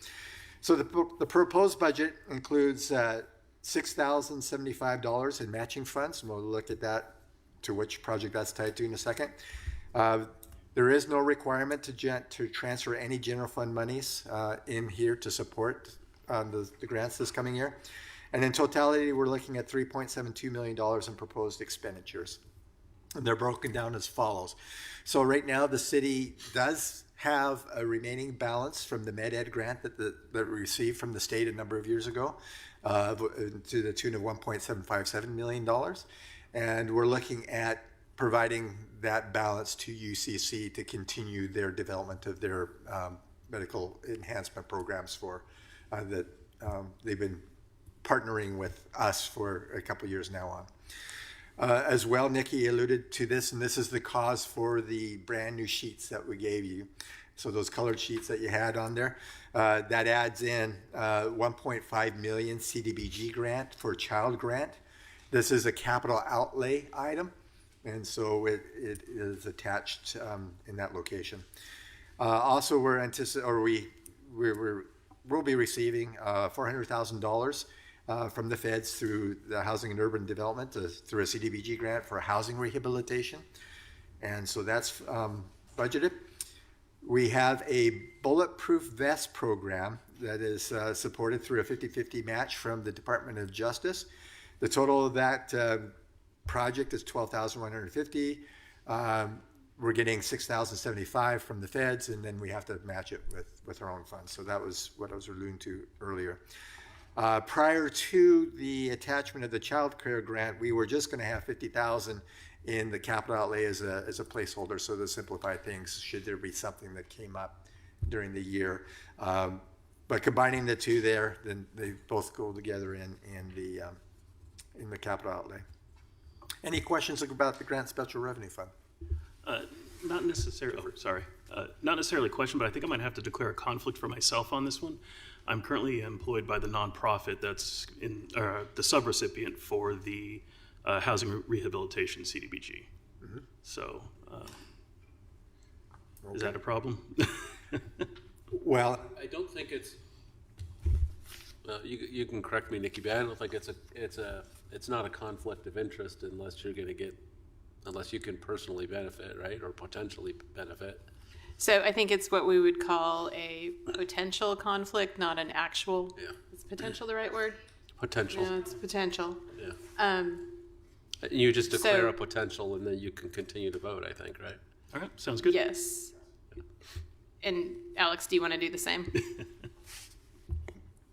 Speaker 7: So the proposed budget includes $6,075 in matching funds, and we'll look at that, to which project that's tied to in a second. There is no requirement to transfer any general fund monies in here to support the grants this coming year. And in totality, we're looking at $3.72 million in proposed expenditures. And they're broken down as follows. So right now, the city does have a remaining balance from the Med-Ed grant that we received from the state a number of years ago to the tune of $1.757 million. And we're looking at providing that balance to UCC to continue their development of their medical enhancement programs that they've been partnering with us for a couple of years now on. As well, Nikki alluded to this, and this is the cause for the brand new sheets that we gave you. So those colored sheets that you had on there, that adds in 1.5 million CDBG grant for child grant. This is a capital outlay item, and so it is attached in that location. Also, we'll be receiving $400,000 from the feds through the Housing and Urban Development through a CDBG grant for housing rehabilitation, and so that's budgeted. We have a bulletproof vest program that is supported through a 50-50 match from the Department of Justice. The total of that project is $12,150. We're getting $6,075 from the feds, and then we have to match it with our own funds. So that was what I was alluding to earlier. Prior to the attachment of the child care grant, we were just going to have $50,000 in the capital outlay as a placeholder, so to simplify things should there be something that came up during the year. But combining the two there, then they both go together in the capital outlay. Any questions about the grant special revenue fund?
Speaker 16: Not necessarily a question, but I think I might have to declare a conflict for myself on this one. I'm currently employed by the nonprofit that's in the subrecipient for the housing rehabilitation CDBG. Mm-hmm. So, is that a problem?
Speaker 7: Well,
Speaker 1: I don't think it's. You can correct me, Nikki, but I don't think it's not a conflict of interest unless you can personally benefit, right, or potentially benefit.
Speaker 6: So I think it's what we would call a potential conflict, not an actual.
Speaker 1: Yeah.
Speaker 6: Is potential the right word?
Speaker 1: Potential.
Speaker 6: No, it's potential.
Speaker 1: Yeah. You just declare
Speaker 6: So-
Speaker 1: a potential, and then you can continue to vote, I think, right?
Speaker 16: All right, sounds good.
Speaker 6: Yes. And Alex, do you want to do the same?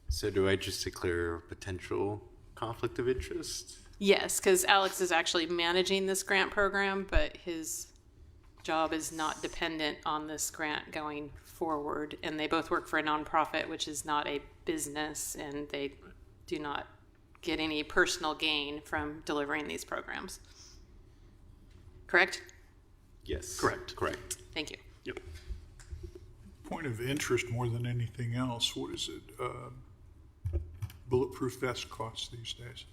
Speaker 17: So do I just declare a potential conflict of interest?
Speaker 6: Yes, because Alex is actually managing this grant program, but his job is not dependent on this grant going forward. And they both work for a nonprofit, which is not a business, and they do not get any personal gain from delivering these programs. Correct?
Speaker 17: Yes.
Speaker 16: Correct.
Speaker 17: Correct.
Speaker 6: Thank you.
Speaker 16: Yep.
Speaker 2: Point of interest more than anything else, what is it? Bulletproof vest costs these days?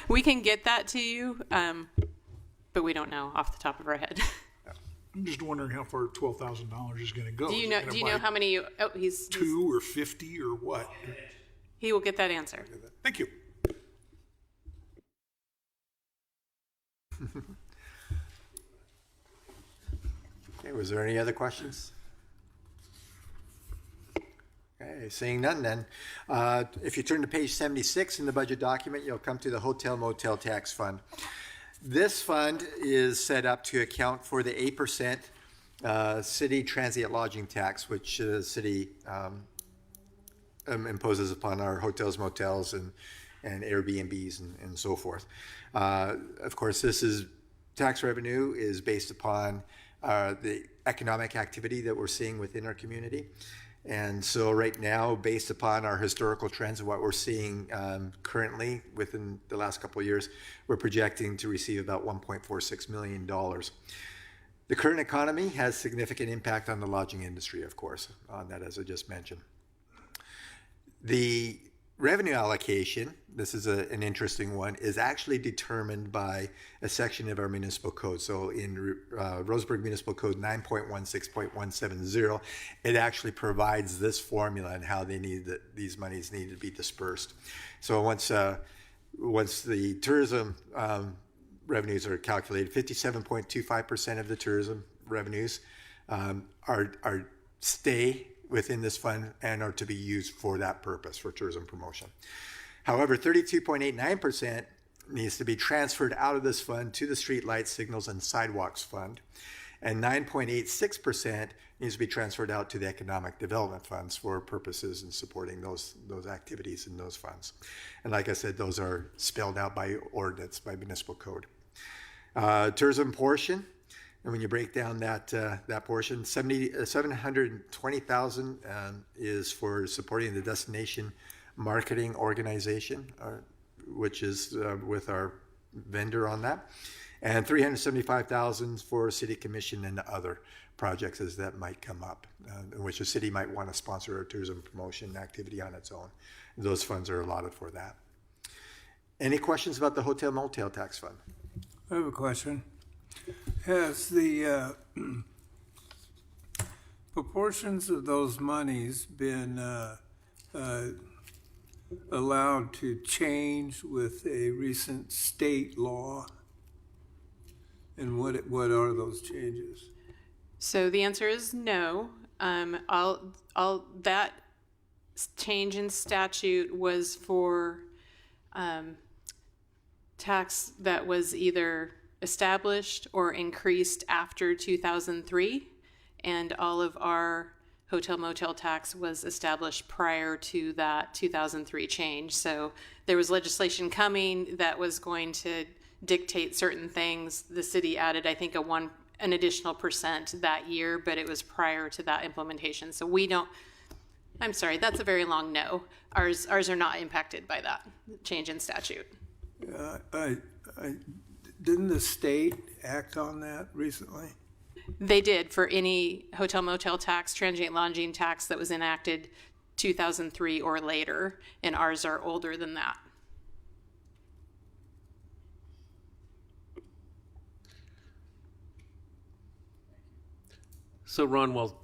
Speaker 6: We can get that to you, but we don't know off the top of our head.
Speaker 2: I'm just wondering how far $12,000 is going to go.
Speaker 6: Do you
Speaker 2: Is it
Speaker 6: know?
Speaker 2: gonna
Speaker 6: Do you know
Speaker 2: buy
Speaker 6: how many? He's
Speaker 2: 2 or 50 or what?
Speaker 6: he will get that answer.
Speaker 2: Thank you.
Speaker 7: Okay, was there any other questions? Okay, seeing none then. If you turn to page 76 in the budget document, you'll come to the Hotel Motel Tax Fund. This fund is set up to account for the 8% city transient lodging tax, which the city imposes upon our hotels, motels, and Airbnbs and so forth. Of course, tax revenue is based upon the economic activity that we're seeing within our community. And so right now, based upon our historical trends and what we're seeing currently within the last couple of years, we're projecting to receive about $1.46 million. The current economy has significant impact on the lodging industry, of course, on that, as I just mentioned. The revenue allocation, this is an interesting one, is actually determined by a section of our municipal code. So in Roseburg Municipal Code 9.16.170, it actually provides this formula and how these monies need to be dispersed. So once the tourism revenues are calculated, 57.25% of the tourism revenues stay within this fund and are to be used for that purpose, for tourism promotion. However, 32.89% needs to be transferred out of this fund to the Street Lights, Signals, and Sidewalks Fund, and 9.86% needs to be transferred out to the Economic Development Funds for purposes in supporting those activities in those funds. And like I said, those are spelled out by ordinance, by municipal code. Tourism portion, and when you break down that portion, $720,000 is for supporting the destination marketing organization, which is with our vendor on that, and $375,000 for city commission and other projects as that might come up, in which the city might want to sponsor a tourism promotion activity on its own. Those funds are allotted for that. Any questions about the Hotel Motel Tax Fund?
Speaker 9: I have a question. Has the proportions of those monies been allowed to change with a recent state law? And what are those changes?
Speaker 6: So the answer is no. All that change in statute was for tax that was either established or increased after 2003, and all of our hotel motel tax was established prior to that 2003 change. So there was legislation coming that was going to dictate certain things. The city added, I think, an additional % that year, but it was prior to that implementation. So I'm sorry, that's a very long no. Ours are not impacted by that change in statute.
Speaker 9: Didn't the state act on that recently?
Speaker 6: They did for any hotel motel tax, transient lodging tax that was enacted 2003 or later, and ours are older than that.
Speaker 1: So Ron, while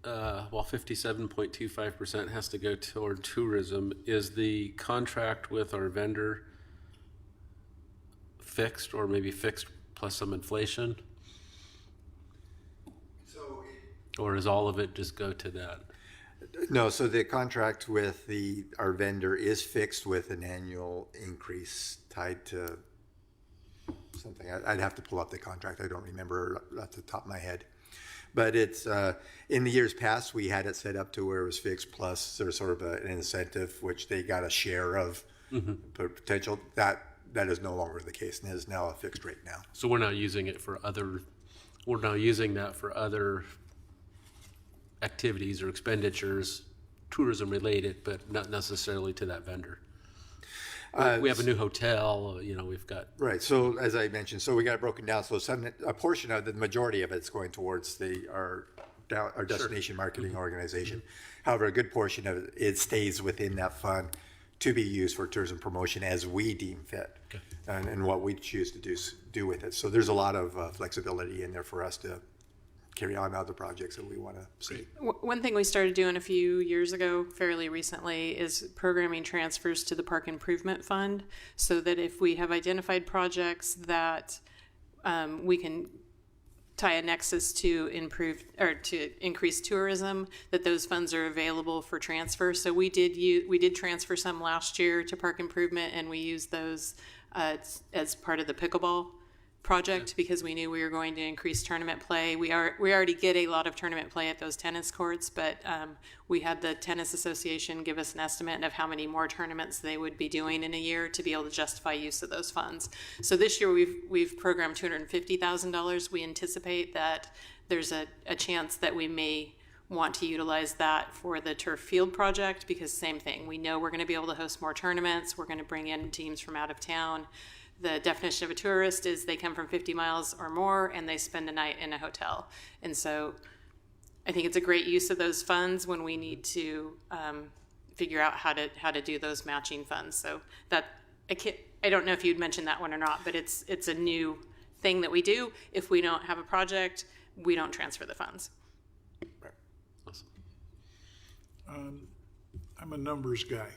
Speaker 1: 57.25% has to go toward tourism, is the contract with our vendor fixed, or maybe fixed plus some inflation? Or does all of it just go to that?
Speaker 7: No, so the contract with our vendor is fixed with an annual increase tied to something. I'd have to pull up the contract. I don't remember off the top of my head. But it's, in the years past, we had it set up to where it was fixed plus there's sort of an incentive, which they got a share of potential. That is no longer the case and is now a fixed rate now.
Speaker 1: So we're not using it for we're not using that for other activities or expenditures, tourism related, but not necessarily to that vendor. We have a new hotel, we've got.
Speaker 7: Right. So as I mentioned, we got it broken down. So a portion of the majority of it's going towards our destination marketing organization. However, a good portion of it stays within that fund to be used for tourism promotion as we deem fit, and what we choose to do with it. So there's a lot of flexibility in there for us to carry on other projects that we want to see.
Speaker 6: One thing we started doing a few years ago, fairly recently, is programming transfers to the Park Improvement Fund, so that if we have identified projects that we can tie a nexus to improve or to increase tourism, that those funds are available for transfer. So we did transfer some last year to Park Improvement, and we used those as part of the pickleball project because we knew we were going to increase tournament play. We already get a lot of tournament play at those tennis courts, but we had the tennis association give us an estimate of how many more tournaments they would be doing in a year to be able to justify use of those funds. So this year we've programmed $250,000. We anticipate that there's a chance that we may want to utilize that for the turf field project, because same thing, we know we're going to be able to host more tournaments. We're going to bring in teams from out of town. The definition of a tourist is they come from 50 miles or more and they spend a night in a hotel. And so I think it's a great use of those funds when we need to figure out how to do those matching funds. So that I don't know if you'd mentioned that one or not, but it's a new thing that we do. If we don't have a project, we don't transfer the funds.
Speaker 1: Awesome.
Speaker 2: I'm a numbers guy.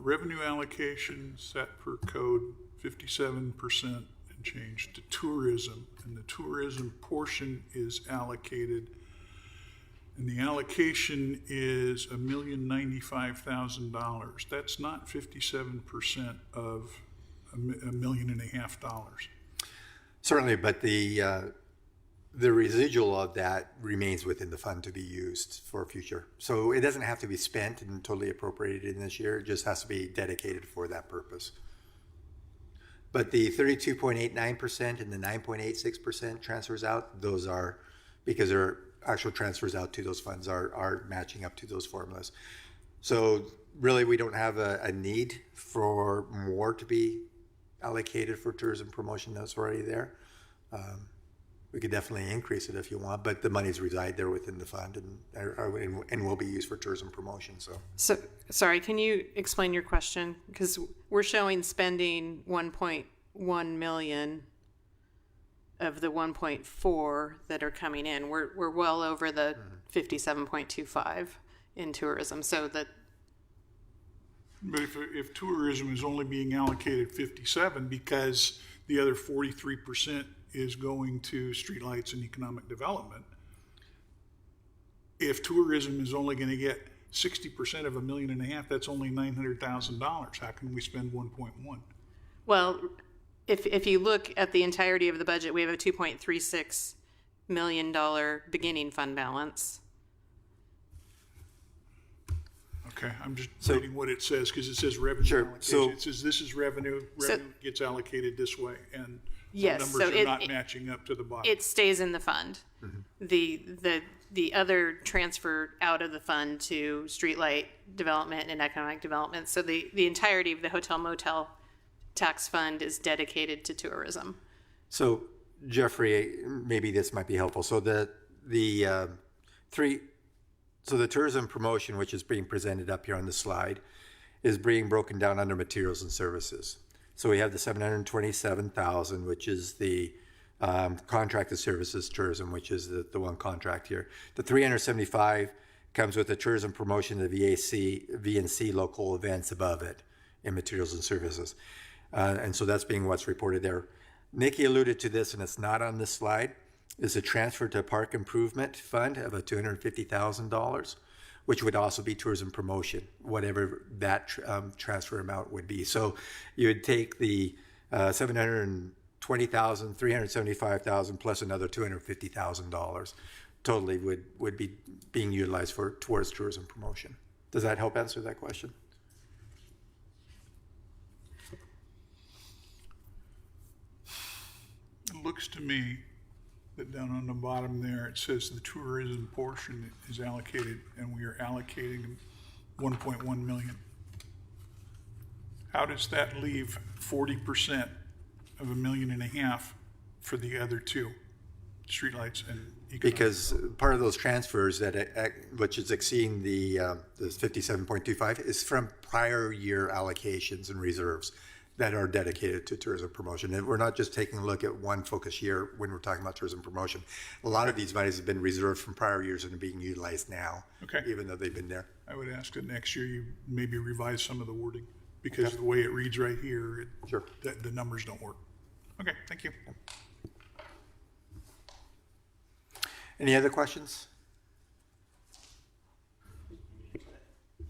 Speaker 2: Revenue allocation set per code 57% and change to tourism, and the tourism portion is allocated, and the allocation is $1,095,000. That's not 57% of $1.5 million.
Speaker 7: Certainly, but the residual of that remains within the fund to be used for future. So it doesn't have to be spent and totally appropriated in this year. It just has to be dedicated for that purpose. But the 32.89% and the 9.86% transfers out, those are, because there are actual transfers out to those funds are matching up to those formulas. So really we don't have a need for more to be allocated for tourism promotion that's already there. We could definitely increase it if you want, but the monies reside there within the fund and will be used for tourism promotion. So
Speaker 6: sorry, can you explain your question? Because we're showing spending 1.1 million of the 1.4 that are coming in. We're well over the 57.25 in tourism. So that.
Speaker 2: But if tourism is only being allocated 57 because the other 43% is going to streetlights and economic development. If tourism is only going to get 60% of $1.5 million, that's only $900,000. How can we spend 1.1?
Speaker 6: Well, if you look at the entirety of the budget, we have a $2.36 million beginning fund balance.
Speaker 2: Okay, I'm just reading what it says because it says revenue allocation. So it says this is revenue gets allocated this way, and
Speaker 6: yes,
Speaker 2: numbers are not matching up to the bottom.
Speaker 6: It stays in the fund. Mm-hmm. The other transfer out of the fund to streetlight development and economic development. So the entirety of the hotel motel tax fund is dedicated to tourism.
Speaker 7: So Jeffrey, maybe this might be helpful. So the tourism promotion, which is being presented up here on the slide, is being broken down under materials and services. So we have the $727,000, which is the contracted services tourism, which is the one contract here. The 375 comes with the tourism promotion, the VNC local events above it in materials and services. And so that's being what's reported there. Nikki alluded to this, and it's not on this slide, is a transfer to park improvement fund of a $250,000, which would also be tourism promotion, whatever that transfer amount would be. So you would take the $720,000, $375,000 plus another $250,000 totally would be being utilized towards tourism promotion. Does that help answer that question?
Speaker 2: It looks to me that down on the bottom there, it says the tourism portion is allocated, and we are allocating 1.1 million. How does that leave 40% of $1.5 million for the other two, streetlights and economic?
Speaker 7: Because part of those transfers which is exceeding the 57.25 is from prior year allocations and reserves that are dedicated to tourism promotion. And we're not just taking a look at one focus year when we're talking about tourism promotion. A lot of these monies have been reserved from prior years and are being utilized now, even though they've been there.
Speaker 2: I would ask that next year you maybe revise some of the wording, because the way it reads right here, the numbers don't work. Okay, thank you.
Speaker 7: Any other questions?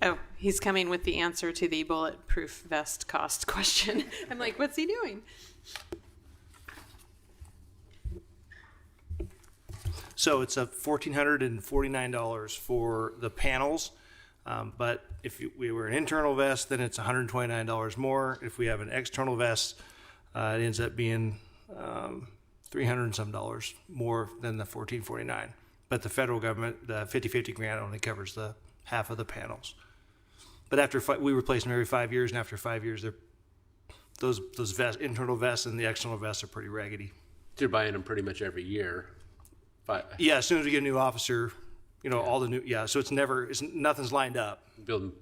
Speaker 6: Oh, he's coming with the answer to the bulletproof vest cost question. I'm like, what's he doing?
Speaker 13: So it's $1,449 for the panels. But if we were an internal vest, then it's $129 more. If we have an external vest, it ends up being $300 and some dollars more than the $1,449. But the federal government, the 50/50 grant only covers the half of the panels. But after we replace them every 5 years, and after 5 years, those vests, internal vests and the external vests are pretty raggedy.
Speaker 1: So you're buying them pretty much every year.
Speaker 13: Yeah, as soon as we get a new officer, all the new, so nothing's lined up.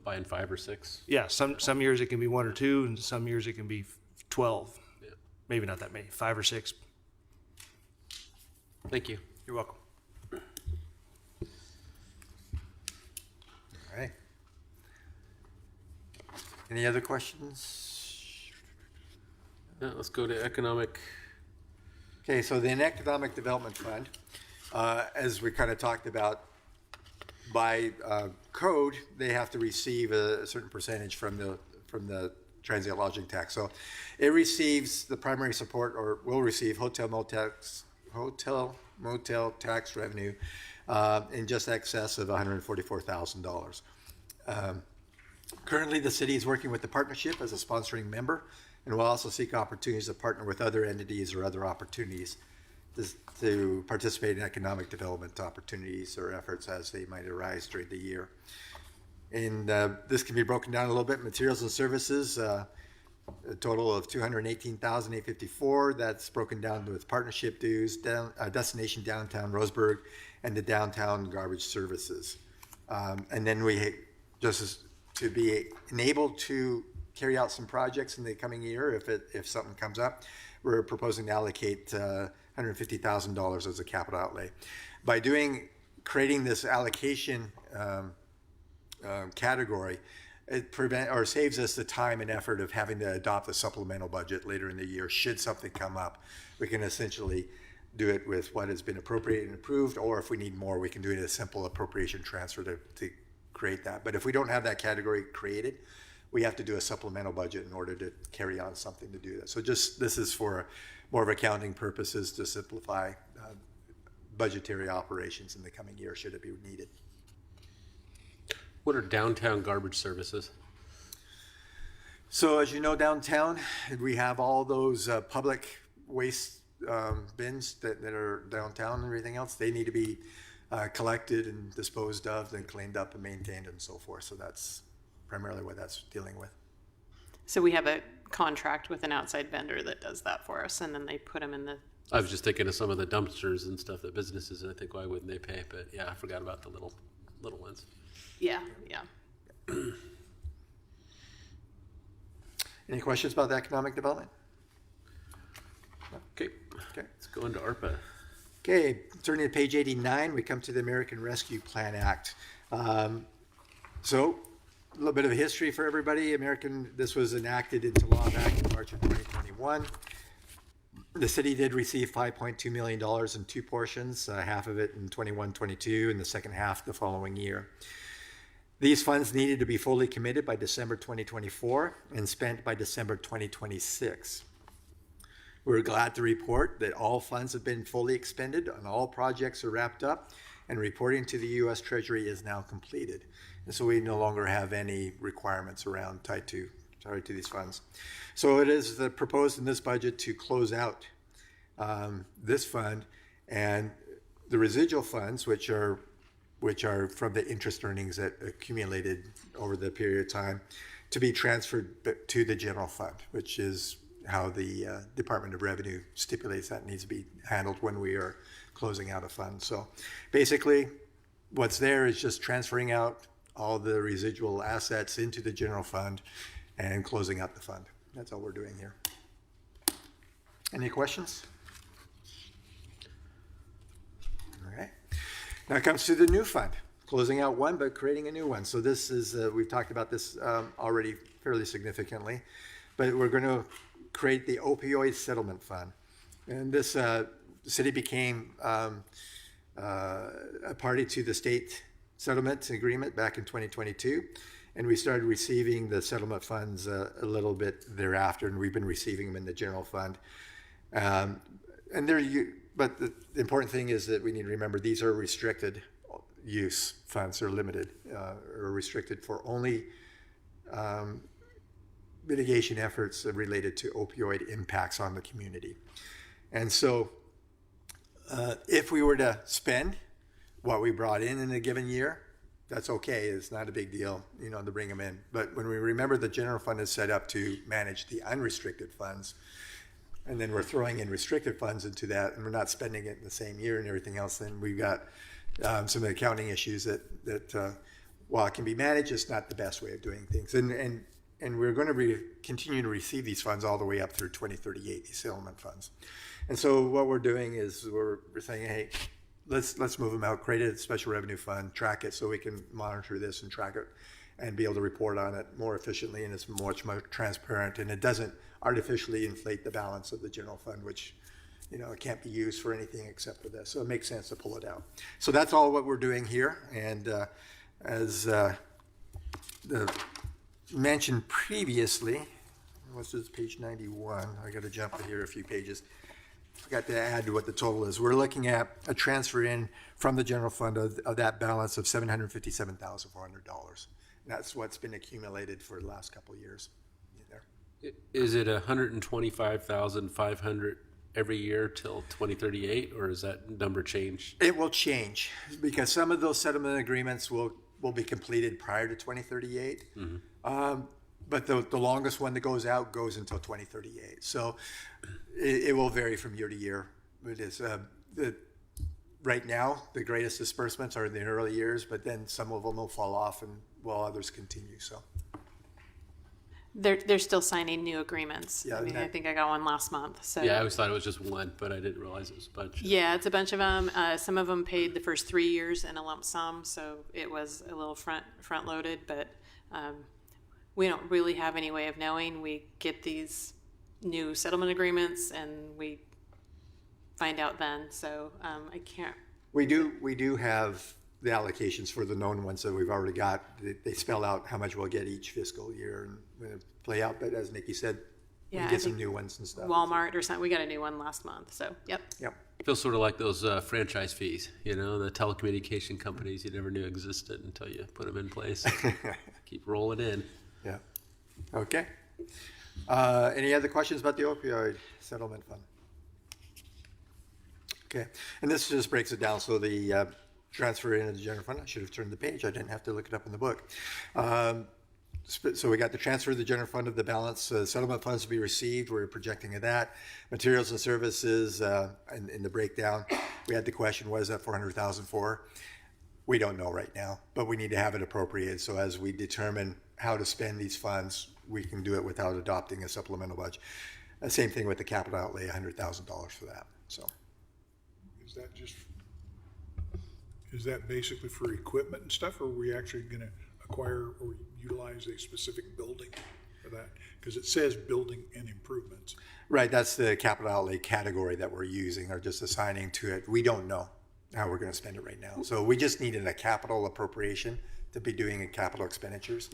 Speaker 1: Buying 5 or 6?
Speaker 13: Yeah, some years it can be 1 or 2, and some years it can be 12. Yeah. Maybe not that many, 5 or 6.
Speaker 1: Thank you.
Speaker 13: You're welcome.
Speaker 7: All right. Any other questions?
Speaker 1: Yeah, let's go to economic.
Speaker 7: Okay, so the Economic Development Fund, as we kind of talked about, by code, they have to receive a certain percentage from the transient lodging tax. So it receives the primary support, or will receive hotel motel tax revenue in just excess of $144,000. Currently, the city is working with the partnership as a sponsoring member, and will also seek opportunities to partner with other entities or other opportunities to participate in economic development opportunities or efforts as they might arise during the year. And this can be broken down a little bit. Materials and services, a total of $218,854. That's broken down with partnership dues, destination downtown Roseburg, and the downtown garbage services. And then to be enabled to carry out some projects in the coming year, if something comes up, we're proposing to allocate $150,000 as a capital outlay. By creating this allocation category, it saves us the time and effort of having to adopt a supplemental budget later in the year. Should something come up, we can essentially do it with what has been appropriated and approved, or if we need more, we can do it as a simple appropriation transfer to create that. But if we don't have that category created, we have to do a supplemental budget in order to carry on something to do that. So this is for more of accounting purposes to simplify budgetary operations in the coming year, should it be needed.
Speaker 1: What are downtown garbage services?
Speaker 7: So as you know, downtown, we have all those public waste bins that are downtown and everything else. They need to be collected and disposed of, then cleaned up and maintained and so forth. So that's primarily what that's dealing with.
Speaker 6: So we have a contract with an outside vendor that does that for us, and then they put them in the...
Speaker 1: I was just thinking of some of the dumpsters and stuff that businesses, and I think, why wouldn't they pay? But yeah, I forgot about the little ones.
Speaker 6: Yeah.
Speaker 7: Any questions about the economic development?
Speaker 1: Okay, let's go into ARPA.
Speaker 7: Okay, turning to page 89, we come to the American Rescue Plan Act. So, a little bit of a history for everybody. This was enacted into law back in March of 2021. The city did receive $5.2 million in two portions, half of it in 21-22 and the second half the following year. These funds needed to be fully committed by December 2024 and spent by December 2026. We're glad to report that all funds have been fully expended and all projects are wrapped up, and reporting to the U.S. Treasury is now completed. And so we no longer have any requirements around tied to these funds. So it is proposed in this budget to close out this fund, and the residual funds, which are from the interest earnings that accumulated over the period of time, to be transferred to the general fund, which is how the Department of Revenue stipulates that needs to be handled when we are closing out a fund. So basically, what's there is just transferring out all the residual assets into the general fund and closing out the fund. That's all we're doing here. Any questions? All right. Now it comes to the new fund, closing out one but creating a new one. So this is, we've talked about this already fairly significantly, but we're going to create the opioid settlement fund. And this city became a party to the state settlement agreement back in 2022, and we started receiving the settlement funds a little bit thereafter, and we've been receiving them in the general fund. But the important thing is that we need to remember these are restricted use funds. They're limited, or restricted for only mitigation efforts related to opioid impacts on the community. And so if we were to spend what we brought in a given year, that's okay. It's not a big deal, to bring them in. But when we remember the general fund is set up to manage the unrestricted funds, and then we're throwing in restricted funds into that, and we're not spending it in the same year and everything else, then we've got some of the accounting issues that while it can be managed, it's not the best way of doing things. And we're going to continue to receive these funds all the way up through 2038, these settlement funds. And so what we're doing is we're saying, hey, let's move them out, create a special revenue fund, track it so we can monitor this and track it and be able to report on it more efficiently, and it's much more transparent, and it doesn't artificially inflate the balance of the general fund, which it can't be used for anything except for this. So it makes sense to pull it out. So that's all what we're doing here. And as mentioned previously, what's this, page 91? I got to jump here a few pages. Forgot to add what the total is. We're looking at a transfer in from the general fund of that balance of $757,400. That's what's been accumulated for the last couple of years.
Speaker 1: Is it $125,500 every year till 2038, or is that number change?
Speaker 7: It will change because some of those settlement agreements will be completed prior to 2038. Mm-hmm. But the longest one that goes out goes until 2038. So it will vary from year to year. It is right now the greatest disbursements are in the early years, but then some of them will fall off, and while others continue. So
Speaker 6: they're still signing new agreements.
Speaker 7: Yeah,
Speaker 6: I think I got one last month. So
Speaker 1: yeah, I always thought it was just one, but I didn't realize it was a bunch.
Speaker 6: Yeah, it's a bunch of them. Some of them paid the first 3 years in a lump sum, so it was a little front loaded, but we don't really have any way of knowing. We get these new settlement agreements and we find out then. So I can't.
Speaker 7: We do have the allocations for the known ones that we've already got. They spell out how much we'll get each fiscal year and play out. But as Nikki said, we get some new ones and stuff.
Speaker 6: Walmart or something. We got a new one last month. So yep.
Speaker 7: Yep.
Speaker 1: It feels sort of like those franchise fees, the telecommunication companies you never knew existed until you put them in place. Keep rolling in.
Speaker 7: Yeah. Okay. Any other questions about the opioid settlement fund? Okay. And this just breaks it down. So the transfer into the general fund, I should have turned the page. I didn't have to look it up in the book. So we got the transfer of the general fund of the balance settlement funds to be received. We're projecting of that. Materials and services in the breakdown. We had the question, what is that $400,000 for? We don't know right now, but we need to have it appropriated. So as we determine how to spend these funds, we can do it without adopting a supplemental budget. Same thing with the capital outlay, $100,000 for that. So
Speaker 2: is that basically for equipment and stuff, or are we actually gonna acquire or utilize a specific building for that? Because it says building and improvements.
Speaker 7: right, that's the capital outlay category that we're using, or just assigning to it. We don't know how we're going to spend it right now. So we just needed a capital appropriation to be doing capital expenditures.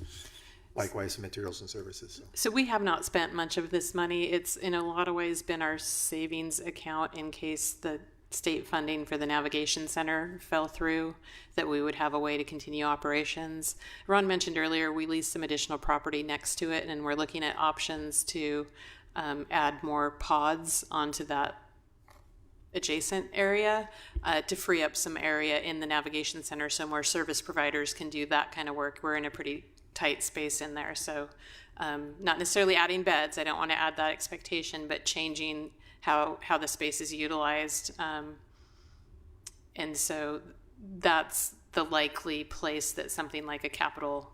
Speaker 7: Likewise, materials and services.
Speaker 6: So we have not spent much of this money. It's in a lot of ways been our savings account in case the state funding for the navigation center fell through, that we would have a way to continue operations. Ron mentioned earlier we leased some additional property next to it, and we're looking at options to add more pods onto that adjacent area to free up some area in the navigation center so more service providers can do that kind of work. We're in a pretty tight space in there, so not necessarily adding beds. I don't want to add that expectation, but changing how the space is utilized. And so that's the likely place that something like a capital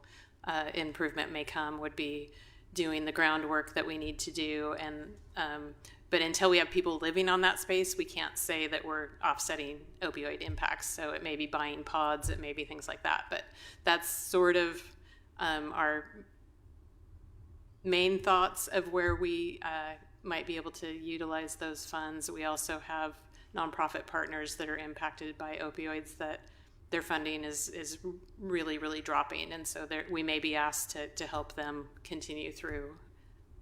Speaker 6: improvement may come, would be doing the groundwork that we need to do. And but until we have people living on that space, we can't say that we're offsetting opioid impacts. So it may be buying pods, it may be things like that. But that's sort of our main thoughts of where we might be able to utilize those funds. We also have nonprofit partners that are impacted by opioids that their funding is really, really dropping. And so we may be asked to help them continue through.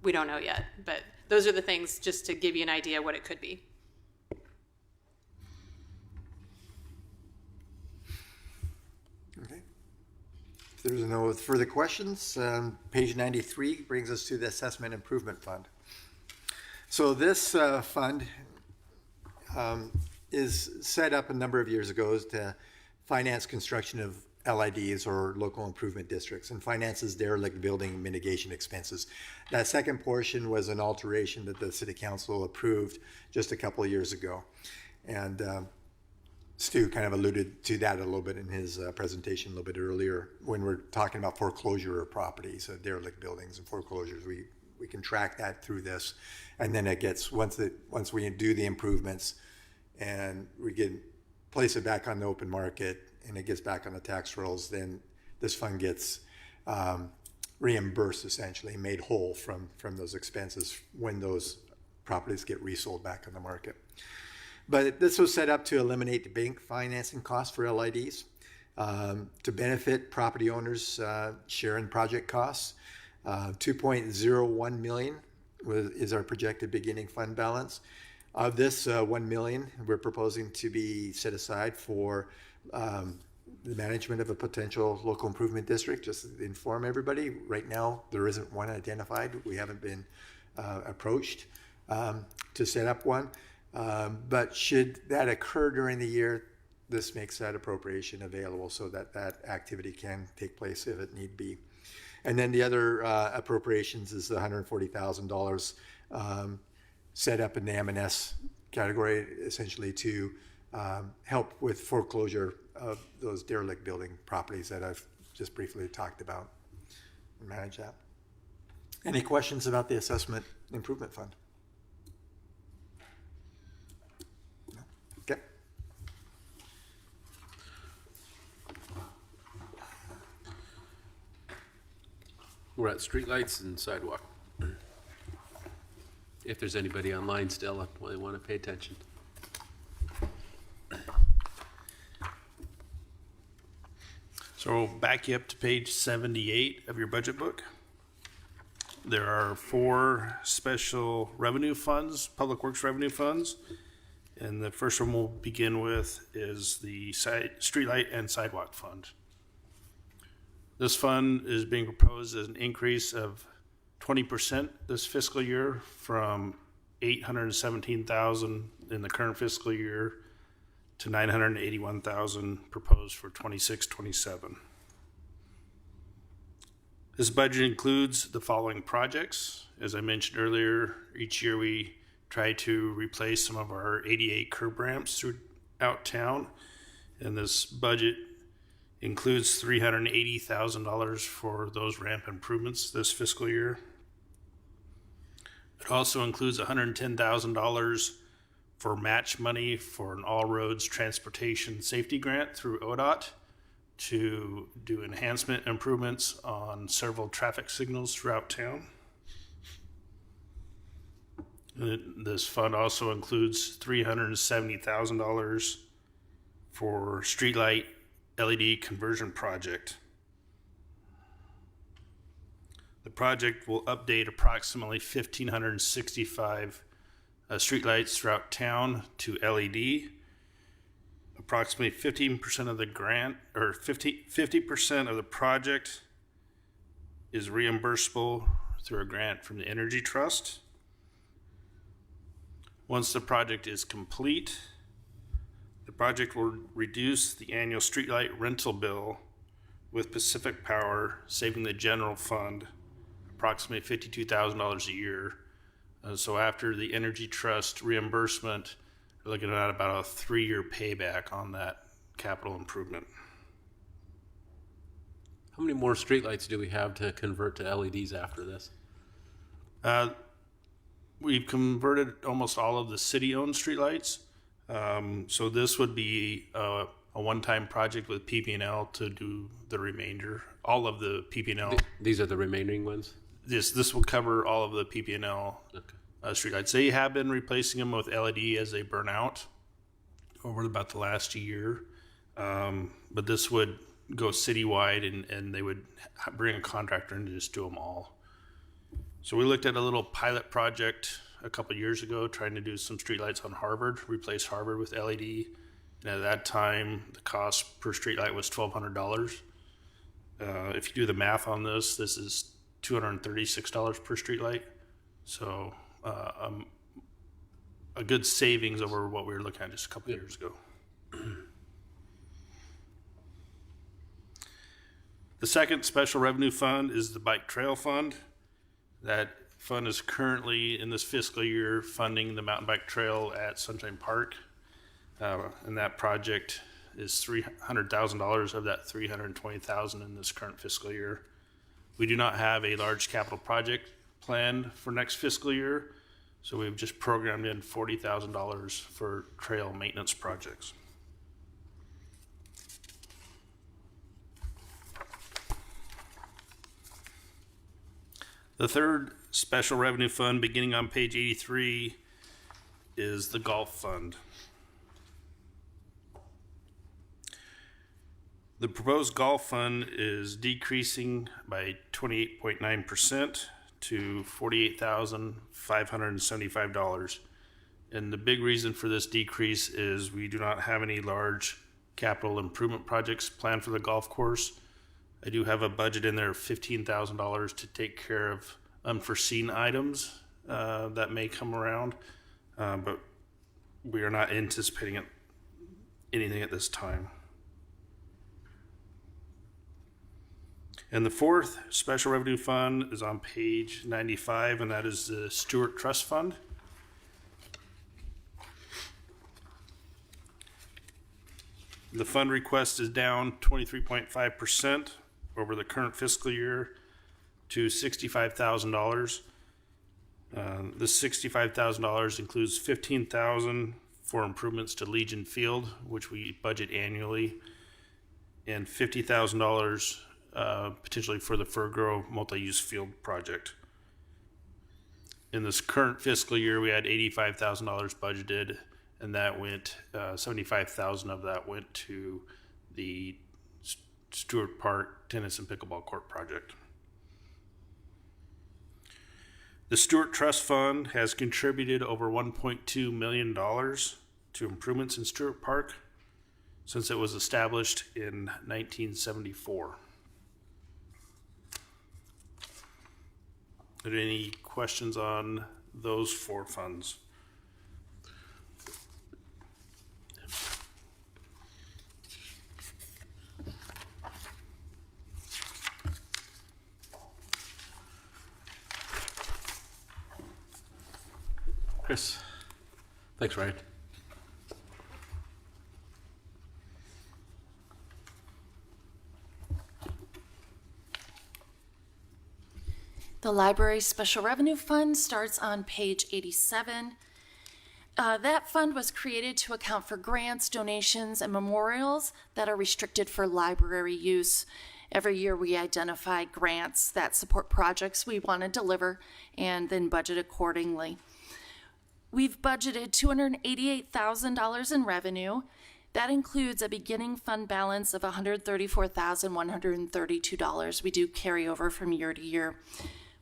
Speaker 6: We don't know yet, but those are the things just to give you an idea what it could be.
Speaker 7: Okay. If there's no further questions, page 93 brings us to the Assessment Improvement Fund. So this fund is set up a number of years ago to finance construction of LIDs, or local improvement districts, and finances derelict building mitigation expenses. That second portion was an alteration that the City Council approved just a couple of years ago. And Stu kind of alluded to that a little bit in his presentation a little bit earlier when we're talking about foreclosure of properties, derelict buildings and foreclosures. We can track that through this, and then it gets once we do the improvements and we place it back on the open market and it gets back on the tax rolls, then this fund gets reimbursed, essentially made whole from those expenses when those properties get resold back on the market. But this was set up to eliminate the bank financing costs for LIDs, to benefit property owners sharing project costs. 2.01 million is our projected beginning fund balance. Of this 1 million, we're proposing to be set aside for the management of a potential local improvement district. Just to inform everybody, right now there isn't one identified. We haven't been approached to set up one. But should that occur during the year, this makes that appropriation available so that that activity can take place if it need be. And then the other appropriations is the $140,000 set up in the M&S category, essentially to help with foreclosure of those derelict building properties that I've just briefly talked about and manage that. Any questions about the Assessment Improvement Fund? No? Okay.
Speaker 1: We're at streetlights and sidewalk. If there's anybody online still, I really want to pay attention.
Speaker 10: So we'll back you up to page 78 of your budget book. There are 4 special revenue funds, public works revenue funds. And the first one we'll begin with is the streetlight and sidewalk fund. This fund is being proposed as an increase of 20% this fiscal year, from $817,000 in the current fiscal year to $981,000 proposed for 26-27. This budget includes the following projects. As I mentioned earlier, each year we try to replace some of our 88 curb ramps throughout town, and this budget includes $380,000 for those ramp improvements this fiscal year. It also includes $110,000 for match money for an all roads transportation safety grant through ODOT to do enhancement improvements on several traffic signals throughout town. This fund also includes $370,000 for streetlight LED conversion project. The project will update approximately 1,565 streetlights throughout town to LED. Approximately 15% of the grant, or 50% of the project is reimbursable through a grant from the Energy Trust. Once the project is complete, the project will reduce the annual streetlight rental bill with Pacific Power, saving the general fund approximately $52,000 a year. So after the Energy Trust reimbursement, we're looking at about a 3-year payback on that capital improvement.
Speaker 1: How many more streetlights do we have to convert to LEDs after this?
Speaker 10: We've converted almost all of the city-owned streetlights. So this would be a one-time project with PP&L to do the remainder. All of the PP&L.
Speaker 1: These are the remaining ones?
Speaker 10: This will cover all of the PP&L streetlights. They have been replacing them with LED as they burn out over about the last year. But this would go citywide, and they would bring a contractor in to just do them all. So we looked at a little pilot project a couple of years ago, trying to do some streetlights on Harvard, replace Harvard with LED. And at that time, the cost per streetlight was $1,200. If you do the math on this is $236 per streetlight. So a good savings over what we were looking at just a couple of years ago. The second special revenue fund is the Bike Trail Fund. That fund is currently in this fiscal year funding the mountain bike trail at Sunshine Park. And that project is $300,000 of that $320,000 in this current fiscal year. We do not have a large capital project planned for next fiscal year, so we've just programmed in $40,000 for trail maintenance projects. The third special revenue fund, beginning on page 83, is the Golf Fund. The proposed golf fund is decreasing by 28.9% to $48,575. And the big reason for this decrease is we do not have any large capital improvement projects planned for the golf course. I do have a budget in there of $15,000 to take care of unforeseen items that may come around, but we are not anticipating anything at this time. And the fourth special revenue fund is on page 95, and that is the Stewart Trust Fund. The fund request is down 23.5% over the current fiscal year to $65,000. The $65,000 includes $15,000 for improvements to Legion Field, which we budget annually, and $50,000 potentially for the Fir Grove multi-use field project. In this current fiscal year, we had $85,000 budgeted, and that went, $75,000 of that went to the Stewart Park Tennis and Pickleball Court project. The Stewart Trust Fund has contributed over $1.2 million to improvements in Stewart Park since it was established in 1974. Are there any questions on those four funds?
Speaker 1: Chris. Thanks, Ryan.
Speaker 12: The Library Special Revenue Fund starts on page 87. That fund was created to account for grants, donations, and memorials that are restricted for library use. Every year we identify grants that support projects we want to deliver and then budget accordingly. We've budgeted $288,000 in revenue. That includes a beginning fund balance of $134,132. We do carry over from year to year.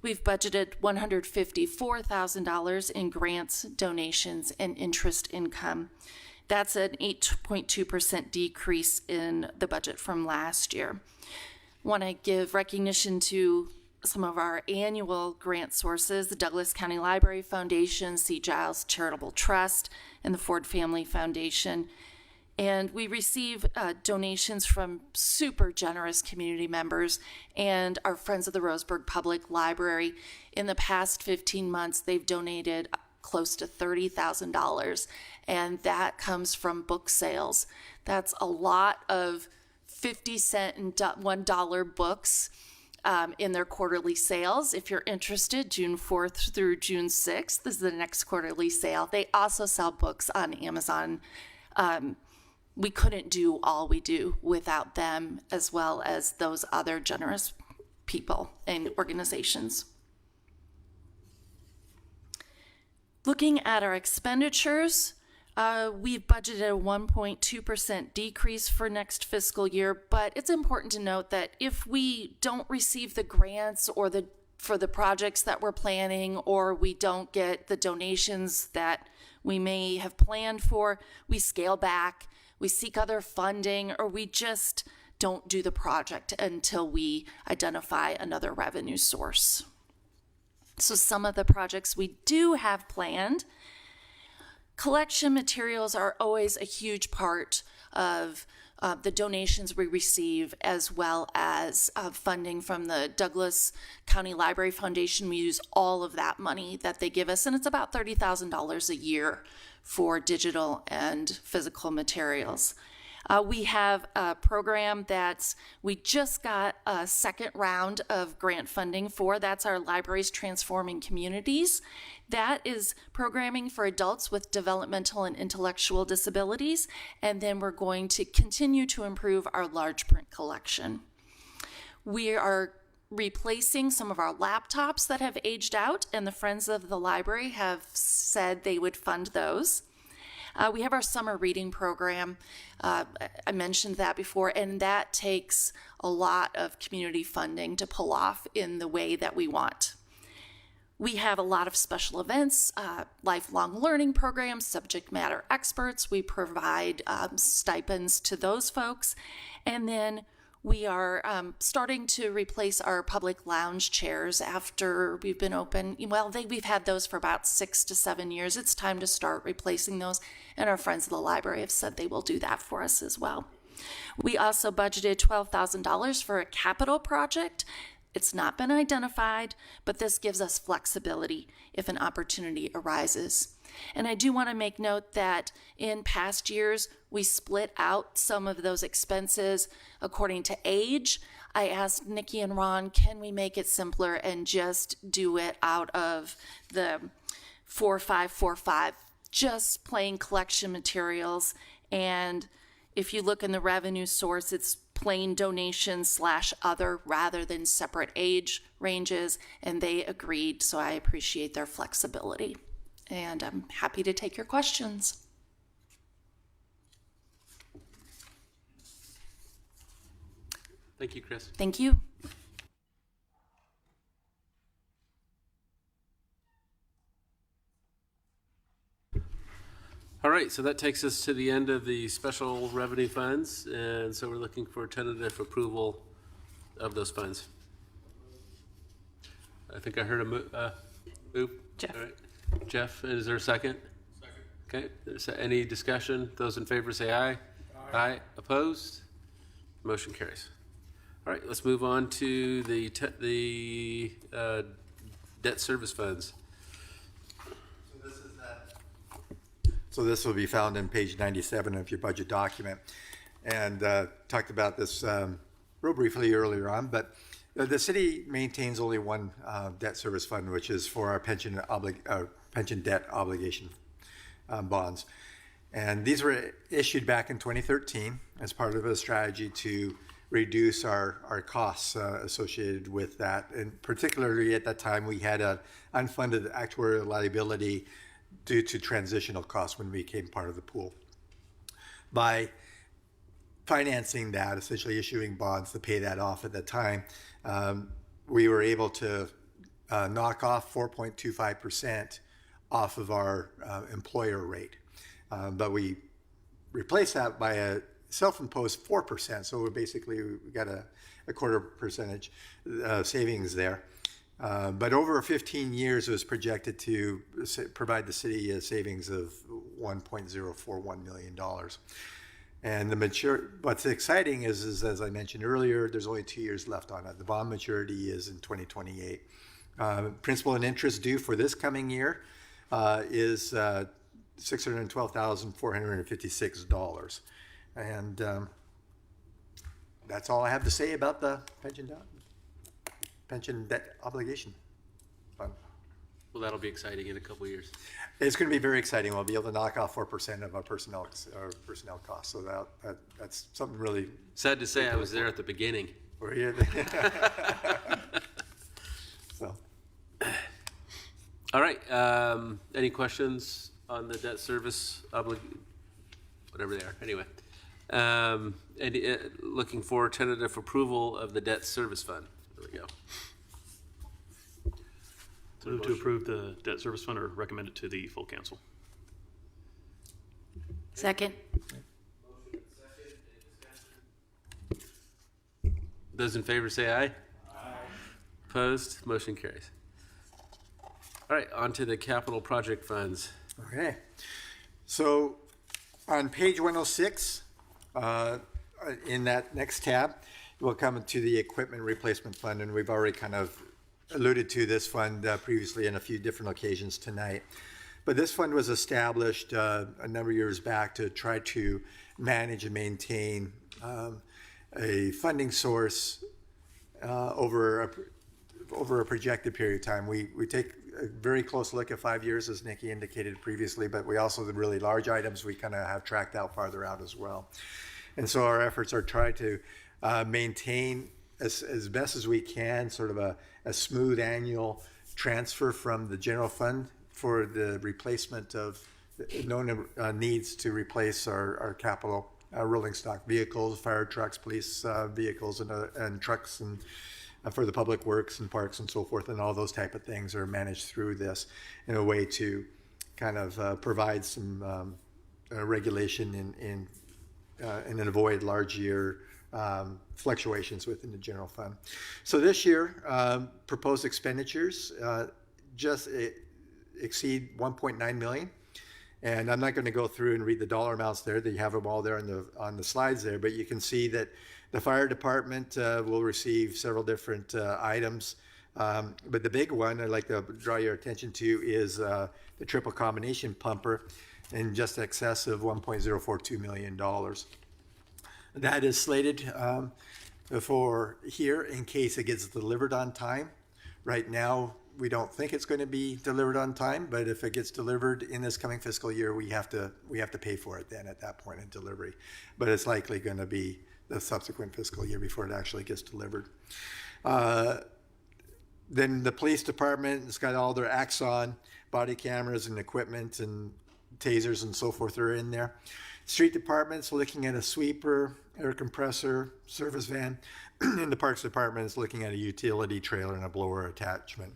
Speaker 12: We've budgeted $154,000 in grants, donations, and interest income. That's an 8.2% decrease in the budget from last year. Want to give recognition to some of our annual grant sources, the Douglas County Library Foundation, C. Giles Charitable Trust, and the Ford Family Foundation. And we receive donations from super generous community members and our friends of the Roseburg Public Library. In the past 15 months, they've donated close to $30,000, and that comes from book sales. That's a lot of 50-cent and $1 books in their quarterly sales. If you're interested, June 4th through June 6th is the next quarterly sale. They also sell books on Amazon. We couldn't do all we do without them, as well as those other generous people and organizations. Looking at our expenditures, we've budgeted a 1.2% decrease for next fiscal year, but it's important to note that if we don't receive the grants or for the projects that we're planning, or we don't get the donations that we may have planned for, we scale back, we seek other funding, or we just don't do the project until we identify another revenue source. So some of the projects we do have planned. Collection materials are always a huge part of the donations we receive, as well as funding from the Douglas County Library Foundation. We use all of that money that they give us, and it's about $30,000 a year for digital and physical materials. We have a program we just got a second round of grant funding for. That's our Libraries Transforming Communities. That is programming for adults with developmental and intellectual disabilities. And then we're going to continue to improve our large print collection. We are replacing some of our laptops that have aged out, and the Friends of the Library have said they would fund those. We have our summer reading program. I mentioned that before, and that takes a lot of community funding to pull off in the way that we want. We have a lot of special events, lifelong learning programs, subject matter experts. We provide stipends to those folks. And then we are starting to replace our public lounge chairs after we've been open. Well, we've had those for about 6 to 7 years. It's time to start replacing those, and our Friends of the Library have said they will do that for us as well. We also budgeted $12,000 for a capital project. It's not been identified, but this gives us flexibility if an opportunity arises. And I do want to make note that in past years, we split out some of those expenses according to age. I asked Nikki and Ron, can we make it simpler and just do it out of the 4545, just plain collection materials? And if you look in the revenue source, it's plain donation / other rather than separate age ranges, and they agreed, so I appreciate their flexibility. And I'm happy to take your questions.
Speaker 1: Thank you, Chris.
Speaker 12: Thank you.
Speaker 1: All right, so that takes us to the end of the special revenue funds, and so we're looking for tentative approval of those funds. I think I heard a move.
Speaker 6: Jeff.
Speaker 1: All right. Jeff, is there a second? Second. Okay, is there any discussion? Those in favor say aye. Aye. Opposed? Motion carries. All right, let's move on to the debt service funds.
Speaker 7: So this will be found in page 97 of your budget document. And talked about this real briefly earlier on, but The city maintains only one debt service fund, which is for our pension debt obligation bonds. And these were issued back in 2013 as part of a strategy to reduce our costs associated with that. And particularly at that time, we had an unfunded actuarial liability due to transitional costs when we became part of the pool. By financing that, essentially issuing bonds to pay that off at the time, we were able to knock off 4.25% off of our employer rate. But we replaced that by a self-imposed 4%. So we got a quarter percentage savings there. But over 15 years, it was projected to provide the city a savings of $1.041 million. And what's exciting is, as I mentioned earlier, there's only 2 years left on it. The bond maturity is in 2028. Principal and interest due for this coming year is $612,456. And that's all I have to say about the pension debt obligation fund.
Speaker 1: Well, that'll be exciting in a couple of years.
Speaker 7: It's going to be very exciting. We'll be able to knock off 4% of our personnel costs. So that's something really
Speaker 1: sad to say. I was there at the beginning.
Speaker 7: Were you? So.
Speaker 1: All right. Any questions on the debt service whatever they are? Anyway, looking for tentative approval of the debt service fund. There we go.
Speaker 16: Move to approve the debt service fund or recommend it to the full council.
Speaker 12: Second.
Speaker 1: Those in favor say aye. Aye. Opposed? Motion carries. All right, on to the capital project funds.
Speaker 7: Okay. So on page 106, in that next tab, we'll come to the equipment replacement fund, and we've already kind of alluded to this fund previously in a few different occasions tonight. But this fund was established a number of years back to try to manage and maintain a funding source over a projected period of time. We take a very close look at 5 years, as Nikki indicated previously, but we also, the really large items, we kind of have tracked out farther out as well. And so our efforts are try to maintain as best as we can sort of a smooth annual transfer from the general fund for the replacement of known needs to replace our capital rolling stock vehicles, fire trucks, police vehicles, and trucks, and for the public works and parks and so forth, and all those type of things are managed through this in a way to kind of provide some regulation and avoid large year fluctuations within the general fund. So this year, proposed expenditures just exceed 1.9 million. And I'm not going to go through and read the dollar amounts there. You have them all there on the slides there, but you can see that the fire department will receive several different items. But the big one I'd like to draw your attention to is the triple combination pumper in just excess of $1.042 million. That is slated for here in case it gets delivered on time. Right now, we don't think it's going to be delivered on time, but if it gets delivered in this coming fiscal year, we have to pay for it then at that point in delivery. But it's likely going to be the subsequent fiscal year before it actually gets delivered. Then the police department has got all their Axon body cameras and equipment and tasers and so forth are in there. Street department's looking at a sweeper, air compressor, service van, and the parks department is looking at a utility trailer and a blower attachment.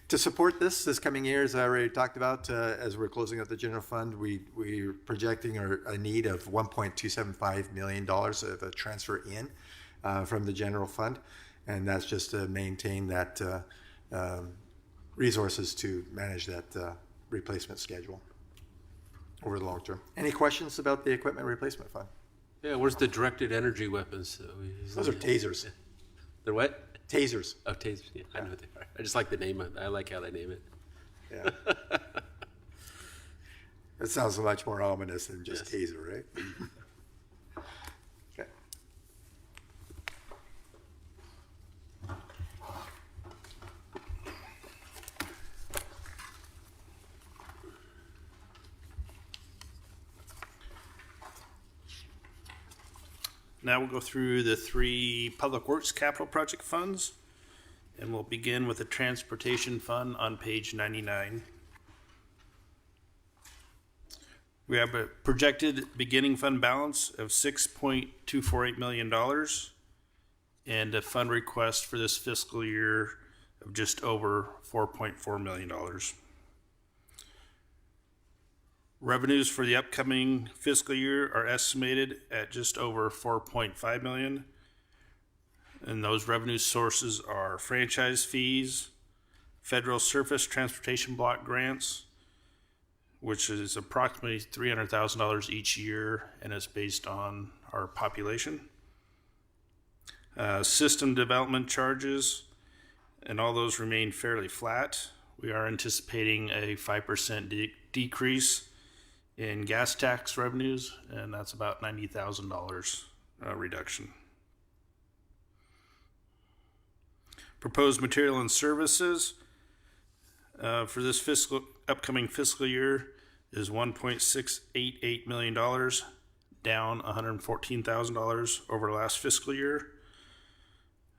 Speaker 7: To support this coming year, as I already talked about, as we're closing out the general fund, we're projecting a need of $1.275 million of a transfer in from the general fund, and that's just to maintain that resources to manage that replacement schedule over the long term. Any questions about the equipment replacement fund?
Speaker 1: Yeah, where's the directed energy weapons?
Speaker 7: Those are tasers.
Speaker 1: Yeah. They're what?
Speaker 7: Tasers.
Speaker 1: Oh, tasers. Yeah, I know what they are. I just like the name. I like how they name it.
Speaker 7: Yeah. It sounds much more ominous than just taser, right? Okay.
Speaker 10: Now we'll go through the 3 Public Works capital project funds, and we'll begin with the Transportation Fund on page 99. We have a projected beginning fund balance of $6.248 million and a fund request for this fiscal year of just over $4.4 million. Revenues for the upcoming fiscal year are estimated at just over $4.5 million. And those revenue sources are franchise fees, federal surface transportation block grants, which is approximately $300,000 each year and is based on our population. System development charges, and all those remain fairly flat. We are anticipating a 5% decrease in gas tax revenues, and that's about $90,000 reduction. Proposed material and services for this upcoming fiscal year is $1.688 million, down $114,000 over last fiscal year.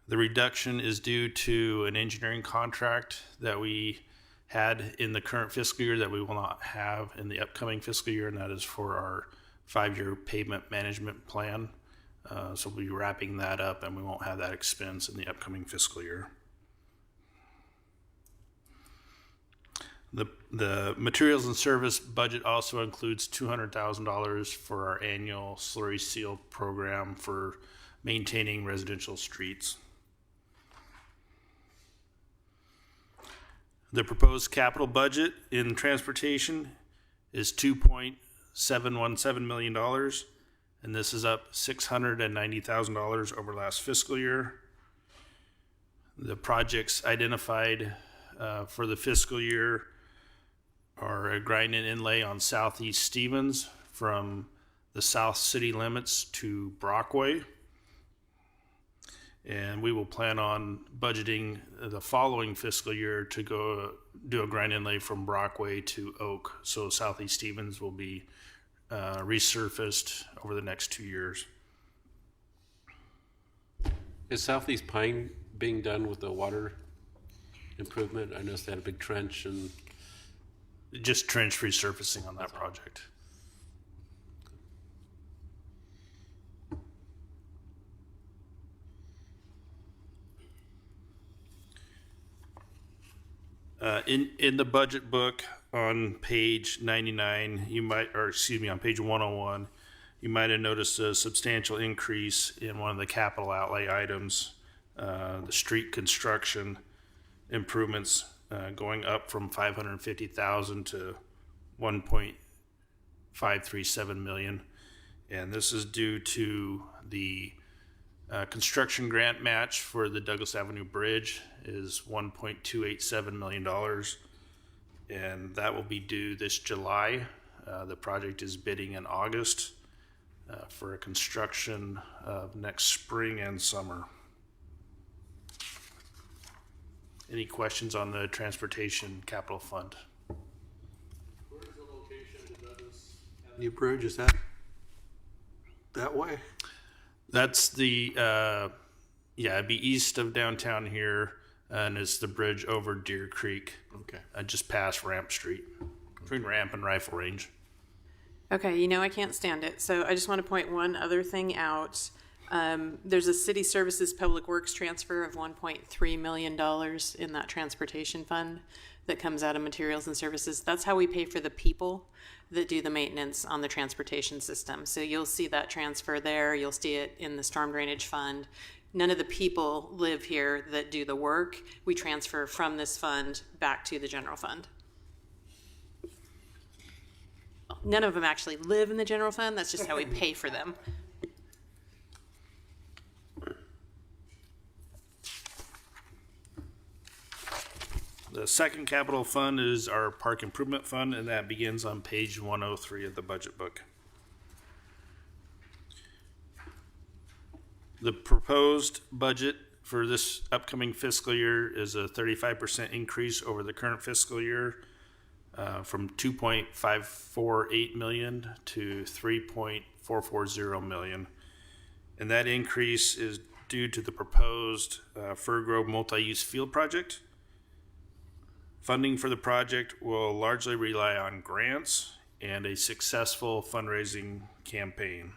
Speaker 10: The reduction is due to an engineering contract that we had in the current fiscal year that we will not have in the upcoming fiscal year, and that is for our 5-year pavement management plan. So we'll be wrapping that up, and we won't have that expense in the upcoming fiscal year. The materials and service budget also includes $200,000 for our annual slurry seal program for maintaining residential streets. The proposed capital budget in transportation is $2.717 million, and this is up $690,000 over last fiscal year. The projects identified for the fiscal year are a grind and inlay on Southeast Stevens from the south city limits to Brockway. And we will plan on budgeting the following fiscal year to go do a grind inlay from Brockway to Oak. So Southeast Stevens will be resurfaced over the next 2 years.
Speaker 1: Is Southeast Pine being done with the water improvement? I noticed they had a big trench and...
Speaker 10: Just trench resurfacing on that project. In the budget book on page 99, on page 101, you might have noticed a substantial increase in one of the capital outlay items, the street construction improvements, going up from $550,000 to $1.537 million, and this is due to the construction grant match for the Douglas Avenue Bridge is $1.287 million, and that will be due this July. The project is bidding in August for a construction of next spring and summer. Any questions on the Transportation Capital Fund?
Speaker 8: Where's the location of the Douglas Avenue Bridge? Is that way?
Speaker 10: That's the, it'd be east of downtown here, and it's the bridge over Deer Creek.
Speaker 8: Okay.
Speaker 10: Just past Ramp Street, between Ramp and Rifle Range.
Speaker 6: Okay, I can't stand it. So I just want to point one other thing out. There's a City Services Public Works transfer of $1.3 million in that transportation fund that comes out of materials and services. That's how we pay for the people that do the maintenance on the transportation system. So you'll see that transfer there. You'll see it in the storm drainage fund. None of the people live here that do the work. We transfer from this fund back to the general fund. None of them actually live in the general fund. That's just how we pay for them.
Speaker 10: The second capital fund is our Park Improvement Fund, and that begins on page 103 of the budget book. The proposed budget for this upcoming fiscal year is a 35% increase over the current fiscal year, from $2.548 million to $3.440 million. And that increase is due to the proposed Fir Grove multi-use field project. Funding for the project will largely rely on grants and a successful fundraising campaign.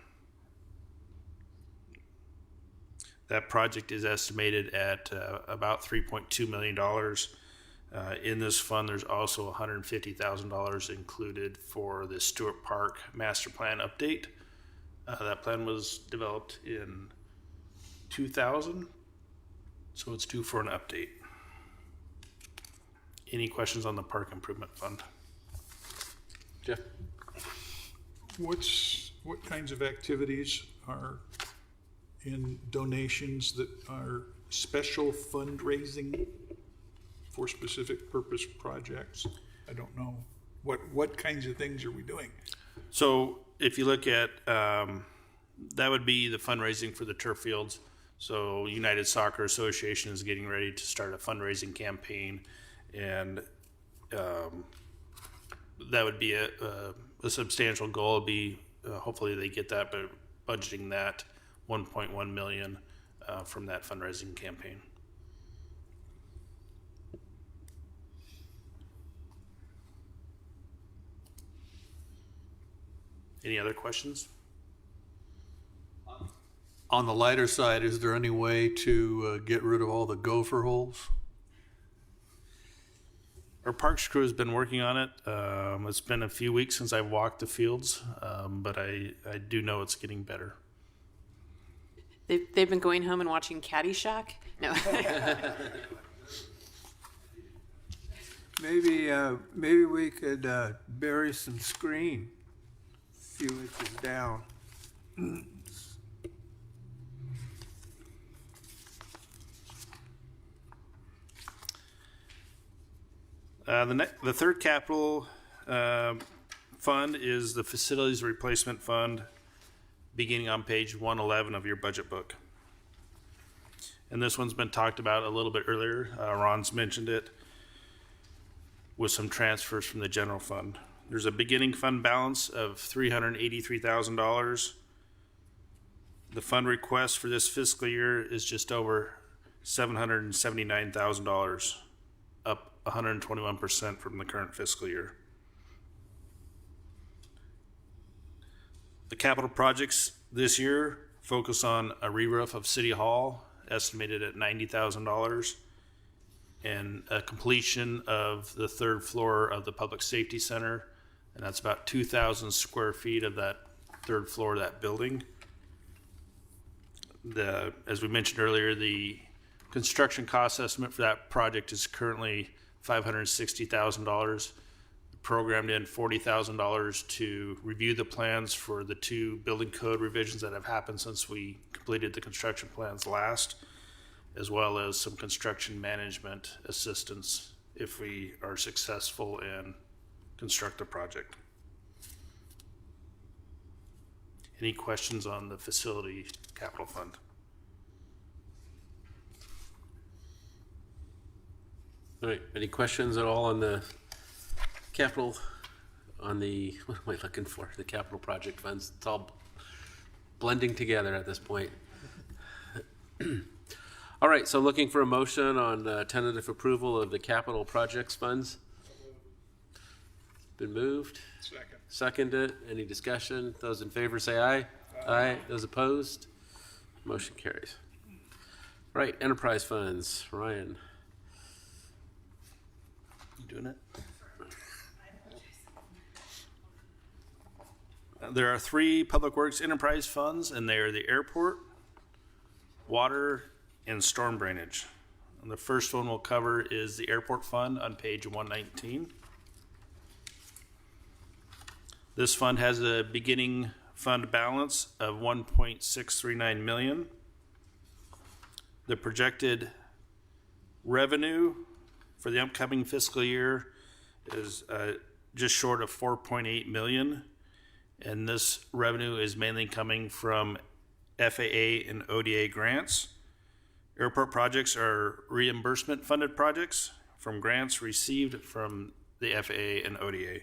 Speaker 10: That project is estimated at about $3.2 million. In this fund, there's also $150,000 included for the Stewart Park Master Plan update. That plan was developed in 2000, so it's due for an update. Any questions on the Park Improvement Fund?
Speaker 1: Jeff?
Speaker 2: What kinds of activities are in donations that are special fundraising for specific purpose projects? I don't know. What kinds of things are we doing?
Speaker 10: So if you look at, that would be the fundraising for the turf fields. So United Soccer Association is getting ready to start a fundraising campaign, and that would be a substantial goal. It'd be hopefully they get that, but budgeting that 1.1 million from that fundraising campaign. Any other questions?
Speaker 8: On the lighter side, is there any way to get rid of all the gopher holes?
Speaker 10: Our parks crew has been working on it. It's been a few weeks since I've walked the fields, but I do know it's getting better.
Speaker 6: They've been going home and watching Caddyshack? No.
Speaker 9: Maybe we could bury some screen a few inches down.
Speaker 10: The third capital fund is the Facilities Replacement Fund, beginning on page 111 of your budget book. And this one's been talked about a little bit earlier. Ron's mentioned it with some transfers from the general fund. There's a beginning fund balance of $383,000. The fund request for this fiscal year is just over $779,000, up 121% from the current fiscal year. The capital projects this year focus on a re-roof of City Hall, estimated at $90,000, and a completion of the third floor of the Public Safety Center, and that's about 2,000 square feet of that third floor of that building. As we mentioned earlier, the construction cost estimate for that project is currently $560,000. Programmed in $40,000 to review the plans for the two building code revisions that have happened since we completed the construction plans last, as well as some construction management assistance if we are successful and construct the project. Any questions on the facility capital fund?
Speaker 1: All right, any questions at all on the capital, on the, what am I looking for? The capital project funds. It's all blending together at this point. All right, so looking for a motion on tentative approval of the capital projects funds. Been moved.
Speaker 2: Second.
Speaker 1: Seconded. Any discussion? Those in favor say aye. Aye. Those opposed? Motion carries. All right, enterprise funds. Ryan.
Speaker 10: You doing it? There are three Public Works enterprise funds, and they are the airport, water, and storm drainage. And the first one we'll cover is the airport fund on page 119. This fund has a beginning fund balance of $1.639 million. The projected revenue for the upcoming fiscal year is just short of $4.8 million. And this revenue is mainly coming from FAA and ODA grants. Airport projects are reimbursement funded projects from grants received from the FAA and ODA.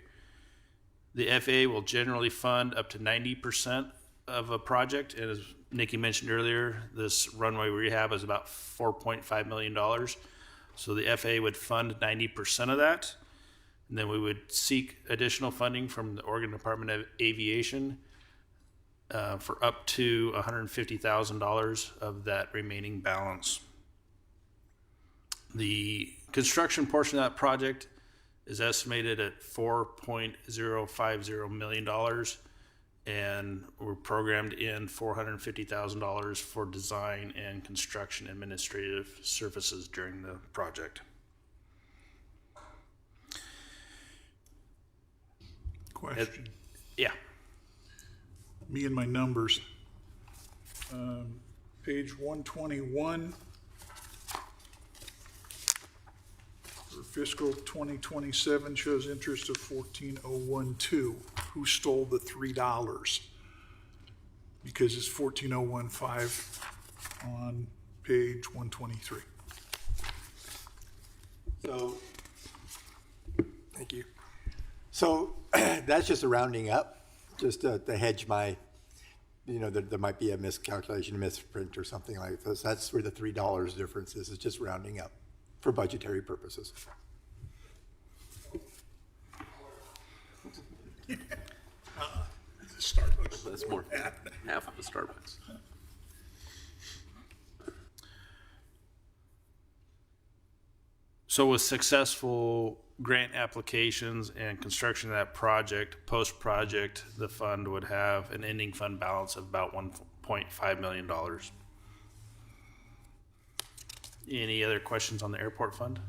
Speaker 10: The FAA will generally fund up to 90% of a project, and as Nikki mentioned earlier, this runway rehab is about $4.5 million. So the FAA would fund 90% of that, and then we would seek additional funding from the Oregon Department of Aviation for up to $150,000 of that remaining balance. The construction portion of that project is estimated at $4.050 million, and we're programmed in $450,000 for design and construction administrative services during the project.
Speaker 2: Question.
Speaker 10: Yeah.
Speaker 2: Me and my numbers. Page 121. For fiscal 2027 shows interest of 14,012. Who stole the $3? Because it's 14,015 on page 123.
Speaker 7: So, thank you. So that's just a rounding up, just to hedge my, there might be a miscalculation, a misprint or something like this. That's where the $3 difference is. It's just rounding up for budgetary purposes.
Speaker 2: Starbucks.
Speaker 1: That's more half of the Starbucks.
Speaker 10: So with successful grant applications and construction of that project, post-project, the fund would have an ending fund balance of about $1.5 million. Any other questions on the airport fund?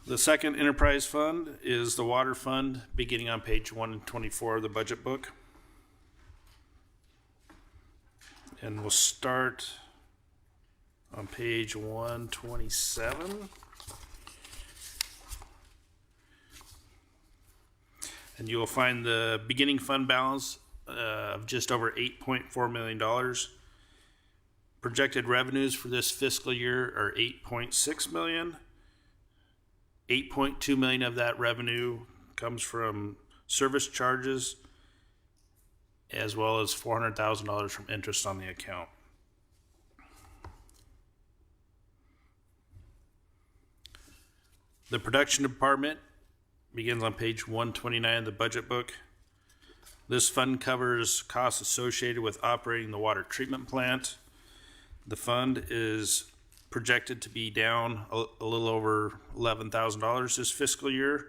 Speaker 10: The second enterprise fund is the water fund, beginning on page 124 of the budget book. And we'll start on page 127. And you will find the beginning fund balance of just over $8.4 million. Projected revenues for this fiscal year are $8.6 million. $8.2 million of that revenue comes from service charges, as well as $400,000 from interest on the account. The production department begins on page 129 of the budget book. This fund covers costs associated with operating the water treatment plant. The fund is projected to be down a little over $11,000 this fiscal year,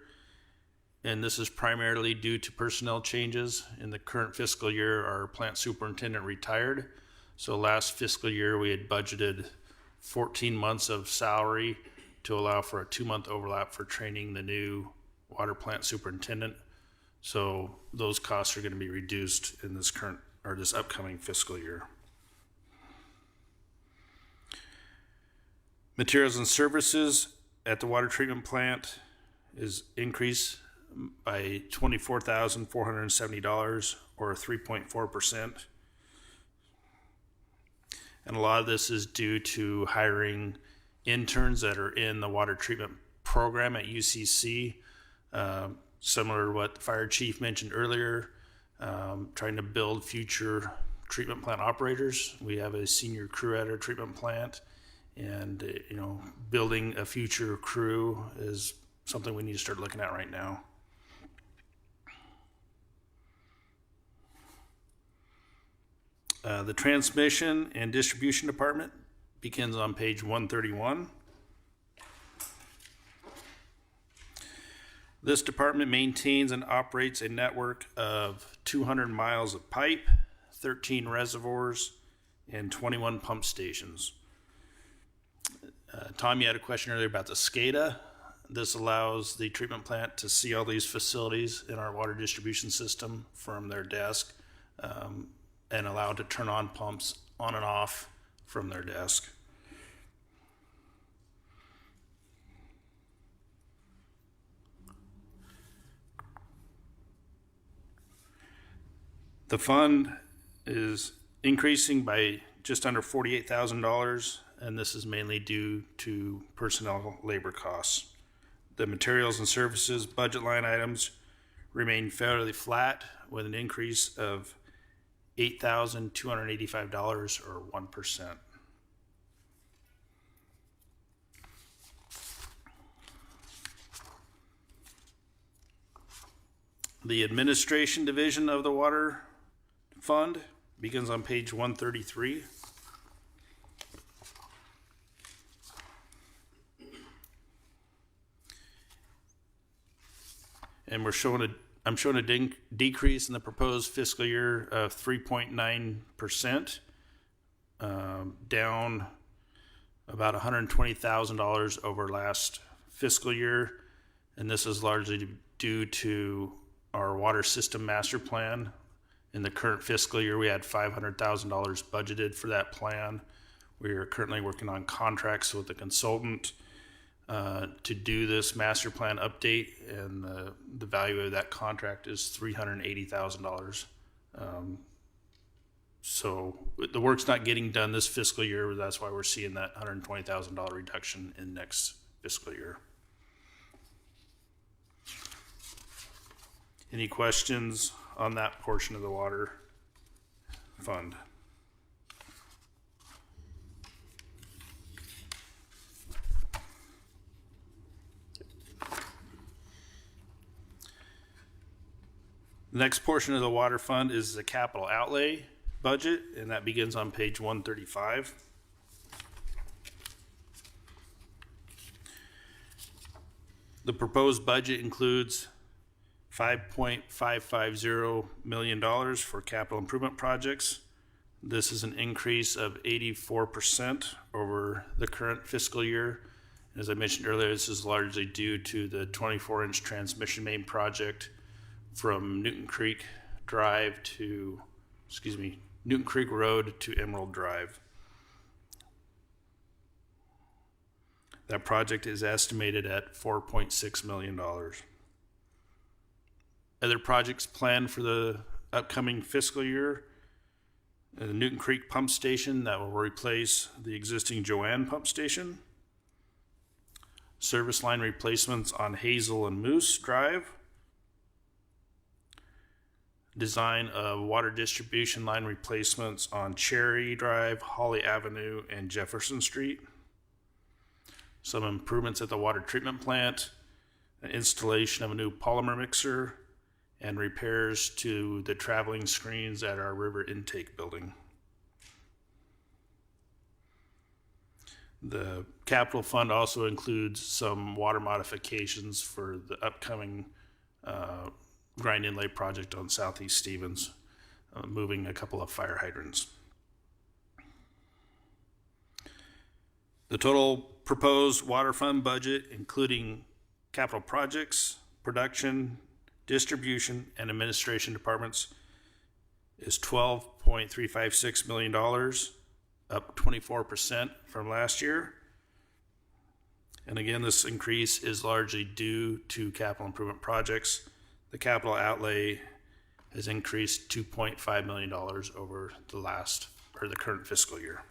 Speaker 10: and this is primarily due to personnel changes. In the current fiscal year, our plant superintendent retired, so last fiscal year we had budgeted 14 months of salary to allow for a 2-month overlap for training the new water plant superintendent. So those costs are going to be reduced in this upcoming fiscal year. Materials and services at the water treatment plant is increased by $24,470 or 3.4%. And a lot of this is due to hiring interns that are in the water treatment program at UCC, similar to what the fire chief mentioned earlier, trying to build future treatment plant operators. We have a senior crew at our treatment plant, and building a future crew is something we need to start looking at right now. The transmission and distribution department begins on page 131. This department maintains and operates a network of 200 miles of pipe, 13 reservoirs, and 21 pump stations. Tom, you had a question earlier about the SCADA. This allows the treatment plant to see all these facilities in our water distribution system from their desk, and allow it to turn on pumps on and off from their desk. The fund is increasing by just under $48,000, and this is mainly due to personnel labor costs. The materials and services budget line items remain fairly flat with an increase of $8,285 or 1%. The administration division of the water fund begins on page 133. And I'm showing a decrease in the proposed fiscal year of 3.9%, down about $120,000 over last fiscal year. And this is largely due to our water system master plan. In the current fiscal year, we had $500,000 budgeted for that plan. We are currently working on contracts with the consultant to do this master plan update, and the value of that contract is $380,000. So the work's not getting done this fiscal year. That's why we're seeing that $120,000 reduction in next fiscal year. Any questions on that portion of the water fund? The next portion of the water fund is the capital outlay budget, and that begins on page 135. The proposed budget includes $5.550 million for capital improvement projects. This is an increase of 84% over the current fiscal year. As I mentioned earlier, this is largely due to the 24-inch transmission main project from Newton Creek Road to Emerald Drive. That project is estimated at $4.6 million. Other projects planned for the upcoming fiscal year: the Newton Creek pump station that will replace the existing Joanne pump station, service line replacements on Hazel and Moose Drive, design of water distribution line replacements on Cherry Drive, Holly Avenue, and Jefferson Street, some improvements at the water treatment plant, an installation of a new polymer mixer, and repairs to the traveling screens at our river intake building. The capital fund also includes some water modifications for the upcoming grind inlay project on Southeast Stevens, moving a couple of fire hydrants. The total proposed water fund budget, including capital projects, production, distribution, and administration departments, is $12.356 million, up 24% from last year. And again, this increase is largely due to capital improvement projects. The capital outlay has increased $2.5 million over the current fiscal year.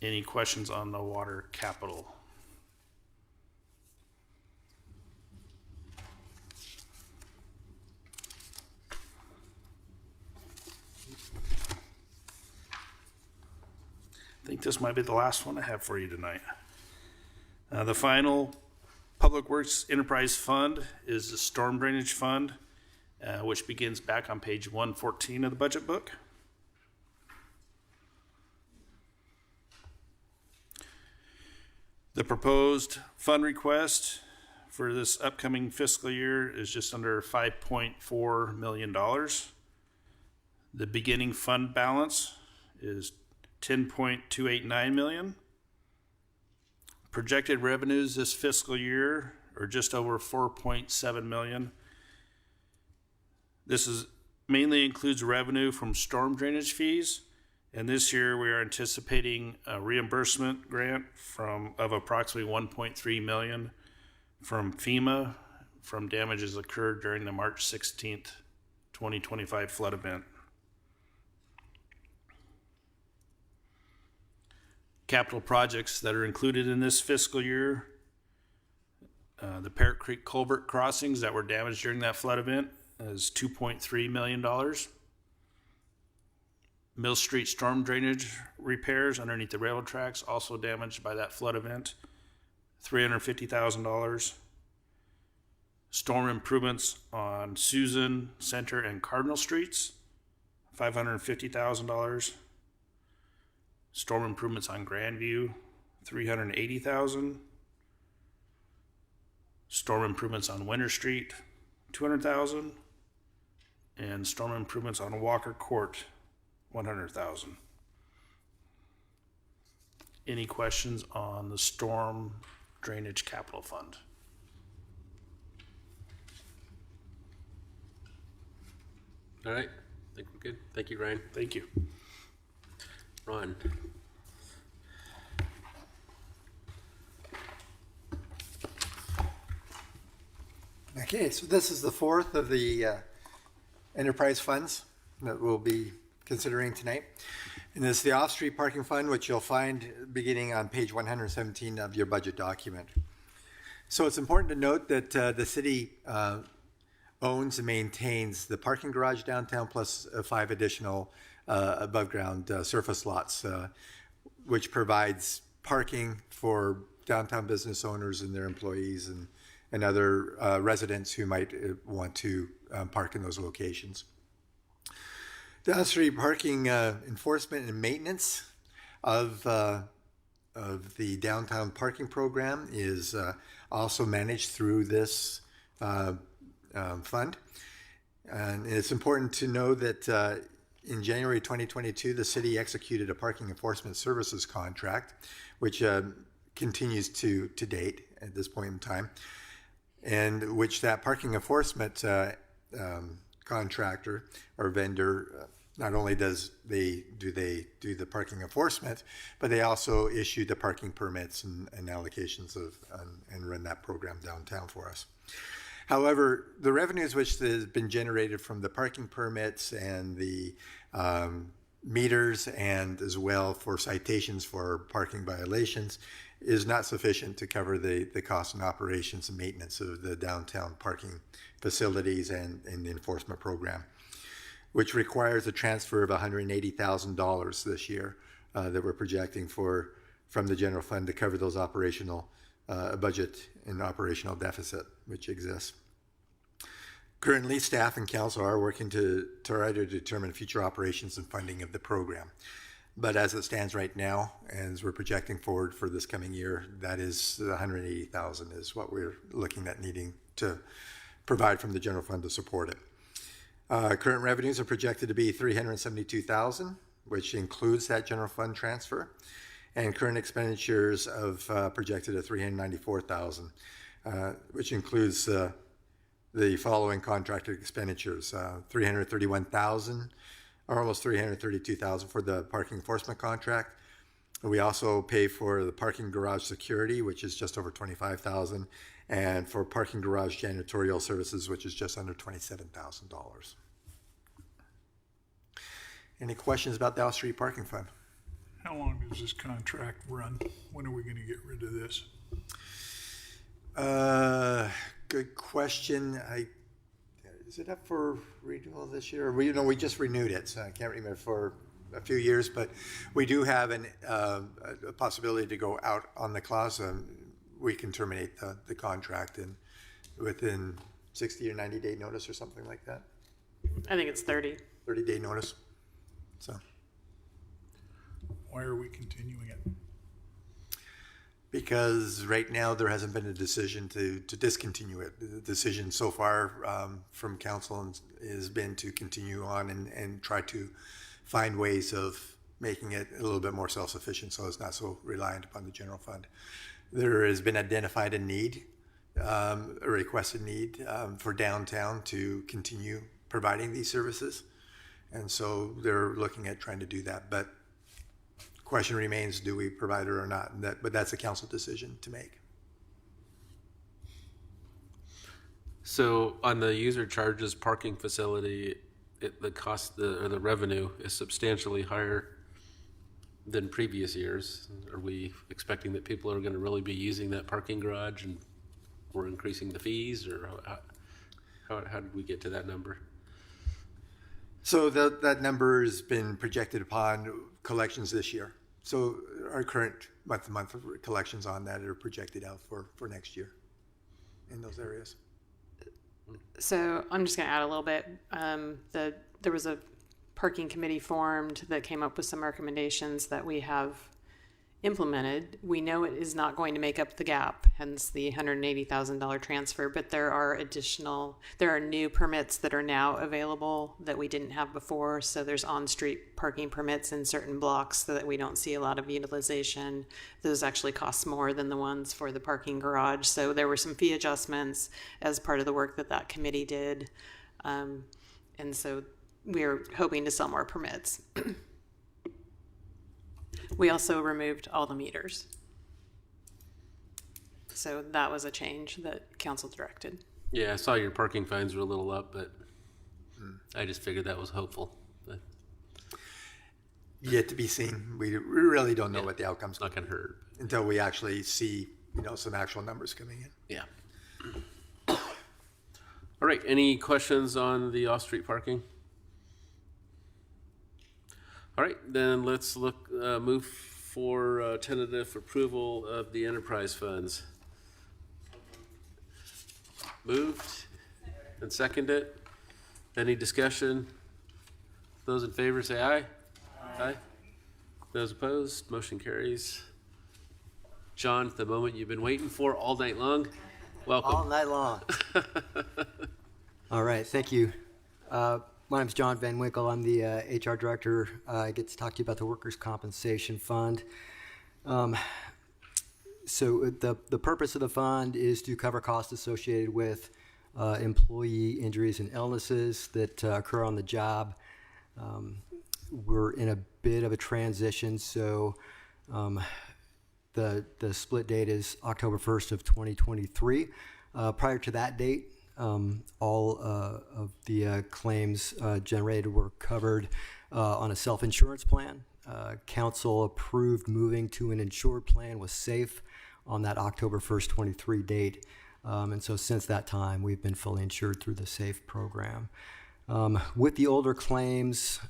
Speaker 10: Any questions on the water capital? I think this might be the last one I have for you tonight. The final Public Works Enterprise Fund is the Storm Drainage Fund, which begins back on page 114 of the budget book. The proposed fund request for this upcoming fiscal year is just under $5.4 million. The beginning fund balance is $10.289 million. Projected revenues this fiscal year are just over $4.7 million. This mainly includes revenue from storm drainage fees, and this year we are anticipating a reimbursement grant of approximately $1.3 million from FEMA from damages occurred during the March 16th, 2025 flood event. Capital projects that are included in this fiscal year The Parrot Creek culvert crossings that were damaged during that flood event is $2.3 million. Mill Street storm drainage repairs underneath the railroad tracks, also damaged by that flood event, $350,000. Storm improvements on Susan, Center, and Cardinal Streets, $550,000. Storm improvements on Grandview, $380,000. Storm improvements on Winter Street, $200,000. And storm improvements on Walker Court, $100,000. Any questions on the storm drainage capital fund?
Speaker 1: All right, I think we're good. Thank you, Ryan.
Speaker 10: Thank you.
Speaker 1: Ron.
Speaker 7: Okay, so this is the fourth of the enterprise funds that we'll be considering tonight. And this is the off-street parking fund, which you'll find beginning on page 117 of your budget document. So it's important to note that the city owns and maintains the parking garage downtown plus 5 additional above-ground surface lots, which provides parking for downtown business owners and their employees and other residents who might want to park in those locations. The on-street parking enforcement and maintenance of the downtown parking program is also managed through this fund. And it's important to know that in January 2022, the city executed a parking enforcement services contract, which continues to date at this point in time, and which that parking enforcement contractor or vendor, not only do they do the parking enforcement, but they also issue the parking permits and allocations and run that program downtown for us. However, the revenues which has been generated from the parking permits and the meters, and as well for citations for parking violations, is not sufficient to cover the cost and operations and maintenance of the downtown parking facilities and the enforcement program, which requires a transfer of $180,000 this year that we're projecting from the general fund to cover those operational budget and operational deficit which exists. Currently, staff and council are working to try to determine future operations and funding of the program. But as it stands right now, as we're projecting forward for this coming year, that is $180,000 is what we're looking at needing to provide from the general fund to support it. Current revenues are projected to be $372,000, which includes that general fund transfer, and current expenditures of projected at $394,000, which includes the following contracted expenditures: $331,000, or almost $332,000 for the parking enforcement contract. We also pay for the parking garage security, which is just over $25,000, and for parking garage janitorial services, which is just under $27,000. Any questions about the off-street parking fund?
Speaker 2: How long does this contract run? When are we going to get rid of this?
Speaker 7: Good question. Is it up for renewal this year? We just renewed it, so I can't remember, for a few years, but we do have a possibility to go out on the clause. We can terminate the contract within 60 or 90 day notice or something like that.
Speaker 6: I think it's 30.
Speaker 7: 30-day notice. So.
Speaker 2: Why are we continuing it?
Speaker 7: Because right now there hasn't been a decision to discontinue it. The decision so far from council has been to continue on and try to find ways of making it a little bit more self-sufficient so it's not so reliant upon the general fund. There has been identified a need, a requested need for downtown to continue providing these services. And so they're looking at trying to do that. But question remains, do we provide it or not? But that's a council decision to make.
Speaker 1: So on the user charges parking facility, the cost or the revenue is substantially higher than previous years. Are we expecting that people are going to really be using that parking garage, and we're increasing the fees, or how did we get to that number?
Speaker 7: So that number has been projected upon collections this year. So our current month-to-month collections on that are projected out for next year in those areas.
Speaker 6: So I'm just going to add a little bit. There was a parking committee formed that came up with some recommendations that we have implemented. We know it is not going to make up the gap, hence the $180,000 transfer, but there are new permits that are now available that we didn't have before. So there's on-street parking permits in certain blocks so that we don't see a lot of utilization. Those actually cost more than the ones for the parking garage. So there were some fee adjustments as part of the work that committee did. And so we're hoping to sell more permits. We also removed all the meters. So that was a change that council directed.
Speaker 1: Yeah, I saw your parking fines were a little up, but I just figured that was hopeful. But
Speaker 7: yet to be seen. We really don't know what the outcome's
Speaker 1: not going to hurt
Speaker 7: until we actually see, some actual numbers coming in.
Speaker 1: Yeah. All right. Any questions on the off-street parking? All right, then let's move for tentative approval of the enterprise funds. Moved and seconded. Any discussion? Those in favor say aye. Aye. Those opposed, motion carries. John, the moment you've been waiting for all night long, welcome.
Speaker 18: All night long. All right, thank you. My name's John Van Winkle. I'm the HR director. I get to talk to you about the Workers' Compensation Fund. So the purpose of the fund is to cover costs associated with employee injuries and illnesses that occur on the job. We're in a bit of a transition, so the split date is October 1st of 2023. Prior to that date, all of the claims generated were covered on a self-insurance plan. Council approved moving to an insured plan with SAFE on that October 1st, 23 date. And so since that time, we've been fully insured through the SAFE program. With the older claims,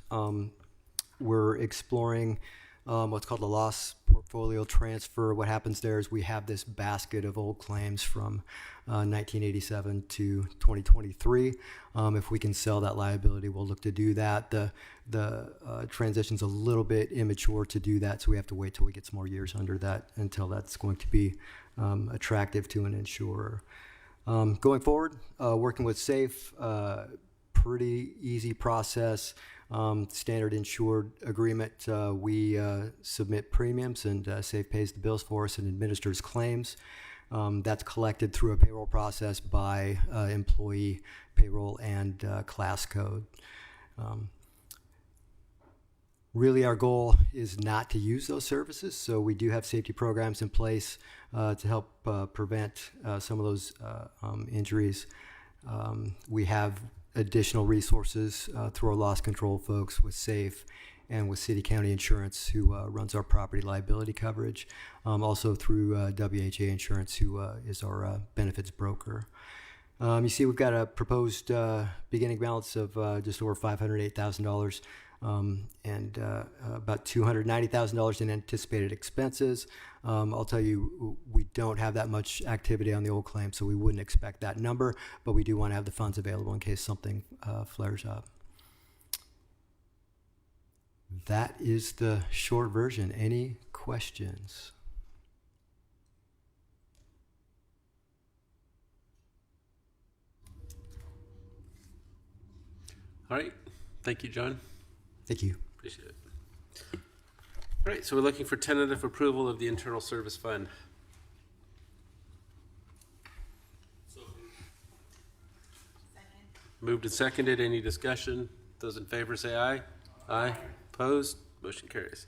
Speaker 18: we're exploring what's called the loss portfolio transfer. What happens there is we have this basket of old claims from 1987 to 2023. If we can sell that liability, we'll look to do that. The transition's a little bit immature to do that, so we have to wait till we get some more years under that until that's going to be attractive to an insurer. Going forward, working with SAFE, pretty easy process. Standard insured agreement. We submit premiums and SAFE pays the bills for us and administers claims. That's collected through a payroll process by employee payroll and class code. Really, our goal is not to use those services, so we do have safety programs in place to help prevent some of those injuries. We have additional resources through our loss control folks with SAFE and with City County Insurance, who runs our property liability coverage. Also through WHA Insurance, who is our benefits broker. You see we've got a proposed beginning balance of just over $508,000 and about $290,000 in anticipated expenses. I'll tell you, we don't have that much activity on the old claim, so we wouldn't expect that number, but we do want to have the funds available in case something flares up. That is the short version. Any questions?
Speaker 1: All right. Thank you, John.
Speaker 18: Thank you.
Speaker 1: Appreciate it. All right, so we're looking for tentative approval of the Internal Service Fund. Moved and seconded. Any discussion? Those in favor say aye. Aye. Opposed? Motion carries.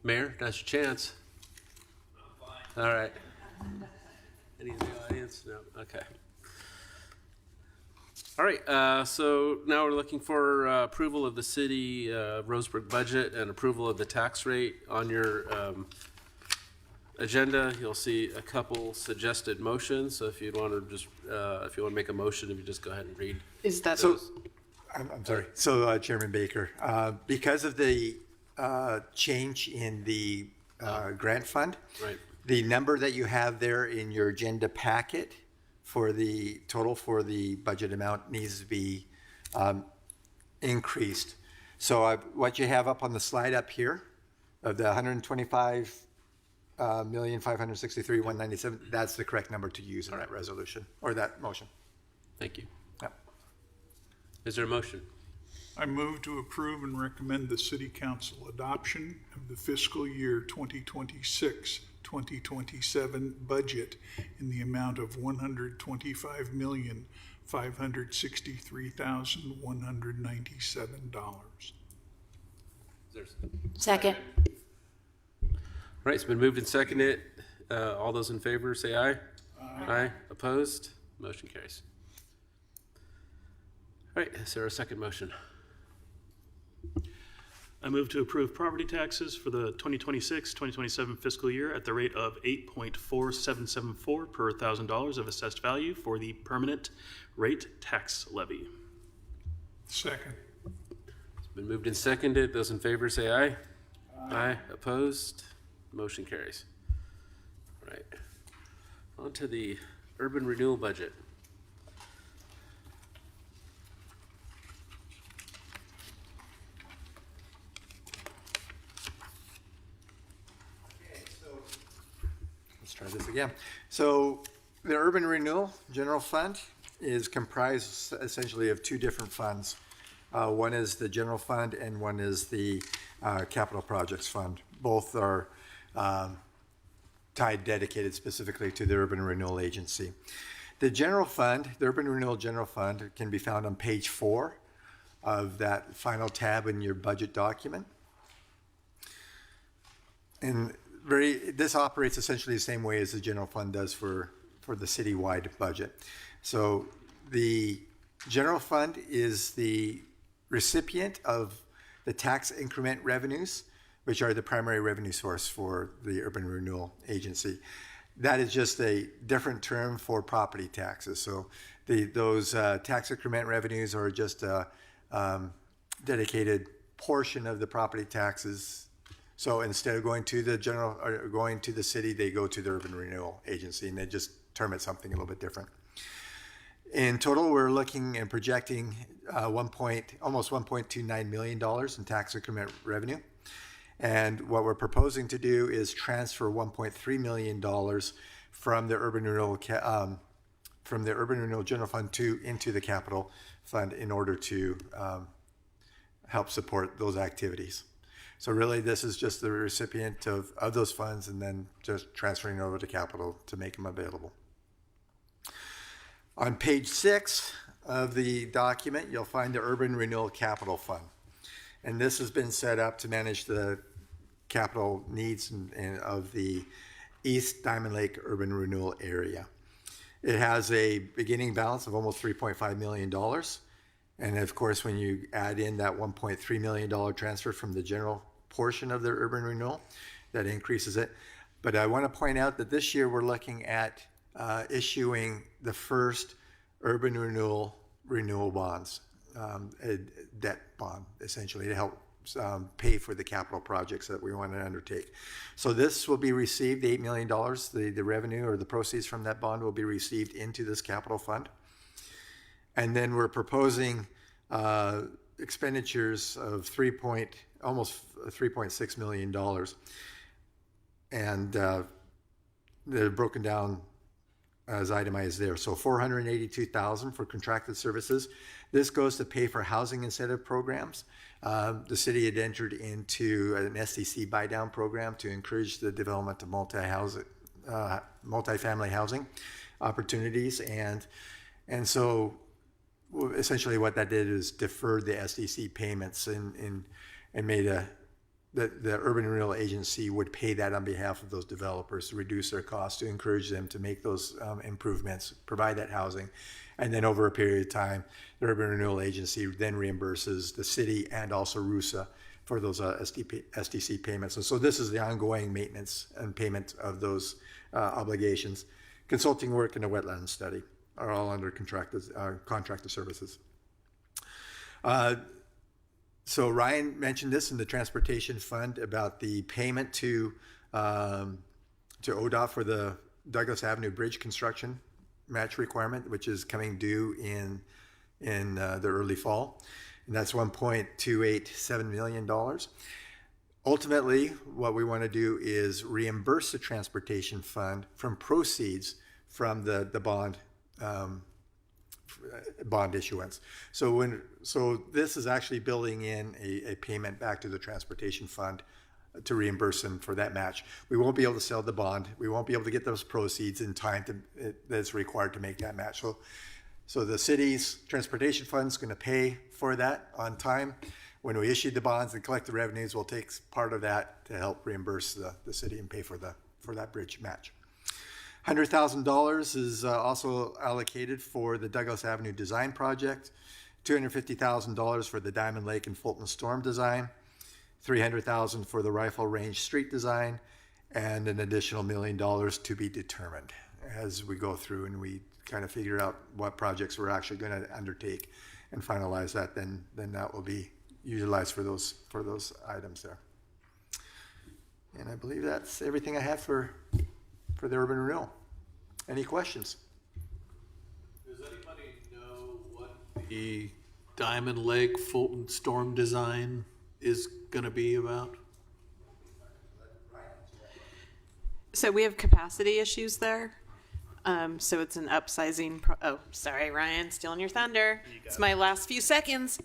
Speaker 1: Mayor, that's your chance. All right. Any in the audience? No? Okay. All right, so now we're looking for approval of the city Roseburg budget and approval of the tax rate. On your agenda, you'll see a couple suggested motions. So if you want to just, if you want to make a motion, if you just go ahead and read.
Speaker 6: Is that
Speaker 7: So, I'm sorry. So Chairman Baker, because of the change in the grant fund,
Speaker 1: Right.
Speaker 7: the number that you have there in your agenda packet for the total for the budget amount needs to be increased. So what you have up on the slide up here of the 125,563,197, that's the correct number to use in that resolution or that motion.
Speaker 1: Thank you.
Speaker 7: Yep.
Speaker 1: Is there a motion?
Speaker 2: I move to approve and recommend the City Council adoption of the fiscal year 2026-2027 budget in the amount of $125,563,197.
Speaker 12: Second.
Speaker 1: All right, it's been moved and seconded. All those in favor, say aye. Aye. Opposed? Motion carries. All right, is there a second motion?
Speaker 16: I move to approve property taxes for the 2026-2027 fiscal year at the rate of 8.4774 per $1,000 of assessed value for the permanent rate tax levy.
Speaker 2: Second.
Speaker 1: It's been moved and seconded. Those in favor say aye. Aye. Opposed? Motion carries. All right. On to the urban renewal budget.
Speaker 7: Let's try this again. So the Urban Renewal General Fund is comprised essentially of two different funds. One is the General Fund and one is the Capital Projects Fund. Both are dedicated specifically to the Urban Renewal Agency. The General Fund, the Urban Renewal General Fund, can be found on page 4 of that final tab in your budget document. And this operates essentially the same way as the general fund does for the citywide budget. So the general fund is the recipient of the tax increment revenues, which are the primary revenue source for the Urban Renewal Agency. That is just a different term for property taxes. So those tax increment revenues are just a dedicated portion of the property taxes. So instead of going to the general or going to the city, they go to the Urban Renewal Agency, and they just term it something a little bit different. In total, we're looking and projecting almost $1.29 million in tax increment revenue. And what we're proposing to do is transfer $1.3 million from the Urban Renewal General Fund into the Capital Fund in order to help support those activities. So really, this is just the recipient of those funds and then just transferring over to Capital to make them available. On page 6 of the document, you'll find the Urban Renewal Capital Fund. And this has been set up to manage the capital needs of the East Diamond Lake Urban Renewal Area. It has a beginning balance of almost $3.5 million. And of course, when you add in that $1.3 million transfer from the general portion of the urban renewal, that increases it. But I want to point out that this year we're looking at issuing the first urban renewal bonds, a debt bond, essentially, to help pay for the capital projects that we want to undertake. So this will be received, $8 million, the revenue or the proceeds from that bond will be received into this capital fund. And then we're proposing expenditures of almost $3.6 million. And they're broken down as itemized there. So $482,000 for contracted services. This goes to pay for housing incentive programs. The city had entered into an SDC buy-down program to encourage the development of multifamily housing opportunities. And so essentially what that did is deferred the SDC payments and made the Urban Renewal Agency would pay that on behalf of those developers to reduce their costs, to encourage them to make those improvements, provide that housing. And then over a period of time, the Urban Renewal Agency then reimburses the city and also RUSA for those SDC payments. And so this is the ongoing maintenance and payment of those obligations. Consulting work and a wetland study are all under contracted services. So Ryan mentioned this in the transportation fund about the payment to ODOT for the Douglas Avenue Bridge construction match requirement, which is coming due in the early fall. And that's $1.287 million. Ultimately, what we want to do is reimburse the transportation fund from proceeds from the bond issuance. So this is actually building in a payment back to the transportation fund to reimburse them for that match. We won't be able to sell the bond. We won't be able to get those proceeds in time that's required to make that match. So the city's transportation fund is going to pay for that on time. When we issue the bonds and collect the revenues, we'll take part of that to help reimburse the city and pay for that bridge match. $100,000 is also allocated for the Douglas Avenue design project, $250,000 for the Diamond Lake and Fulton Storm design, $300,000 for the Rifle Range street design, and an additional $1 million to be determined as we go through and we kind of figure out what projects we're actually going to undertake and finalize that. Then that will be utilized for those items there. And I believe that's everything I have for the urban renewal. Any questions?
Speaker 8: Does anybody know what the Diamond Lake Fulton Storm design is going to be about?
Speaker 6: So we have capacity issues there. So it's an upsizing. Oh, sorry, Ryan, stealing your thunder. It's my last few seconds.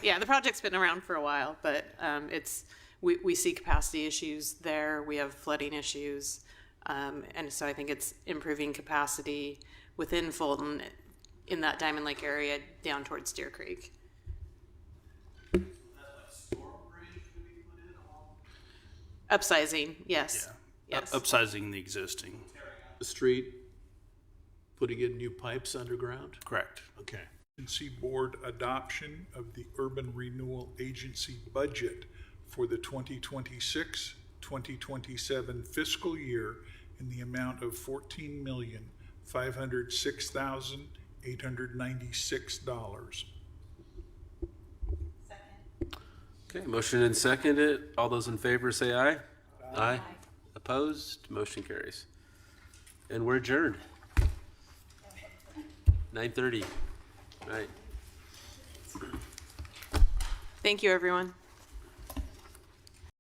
Speaker 6: Yeah, the project's been around for a while, but we see capacity issues there. We have flooding issues, and so I think it's improving capacity within Fulton in that Diamond Lake area down towards Deer Creek. Upsizing, yes.
Speaker 10: Yeah.
Speaker 6: Yes.
Speaker 10: Upsizing the existing.
Speaker 8: The street, putting in new pipes underground?
Speaker 10: Correct.
Speaker 8: Okay.
Speaker 2: Agency Board adoption of the Urban Renewal Agency budget for the 2026-2027 fiscal year in the amount of $14,506,896.
Speaker 1: Okay, motion and seconded. All those in favor say aye. Aye. Opposed? Motion carries. And we're adjourned. 9:30. Right.
Speaker 6: Thank you, everyone.